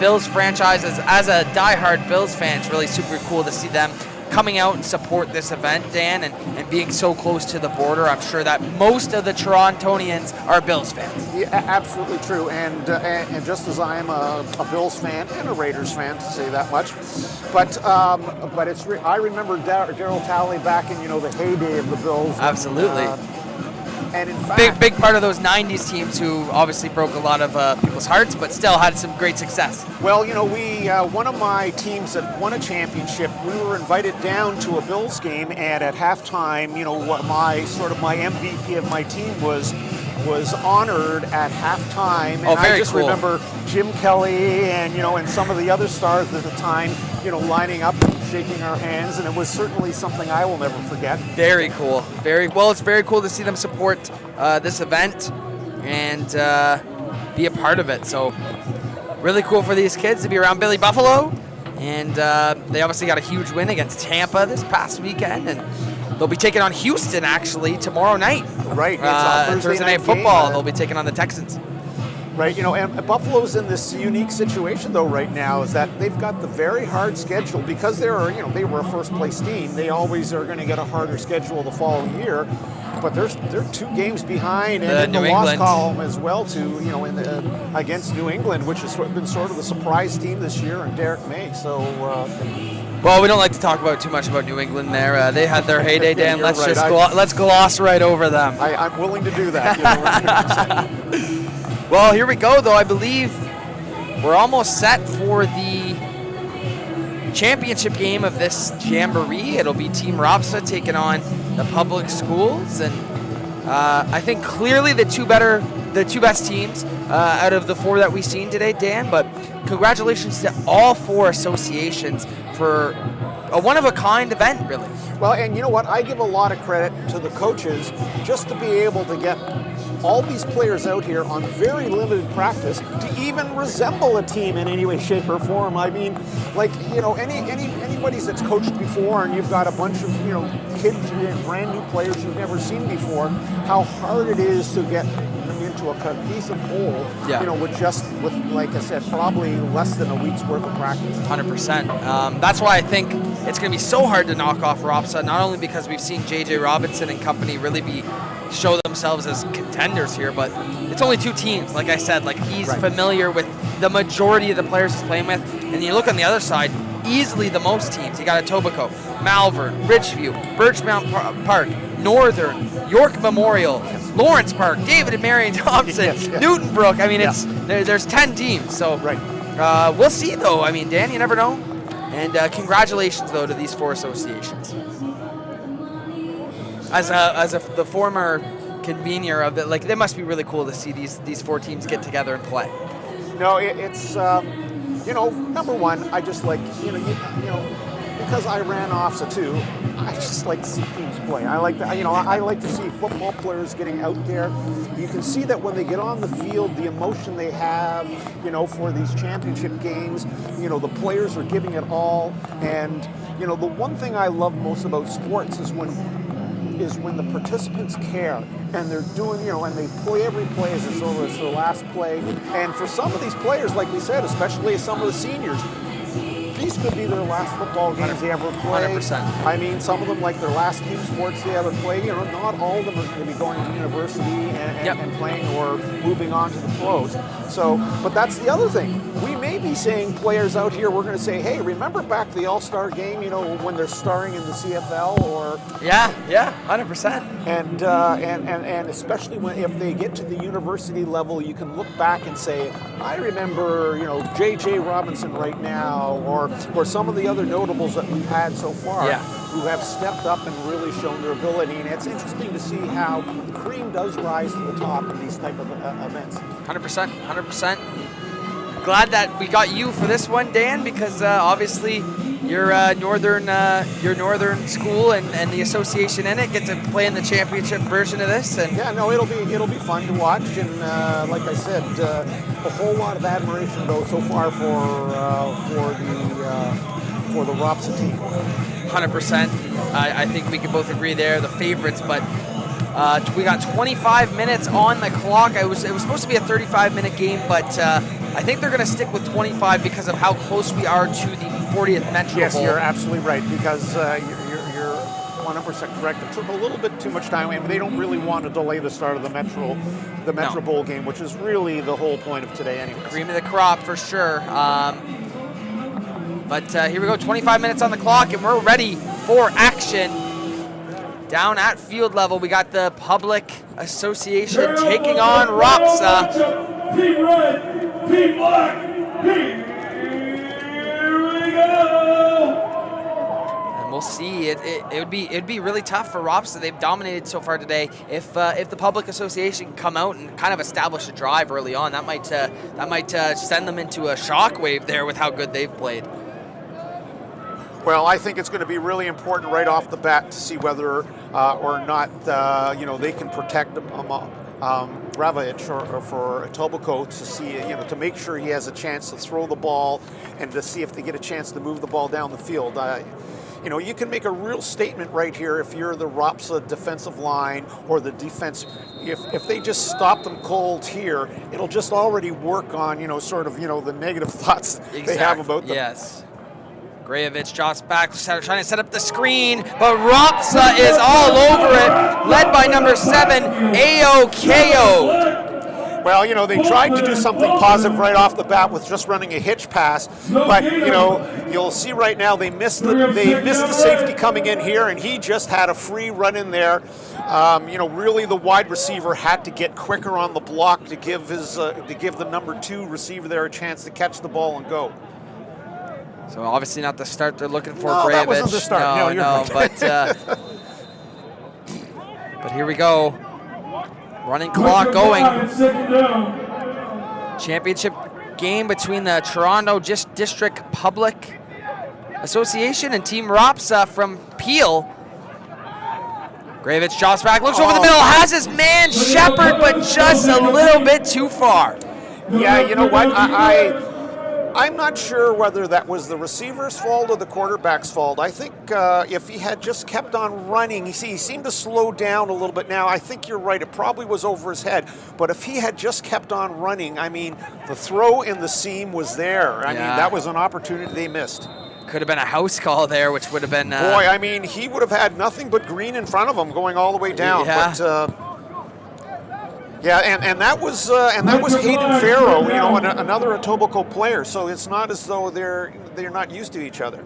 Bills franchise. As a diehard Bills fan, it's really super cool to see them coming out and support this event, Dan, and being so close to the border. I'm sure that most of the Torontonians are Bills fans. Yeah, absolutely true. And just as I am a Bills fan and a Raiders fan, to say that much, but I remember Daryl Talley back in the heyday of the Bills. Absolutely. And in fact, big part of those 90s teams who obviously broke a lot of people's hearts, but still had some great success. Well, we one of my teams that won a championship, we were invited down to a Bills game, and at halftime, what my MVP of my team was honored at halftime. And very I just cool. remember Jim Kelly and some of the other stars at the time, lining up and shaking our hands, and it was certainly something I will never forget. Very cool. It's very cool to see them support this event and be a part of it. So really cool for these kids to be around Billy Buffalo, and they obviously got a huge win against Tampa this past weekend, and they'll be taking on Houston actually tomorrow night. Right. It's Thursday night football. They'll be taking on the Texans. Right, and Buffalo's in this unique situation though right now, is that they've got the very hard schedule because they were a first place team. They always are going to get a harder schedule the following year. but they're 2 games behind and in the New loss England column as well too. Against New England, which has been sort of the surprise team this year, and Derek May. So. Well, we don't like to talk about too much about New England there. They had their heyday, Dan. You're Let's right. just let's gloss right over them. I'm willing to do that. Well, here we go, though. I believe we're almost set for the championship game of this jamboree. It'll be Team Ropsa taking on the public schools, and I think clearly the two best teams out of the 4 that we've seen today, Dan. But congratulations to all 4 associations for a one-of-a-kind event, really. Well, and you know what? I give a lot of credit to the coaches just to be able to get all these players out here on very limited practice to even resemble a team in any way, shape, or form. I mean, like, anybody that's coached before, and you've got a bunch of, kids, brand new players you've never seen before, how hard it is to get them into a cohesive whole, with, like I said, probably less than a week's worth of practice. 100%. That's why I think it's going to be so hard to knock off Ropsa, not only because we've seen J.J. Robinson and company really show themselves as contenders here, but it's only 2 teams. Like I said, he's familiar with the majority of the players he's playing with, and you look on the other side, easily the most teams. You got Etobicoke, Malvern, Ridgeview, Birchmount Park, Northern, York Memorial, Lawrence Park, David and Marion Thompson, Newton Brook. I mean, there's 10 teams. So we'll see, though. I mean, Dan, you never know. And congratulations, though, to these 4 associations. As the former convener of it, it must be really cool to see these 4 teams get together and play. No, it's number one, I just like because I ran OFSA too, I just like to see teams play. I like to see football players getting out there. You can see that when they get on the field, the emotion they have, for these championship games. The players are giving it all, and the one thing I love most about sports is when the participants care and they're doing, and they play every play as it's their last play. And for some of these players, like we said, especially some of the seniors, these could be their last football games they ever play. 100%. I mean, some of them like their last team sports they ever play. Not all of them are going to be going to university and playing or moving on to the pros. So, but that's the other thing. We may be saying players out here, we're going to say, hey, remember back to the All-Star game, when they're starring in the CFL or... Yeah, 100%. And especially if they get to the university level, you can look back and say, I remember, J.J. Robinson right now, or some of the other notables that we've had so far who have stepped up and really shown their ability. And it's interesting to see how the cream does rise to the top in these type of events. 100%. Glad that we got you for this one, Dan, because obviously your northern school and the association in it get to play in the championship version of this. And it'll be fun to watch. And like I said, a whole lot of admiration though so far for the Ropsa team. 100%. I think we can both agree they're the favorites, but. We got 25 minutes on the clock. It was supposed to be a 35-minute game, but I think they're going to stick with 25 because of how close we are to the 40th Metro Yes, Bowl. you're absolutely right, because you're 100% correct. It took a little bit too much time, and they don't really want to delay the start of the Metro Bowl game, which is really the whole point of today anyway. Cream of the crop for sure. But here we go, 25 minutes on the clock, and we're ready for action. Down at field level, we got the Public Association taking on Ropsa. Team red, team black, here we go! And we'll see. It'd be really tough for Ropsa. They've dominated so far today. If the Public Association come out and kind of establish a drive early on, that might send them into a shockwave there with how good they've played. Well, I think it's going to be really important right off the bat to see whether or not they can protect Ravitch or for Etobicoke to see to make sure he has a chance to throw the ball and to see if they get a chance to move the ball down the field. You can make a real statement right here if you're the Ropsa defensive line or the defense. If they just stop them cold here, it'll just already work on the negative thoughts they have about them. Yes. Grajevich drops back, trying to set up the screen, but Ropsa is all over it, led by number 7, Ayo. Well, you know, they tried to do something positive right off the bat with just running a hitch pass, but, you know, you'll see right now they missed the safety coming in here, and he just had a free run in there. You know, really the wide receiver had to get quicker on the block to give the number 2 receiver there a chance to catch the ball and go. So obviously not the start they're looking for. No, Grajevich. that wasn't the start. No, but here we go. Running clock going. Championship game between the Toronto District Public Association and Team Ropsa from Peel. Grajevich drops back, looks over the middle, has his man Shepard, but just a little bit too far. Yeah, you know what? I'm not sure whether that was the receiver's fault or the quarterback's fault. I think if he had just kept on running, he seemed to slow down a little bit now. I think you're right. It probably was over his head. But if he had just kept on running, I mean, the throw in the seam was there. I mean, that was an opportunity they missed. Could have been a house call there, which would have been... Boy, I mean, he would have had nothing but green in front of him going all the way down. Yeah. But, yeah, and that was Hayden Farrow, you know, another Etobicoke player. So it's not as though they're not used to each other.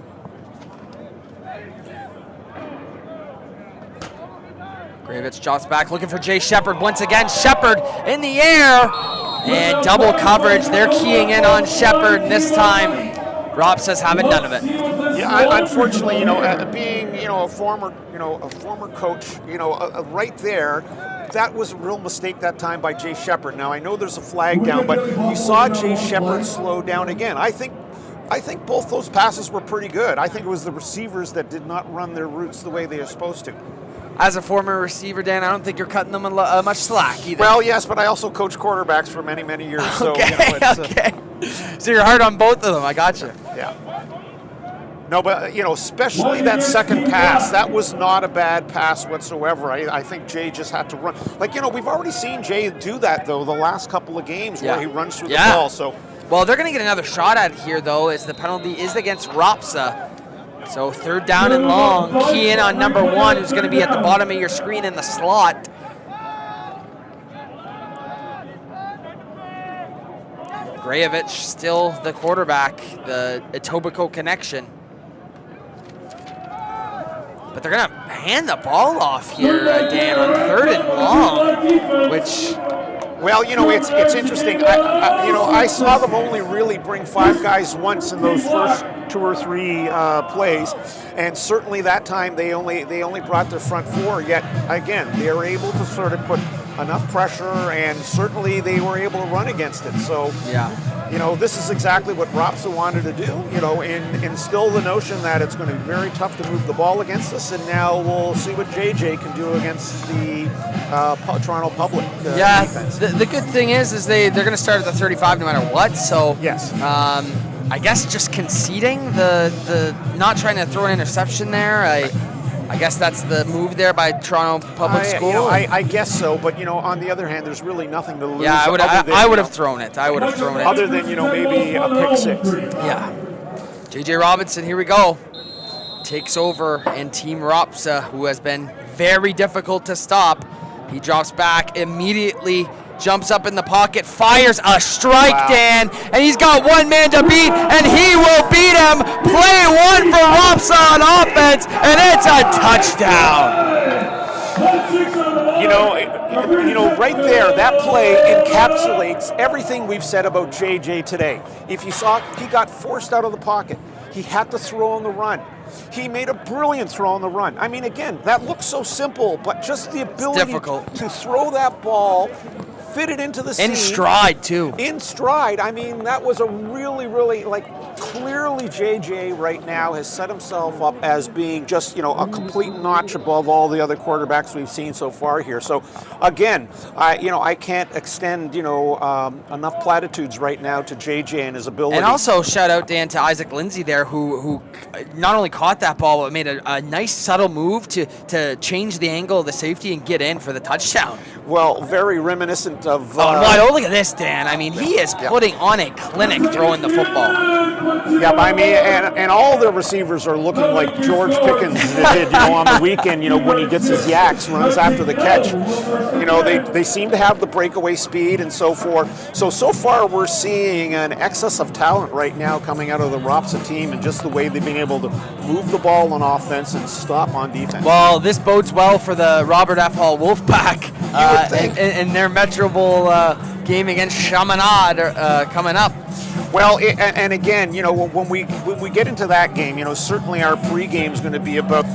Grajevich drops back, looking for Jay Shepard once again. Shepard in the air, and double coverage. They're keying in on Shepard, and this time Ropsa's having none of it. Yeah, unfortunately, you know, being a former coach, you know, right there. That was a real mistake that time by Jay Shepard. Now, I know there's a flag down, but you saw Jay Shepard slow down again. I think both those passes were pretty good. I think it was the receivers that did not run their routes the way they are supposed to. As a former receiver, Dan, I don't think you're cutting them much slack either. Well, yes, but I also coached quarterbacks for many, many years. So, okay, you know, okay. So you're hard on both of them. I got you. Yeah. No, but, you know, especially that second pass, that was not a bad pass whatsoever. I think Jay just had to run. Like, you know, we've already seen Jay do that, though, the last couple of games where he runs through the ball. So, well, they're going to get another shot at it here, though, as the penalty is against Ropsa. So 3rd down and long. Key in on number 1, who's going to be at the bottom of your screen in the slot. Grajevich still the quarterback, the Etobicoke connection. But they're going to hand the ball off here, Dan, on 3rd and long, which... Well, you know, it's interesting. I saw them only really bring 5 guys once in those first 2 or 3 plays, and certainly that time they only brought their front 4. Yet again, they were able to sort of put enough pressure, and certainly they were able to run against it. So, you know, this is exactly what Ropsa wanted to do. You know, and instill the notion that it's going to be very tough to move the ball against us, and now we'll see what JJ can do against the Toronto Public defense. The good thing is they're going to start at the 35 no matter what. So yes, I guess just conceding the not trying to throw an interception there. I guess that's the move there by Toronto Public School. You know, I guess so, but you know, on the other hand, there's really nothing to lose. Yeah, I would have thrown it. I would have thrown it. Other than, you know, maybe a pick 6. Yeah. JJ Robinson, here we go. Takes over in Team Ropsa, who has been very difficult to stop. He drops back immediately, jumps up in the pocket, fires a strike, Dan, and he's got 1 man to beat, and he will beat him. Play 1 for Ropsa on offense, and it's a touchdown. You know, right there, that play encapsulates everything we've said about JJ today. If you saw, he got forced out of the pocket. He had to throw on the run. He made a brilliant throw on the run. I mean, again, that looks so simple, but just the ability to throw that ball, fit it into the seam. In stride, too. In stride. I mean, that was a really, really, clearly JJ right now has set himself up as being just, you know, a complete notch above all the other quarterbacks we've seen so far here. So, again, I can't extend, enough platitudes right now to JJ and his ability. And also shout out, Dan, to Isaac Lindsay there, who not only caught that ball, but made a nice subtle move to change the angle of the safety and get in for the touchdown. Well, very reminiscent of. Oh, look at this, Dan. I mean, he is putting on a clinic throwing the football. Yeah, I mean, and all the receivers are looking like George Pickens did, on the weekend, when he gets his yaks, runs after the catch. They seem to have the breakaway speed and so forth. So far we're seeing an excess of talent right now coming out of the Ropsa team, and just the way they've been able to move the ball on offense and stop on defense. Well, this bodes well for the Robert F. Hall Wolfpack in their Metro Bowl game against Chaminade coming up. Well, and again, when we get into that game, certainly our pregame is going to be about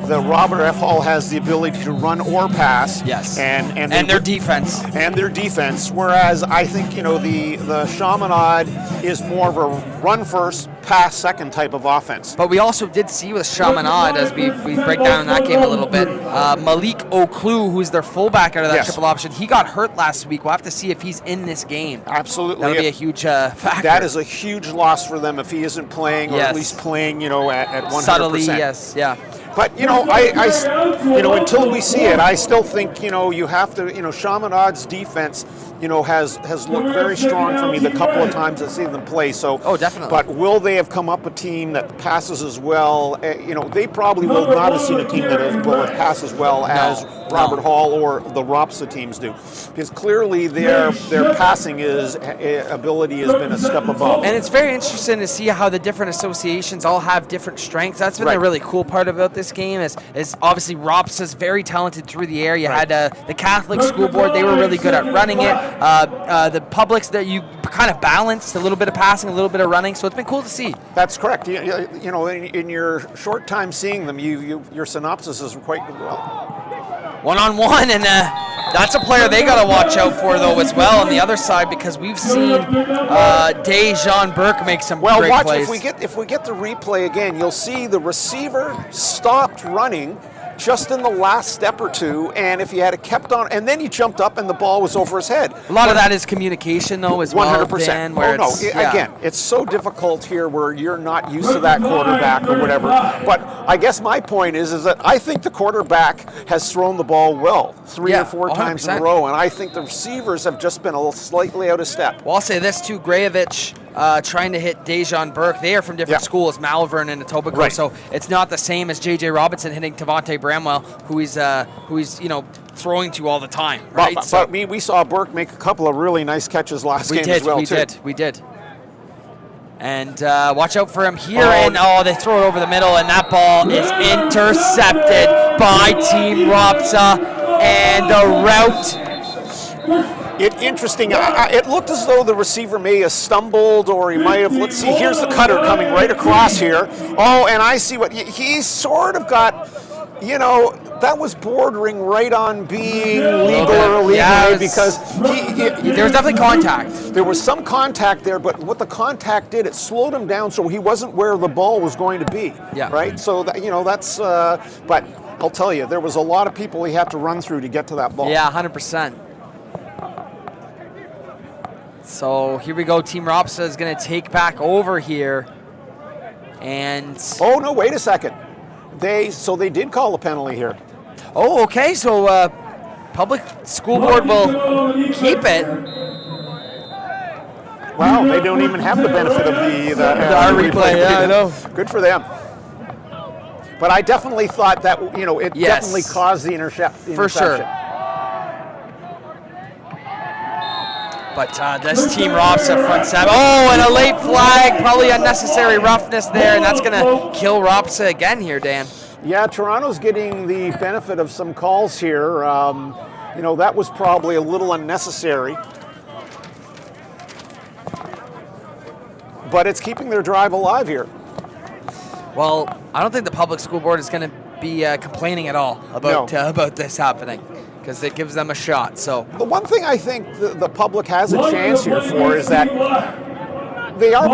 the Robert F. Hall has the ability to run or pass. Yes. And their defense. And their defense. Whereas I think, the Chaminade is more of a run first, pass second type of offense. But we also did see with Chaminade, as we break down that game a little bit, Malik Oklu, who's their fullback out of that triple option, he got hurt last week. We'll have to see if he's in this game. Absolutely. That'll be a huge factor. That is a huge loss for them if he isn't playing, or at least playing, at 100%. Subtly, yes, yeah. But, until we see it, I still think, you have to, Chaminade's defense, has looked very strong for me the couple of times I've seen them play. So, definitely. But will they have come up a team that passes as well? They probably will not have seen a team that will pass as well as Robert Hall or the Ropsa teams do, because clearly their passing ability has been a step above. And it's very interesting to see how the different associations all have different strengths. That's been the really cool part about this game is obviously Ropsa's very talented through the air. You had the Catholic School Board; they were really good at running it. The publics that you kind of balanced a little bit of passing, a little bit of running. So it's been cool to see. That's correct. In your short time seeing them, your synopsis is quite well. One-on-one, and that's a player they got to watch out for, though, as well on the other side, because we've seen Dejan Burke make some great plays. If we get the replay again, you'll see the receiver stopped running just in the last step or two, and if he had kept on, and then he jumped up and the ball was over his head. A lot of that is communication, though, as well. 100%. Dan, Again, it's so difficult here where you're not used to that quarterback or whatever. But I guess my point is that I think the quarterback has thrown the ball well 3 or 4 times in a row, and I think the receivers have just been a little slightly out of step. Well, I'll say this too, Grayevich trying to hit Dejan Burke. They are from different schools, Malvern and Etobicoke, so it's not the same as J.J. Robinson hitting Tavante Bramwell, who he's throwing to all the time, right? But we saw Burke make a couple of really nice catches last game as well, We did. And watch out for him here, they throw it over the middle, and that ball is intercepted by Team Ropsa, and the route. Interesting. It looked as though the receiver may have stumbled, or he might have. Let's see. Here's the cutter coming right across here. Oh, and I see what he sort of got. That was bordering right on being legal or illegal, because there was definitely contact. There was some contact there, but what the contact did, it slowed him down, so he wasn't where the ball was going to be. Yeah. Right. So that's. But I'll tell you, there was a lot of people he had to run through to get to that ball. Yeah, 100%. So here we go. Team Ropsa is going to take back over here. And oh no! Wait a second. They did call a penalty here. Oh, okay. So public school board will keep it. Wow, they don't even have the benefit of the replay. Yeah, I know. Good for them. But I definitely thought that it definitely caused the interception. For sure. But this Team Ropsa front seven. Oh, and a late flag. Probably unnecessary roughness there, and that's going to kill Ropsa again here, Dan. Yeah, Toronto's getting the benefit of some calls here. That was probably a little unnecessary. But it's keeping their drive alive here. Well, I don't think the public school board is going to be complaining at all about this happening, because it gives them a shot. So the one thing I think the public has a chance here for is that they are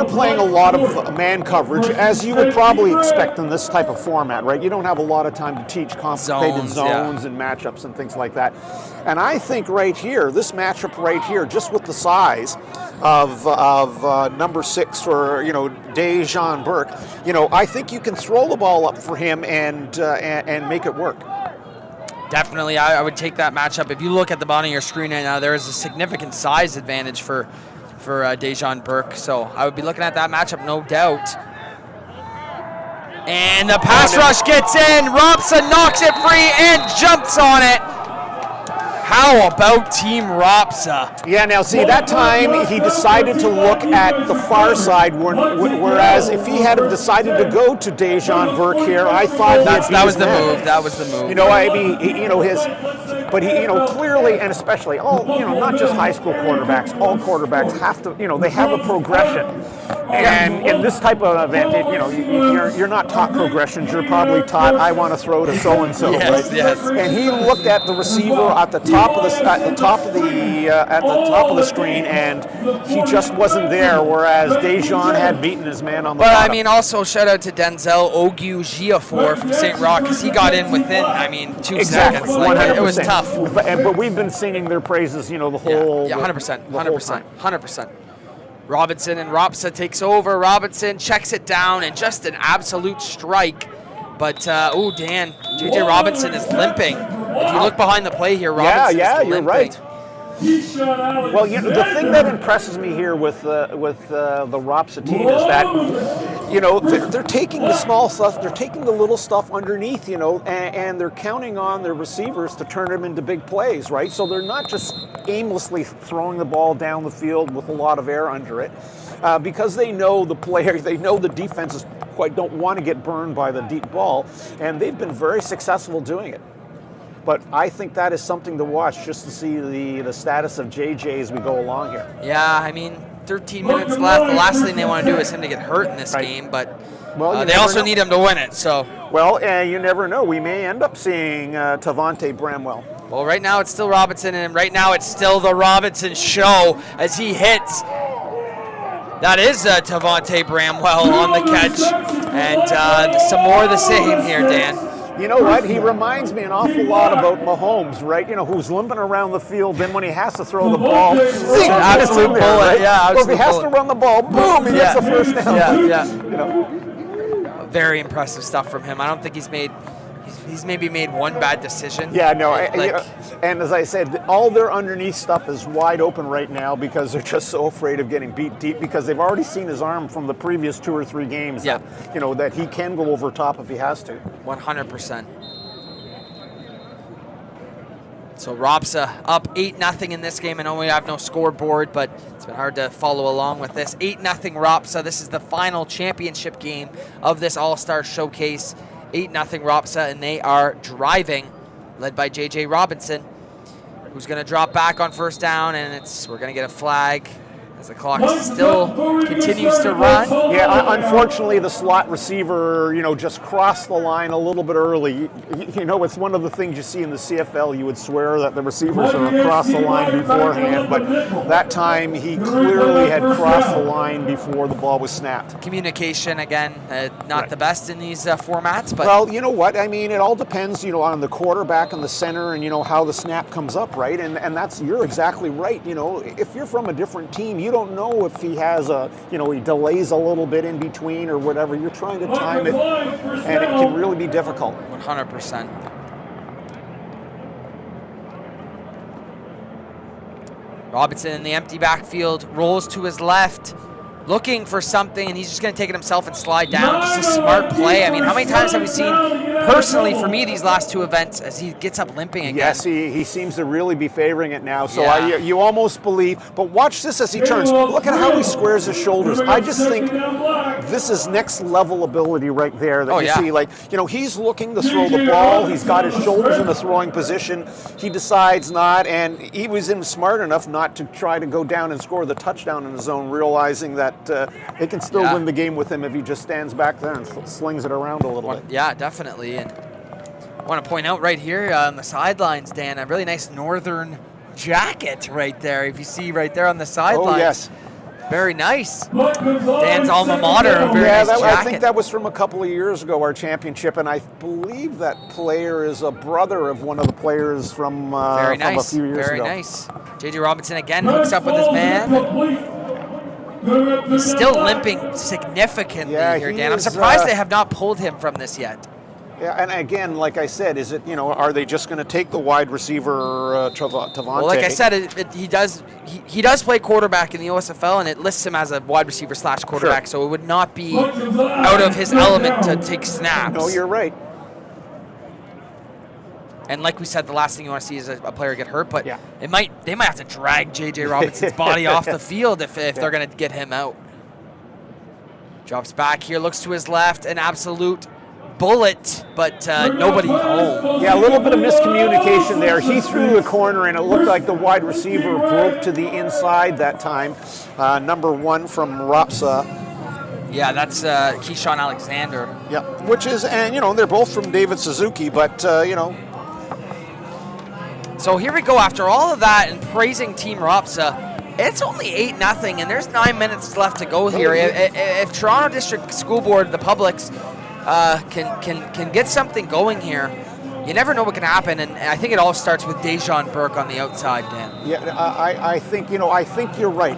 playing a lot of man coverage, as you would probably expect in this type of format, right? You don't have a lot of time to teach complicated zones and matchups and things like that. And I think right here, this matchup right here, just with the size of number 6 for Dejan Burke, I think you can throw the ball up for him and make it work. Definitely, I would take that matchup. If you look at the bottom of your screen right now, there is a significant size advantage for Dejan Burke. So I would be looking at that matchup, no doubt. And the pass rush gets in. Robson knocks it free and jumps on it. How about Team Ropsa? Yeah, now see, that time he decided to look at the far side, whereas if he had have decided to go to Dejan Burke here, I thought that was the move. That was the move. You know, I mean, you know, but he, you know, clearly, and especially all, you know, not just high school quarterbacks, all quarterbacks have to, you know, they have a progression. And in this type of event, you know, you're not taught progressions. You're probably taught, I want to throw to so and so, right? Yes. And he looked at the receiver at the top of the screen, and he just wasn't there. Whereas Dejan had beaten his man on the bottom. But I mean, also shout out to Denzel Ogu-Giafor from St. Roch, because he got in within, 2 seconds. Like, it was tough. But we've been singing their praises, you know, the whole. Yeah, 100%. Robinson and Ropsa takes over. Robinson checks it down and just an absolute strike. But, Dan, J.J. Robinson is limping. If you look behind the play here, Robinson is limping. You're right. Well, you know, the thing that impresses me here with the Ropsa team is that, you know, they're taking the small stuff, they're taking the little stuff underneath, you know, and they're counting on their receivers to turn them into big plays, right? So they're not just aimlessly throwing the ball down the field with a lot of air under it, because they know the player, they know the defenses don't want to get burned by the deep ball, and they've been very successful doing it. But I think that is something to watch, just to see the status of JJ as we go along here. Yeah, 13 minutes left. The last thing they want to do is him to get hurt in this game, but they also need him to win it. So, well, you never know. We may end up seeing Tavante Bramwell. Well, right now it's still Robinson, and right now it's still the Robinson show as he hits. That is Tavante Bramwell on the catch, and some more of the same here, Dan. You know what? He reminds me an awful lot about Mahomes, right? You know, who's limping around the field. Then when he has to throw the ball, absolute bullet. Right? Yeah, or if he has to run the ball, boom, he gets the first down. Yeah. You know, very impressive stuff from him. I don't think he's maybe made one bad decision. Yeah, no. And as I said, all their underneath stuff is wide open right now because they're just so afraid of getting beat deep because they've already seen his arm from the previous 2 or 3 games. Yeah. That, you know, that he can go over top if he has to. 100%. So Ropsa up 8-0 in this game. I know we have no scoreboard, but it's been hard to follow along with this. 8-0 Ropsa. This is the final championship game of this All-Star Showcase. 8-0 Ropsa, and they are driving, led by J.J. Robinson, who's going to drop back on first down, and we're going to get a flag as the clock still continues to run. Yeah, unfortunately, the slot receiver, you know, just crossed the line a little bit early. You know, it's one of the things you see in the CFL. You would swear that the receivers are across the line beforehand, but that time he clearly had crossed the line before the ball was snapped. Communication, again, not the best in these formats, but... Well, you know what? I mean, it all depends, you know, on the quarterback and the center and, you know, how the snap comes up, right? And you're exactly right. You know, if you're from a different team, you don't know if he has he delays a little bit in between or whatever. You're trying to time it, and it can really be difficult. 100%. Robinson in the empty backfield rolls to his left, looking for something, and he's just going to take it himself and slide down. Just a smart play. I mean, how many times have we seen, personally for me, these last 2 events, as he gets up limping again? Yes, he seems to really be favoring it now. So you almost believe, but watch this as he turns. Look at how he squares his shoulders. I just think this is next level ability right there that you see. Like, you know, he's looking to throw the ball. He's got his shoulders in the throwing position. He decides not, and he was smart enough not to try to go down and score the touchdown in his own, realizing that they can still win the game with him if he just stands back there and slings it around a little bit. Yeah, definitely. And I want to point out right here on the sidelines, Dan, a really nice northern jacket right there. If you see right there on the sidelines. Oh, yes. Very nice. Dan's alma mater, a very nice jacket. I think that was from a couple of years ago, our championship, and I believe that player is a brother of one of the players from a few years ago. Very nice. J.J. Robinson again hooks up with his man. He's still limping significantly here, Dan. I'm surprised they have not pulled him from this yet. Yeah, and again, like I said, is it, are they just going to take the wide receiver Tavante? Well, like I said, he does play quarterback in the OSFL, and it lists him as a wide receiver / quarterback, so it would not be out of his element to take snaps. No, you're right. And like we said, the last thing you want to see is a player get hurt, but yeah. they might have to drag J.J. Robinson's body off the field if they're going to get him out. Drops back here, looks to his left, an absolute bullet, but nobody home. Yeah, a little bit of miscommunication there. He threw the corner, and it looked like the wide receiver broke to the inside that time. Number 1 from Rapsa. Yeah, that's Keyshawn Alexander. Yeah, which is, and they're both from David Suzuki, but So here we go. After all of that and praising Team Rapsa, it's only 8-0, and there's 9 minutes left to go here. If Toronto District School Board, the publics, can get something going here, you never know what can happen. And I think it all starts with Dejan Burke on the outside, Dan. Yeah, I think you're right.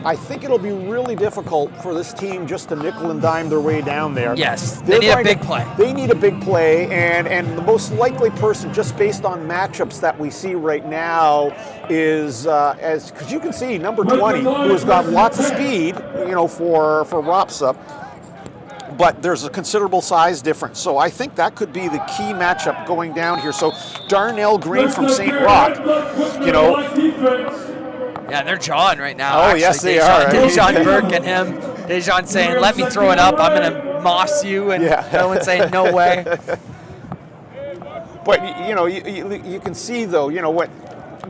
I think it'll be really difficult for this team just to nickel and dime their way down there. Yes, they need a big play. They need a big play, and the most likely person, just based on matchups that we see right now, is because you can see number 20, who has got lots of speed, for Rapsa, but there's a considerable size difference. So I think that could be the key matchup going down here. So Darnell Green from St. Rock, Yeah, they're jawing right now. Oh, actually. yes, they are. Dejan Burke and him. Dejan saying, let me throw it up. I'm going to moss you. And no one saying, no way. But, you can see, though, what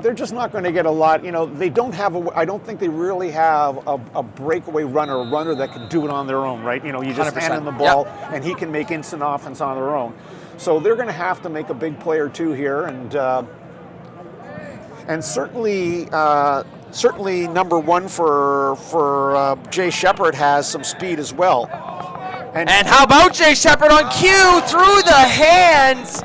they're just not going to get a lot. They don't have I don't think they really have a breakaway runner, a runner that can do it on their own, right? You just 100%. hand him the ball, and he can make instant offense on their own. So they're going to have to make a big play or two here, and certainly number 1 for Jay Shepard has some speed as well. And how about Jay Shepard on cue through the hands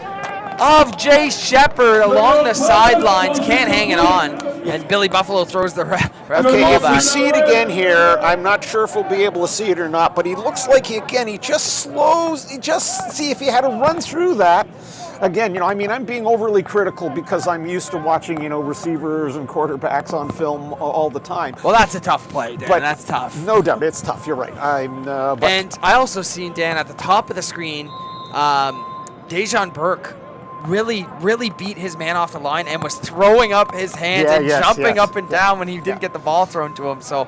of Jay Shepard along the sidelines, can't hang it on, and Billy Buffalo throws the ref ball if back. we see it again here, I'm not sure if we'll be able to see it or not, but he looks like he just slows, see if he had to run through that. Again, I'm being overly critical because I'm used to watching, receivers and quarterbacks on film all the time. Well, that's a tough play, Dan. That's tough. No doubt, it's tough. You're right. And I also seen, Dan, at the top of the screen, Dejan Burke really beat his man off the line and was throwing up his hands and jumping up and down when he didn't get the ball thrown to him. So.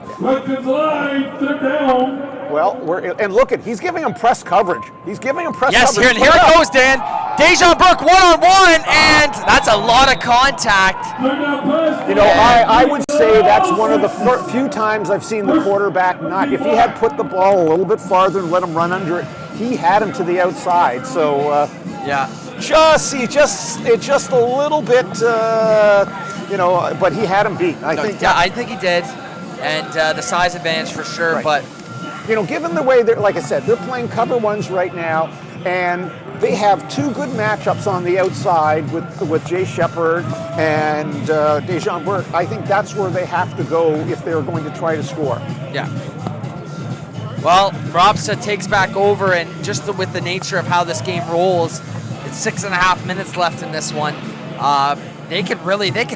Well, look he's giving him press coverage. He's giving him press coverage. Yes, here it goes, Dan. Dejan Burke 1-on-1, and that's a lot of contact. I would say that's one of the few times I've seen the quarterback not. If he had put the ball a little bit farther and let him run under it, he had him to the outside. So just a little bit, but he had him beat. I think he did, and the size advantage for sure. Right. But given the way like I said, they're playing cover ones right now, and they have 2 good matchups on the outside with Jay Shepard and Dejan Burke. I think that's where they have to go if they're going to try to score. Yeah. Well, Rapsa takes back over, and just with the nature of how this game rolls, it's 6.5 minutes left in this one. They could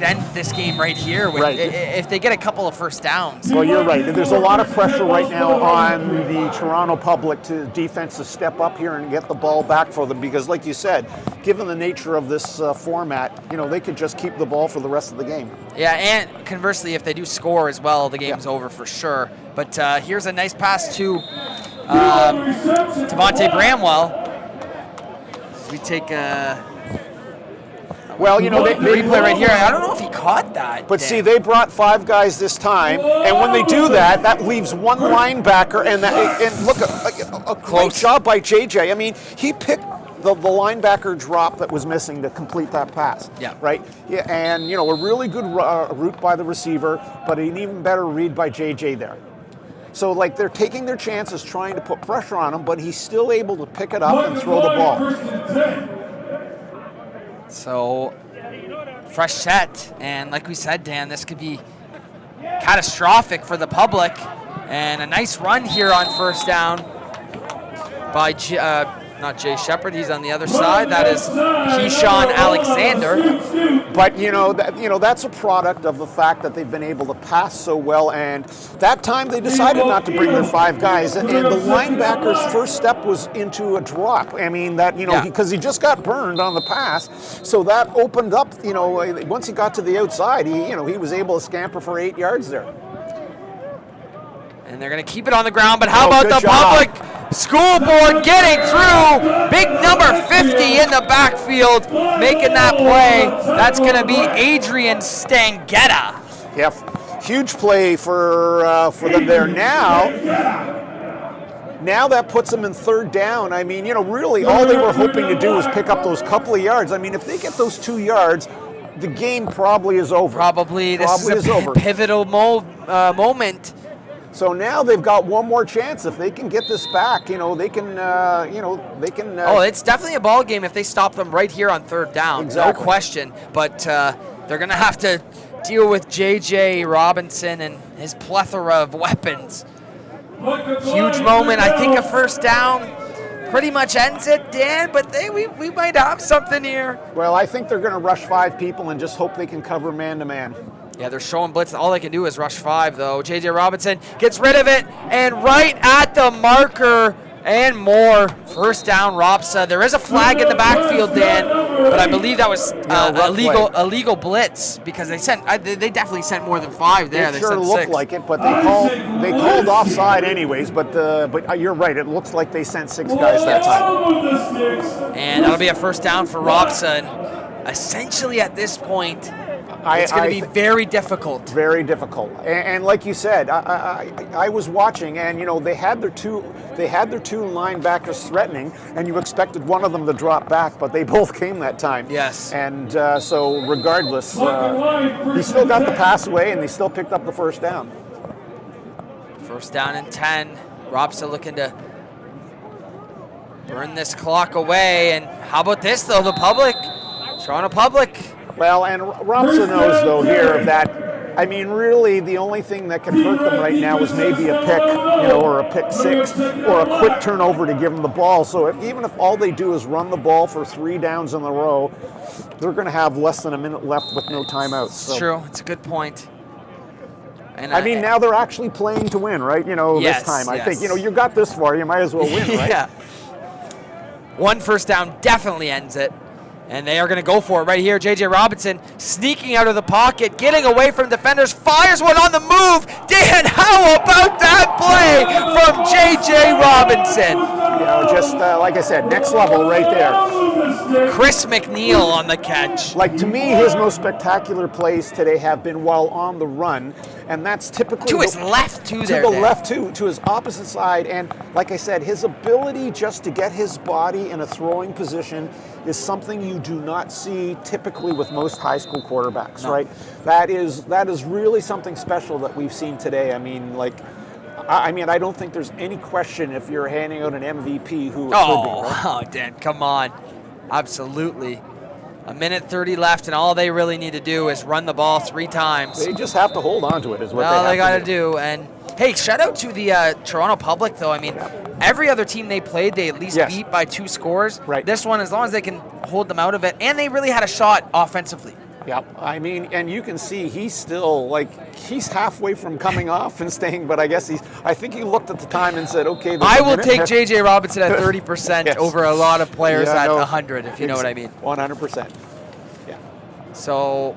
end this game right here if they get a couple of first downs. Well, you're right. There's a lot of pressure right now on the Toronto public defense to step up here and get the ball back for them because, like you said, given the nature of this format, they could just keep the ball for the rest of the game. Yeah, and conversely, if they do score as well, the game's over for sure. But here's a nice pass to Devontae Bramwell. We take Well, they replay right here. I don't know if he caught that. But see, they brought 5 guys this time, and when they do that, that leaves 1 linebacker, and look, a great job by JJ. I mean, he picked the linebacker drop that was missing to complete that pass. Yeah. Right. Yeah, and a really good route by the receiver, but an even better read by JJ there. So, they're taking their chances, trying to put pressure on him, but he's still able to pick it up and throw the ball. So, fresh set, and like we said, Dan, this could be catastrophic for the public. And a nice run here on first down by not Jay Shepard. He's on the other side. That is Keyshawn Alexander. But that's a product of the fact that they've been able to pass so well. And that time they decided not to bring their 5 guys. And the linebacker's first step was into a drop. I mean, because he just got burned on the pass. So that opened up, once he got to the outside, he was able to scamper for 8 yards there. And they're going to keep it on the ground, but how about the public school board getting through? Big number 50 in the backfield, making that play. That's going to be Adrian Stangetta. Yeah, huge play for them there. Now that puts them in 3rd down. I mean, really all they were hoping to do was pick up those couple of yards. I mean, if they get those 2 yards, the game probably is over. This is a pivotal moment. So now they've got one more chance. If they can get this back, they can. It's definitely a ball game if they stop them right here on 3rd down. Exactly. No question. But they're going to have to deal with J.J. Robinson and his plethora of weapons. Huge moment. I think a 1st down pretty much ends it, Dan, but we might have something here. Well, I think they're going to rush 5 people and just hope they can cover man-to-man. Yeah, they're showing blitz. All they can do is rush 5, though. J.J. Robinson gets rid of it, and right at the marker and more. 1st down, Ropsa. There is a flag in the backfield, Dan, but I believe that was illegal blitz because they definitely sent more than 5 there. It sure looked like it, but they called offside anyways. But you're right. It looks like they sent 6 guys that time. And that'll be a 1st down for Ropsa. And essentially, at this point, it's going to be very difficult. Very difficult. And like you said, I was watching, and they had their two linebackers threatening, and you expected one of them to drop back, but they both came that time. Yes. And so regardless, he still got the pass away, and they still picked up the 1st down. 1st down and 10. Ropsa looking to burn this clock away. And how about this, though? The public, Toronto public. Well, and Ropsa knows, though, here that, I mean, really the only thing that can hurt them right now is maybe a pick, or a pick 6, or a quick turnover to give them the ball. So even if all they do is run the ball for 3 downs in a row, they're going to have less than a minute left with no timeouts. So. True. It's a good point. And I mean, now they're actually playing to win, right? This time. I think, you got this far, you might as well win, right? Yeah. 1 1st down definitely ends it. And they are going to go for it right here. J.J. Robinson sneaking out of the pocket, getting away from defenders, fires one on the move. Dan, how about that play from J.J. Robinson? Just like I said, next level right there. Chris McNeil on the catch. Like, to me, his most spectacular plays today have been while on the run, and that's typically to his left, too. To the left, too, to his opposite side. And like I said, his ability just to get his body in a throwing position is something you do not see typically with most high school quarterbacks, right? That is really something special that we've seen today. I mean, I don't think there's any question if you're handing out an MVP who it could be, right? Oh, Dan, come on. Absolutely. 1:30 left, and all they really need to do is run the ball 3 times. They just have to hold on to it is what they got to do. And, hey, shout out to the Toronto public, though. I mean, every other team they played, they at least beat by 2 scores. Right. This one, as long as they can hold them out of it, and they really had a shot offensively. Yeah, I mean, and you can see he's still, he's halfway from coming off and staying, but I guess I think he looked at the time and said, okay. I will take J.J. Robinson at 30% over a lot of players at 100, if you know what I mean. 100%. Yeah. So,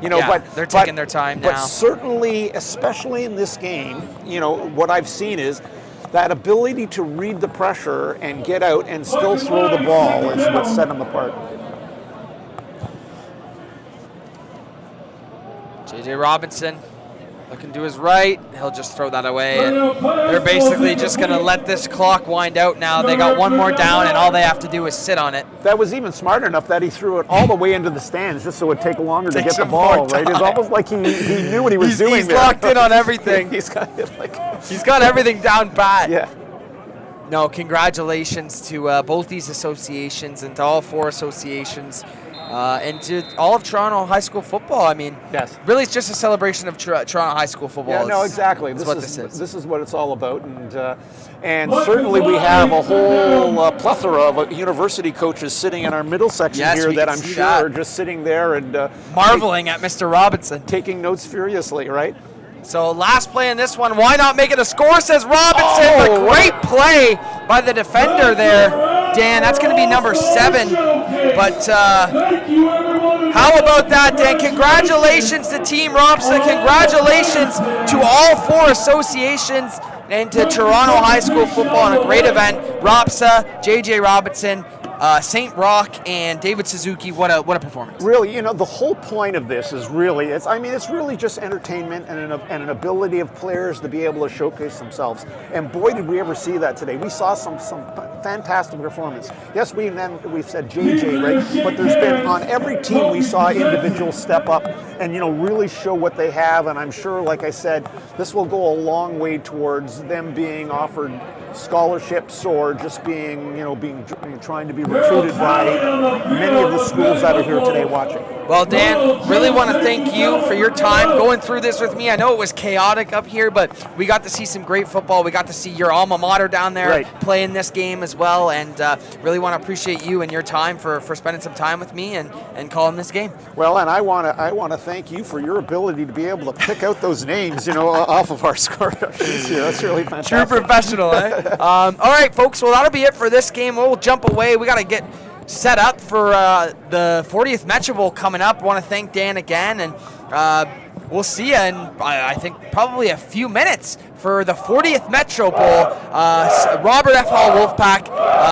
but they're taking their time now. But certainly, especially in this game, what I've seen is that ability to read the pressure and get out and still throw the ball is what set them apart. J.J. Robinson looking to his right. He'll just throw that away. And they're basically just going to let this clock wind out now. They got 1 more down, and all they have to do is sit on it. That was even smart enough that he threw it all the way into the stands just so it would take longer to get the ball, right? It's almost like he knew what he was doing. He's locked in on everything. He's got everything down pat. Yeah. No, congratulations to both these associations and to all 4 associations. and to all of Toronto high school football. I mean, Yes. really it's just a celebration of Toronto high school football. Yeah, no, is- exactly. is what this is. This is what it's all about, and certainly we have a whole plethora of university coaches sitting in our middle section Yes, here we that can I'm see sure that. are just sitting there and Marveling at Mr. Robinson. taking notes furiously, right? So last play in this one, why not make it a score, says Robinson. Oh, But great play by the defender there. Dan, that's going to be number 7. But how about that, Dan? Congratulations to Team Robson. Congratulations to all 4 associations and to Toronto High School football on a great event. ROPSA, JJ Robinson, St. Roch, and David Suzuki. What a performance. Really, the whole point of this is really, it's really just entertainment and an ability of players to be able to showcase themselves. And boy, did we ever see that today. We saw some fantastic performance. Yes, we've said JJ, right? But there's been, on every team, we saw individuals step up and, really show what they have. And I'm sure, like I said, this will go a long way towards them being offered scholarships or just being trying to be recruited by many of the schools that are here today watching. Well, Dan, really want to thank you for your time going through this with me. I know it was chaotic up here, but we got to see some great football. We got to see your alma mater down there playing this game as well, and really want to appreciate you and your time for spending some time with me and calling this game. Well, and I want to thank you for your ability to be able to pick out those names, off of our score sheets here. That's really fantastic. True professional, eh? All right, folks. Well, that'll be it for this game. We'll jump away. We got to get set up for the 40th Metro Bowl coming up. Want to thank Dan again, and we'll see you in, I think, probably a few minutes for the 40th Metro Bowl. Robert F. Hall Wolfpack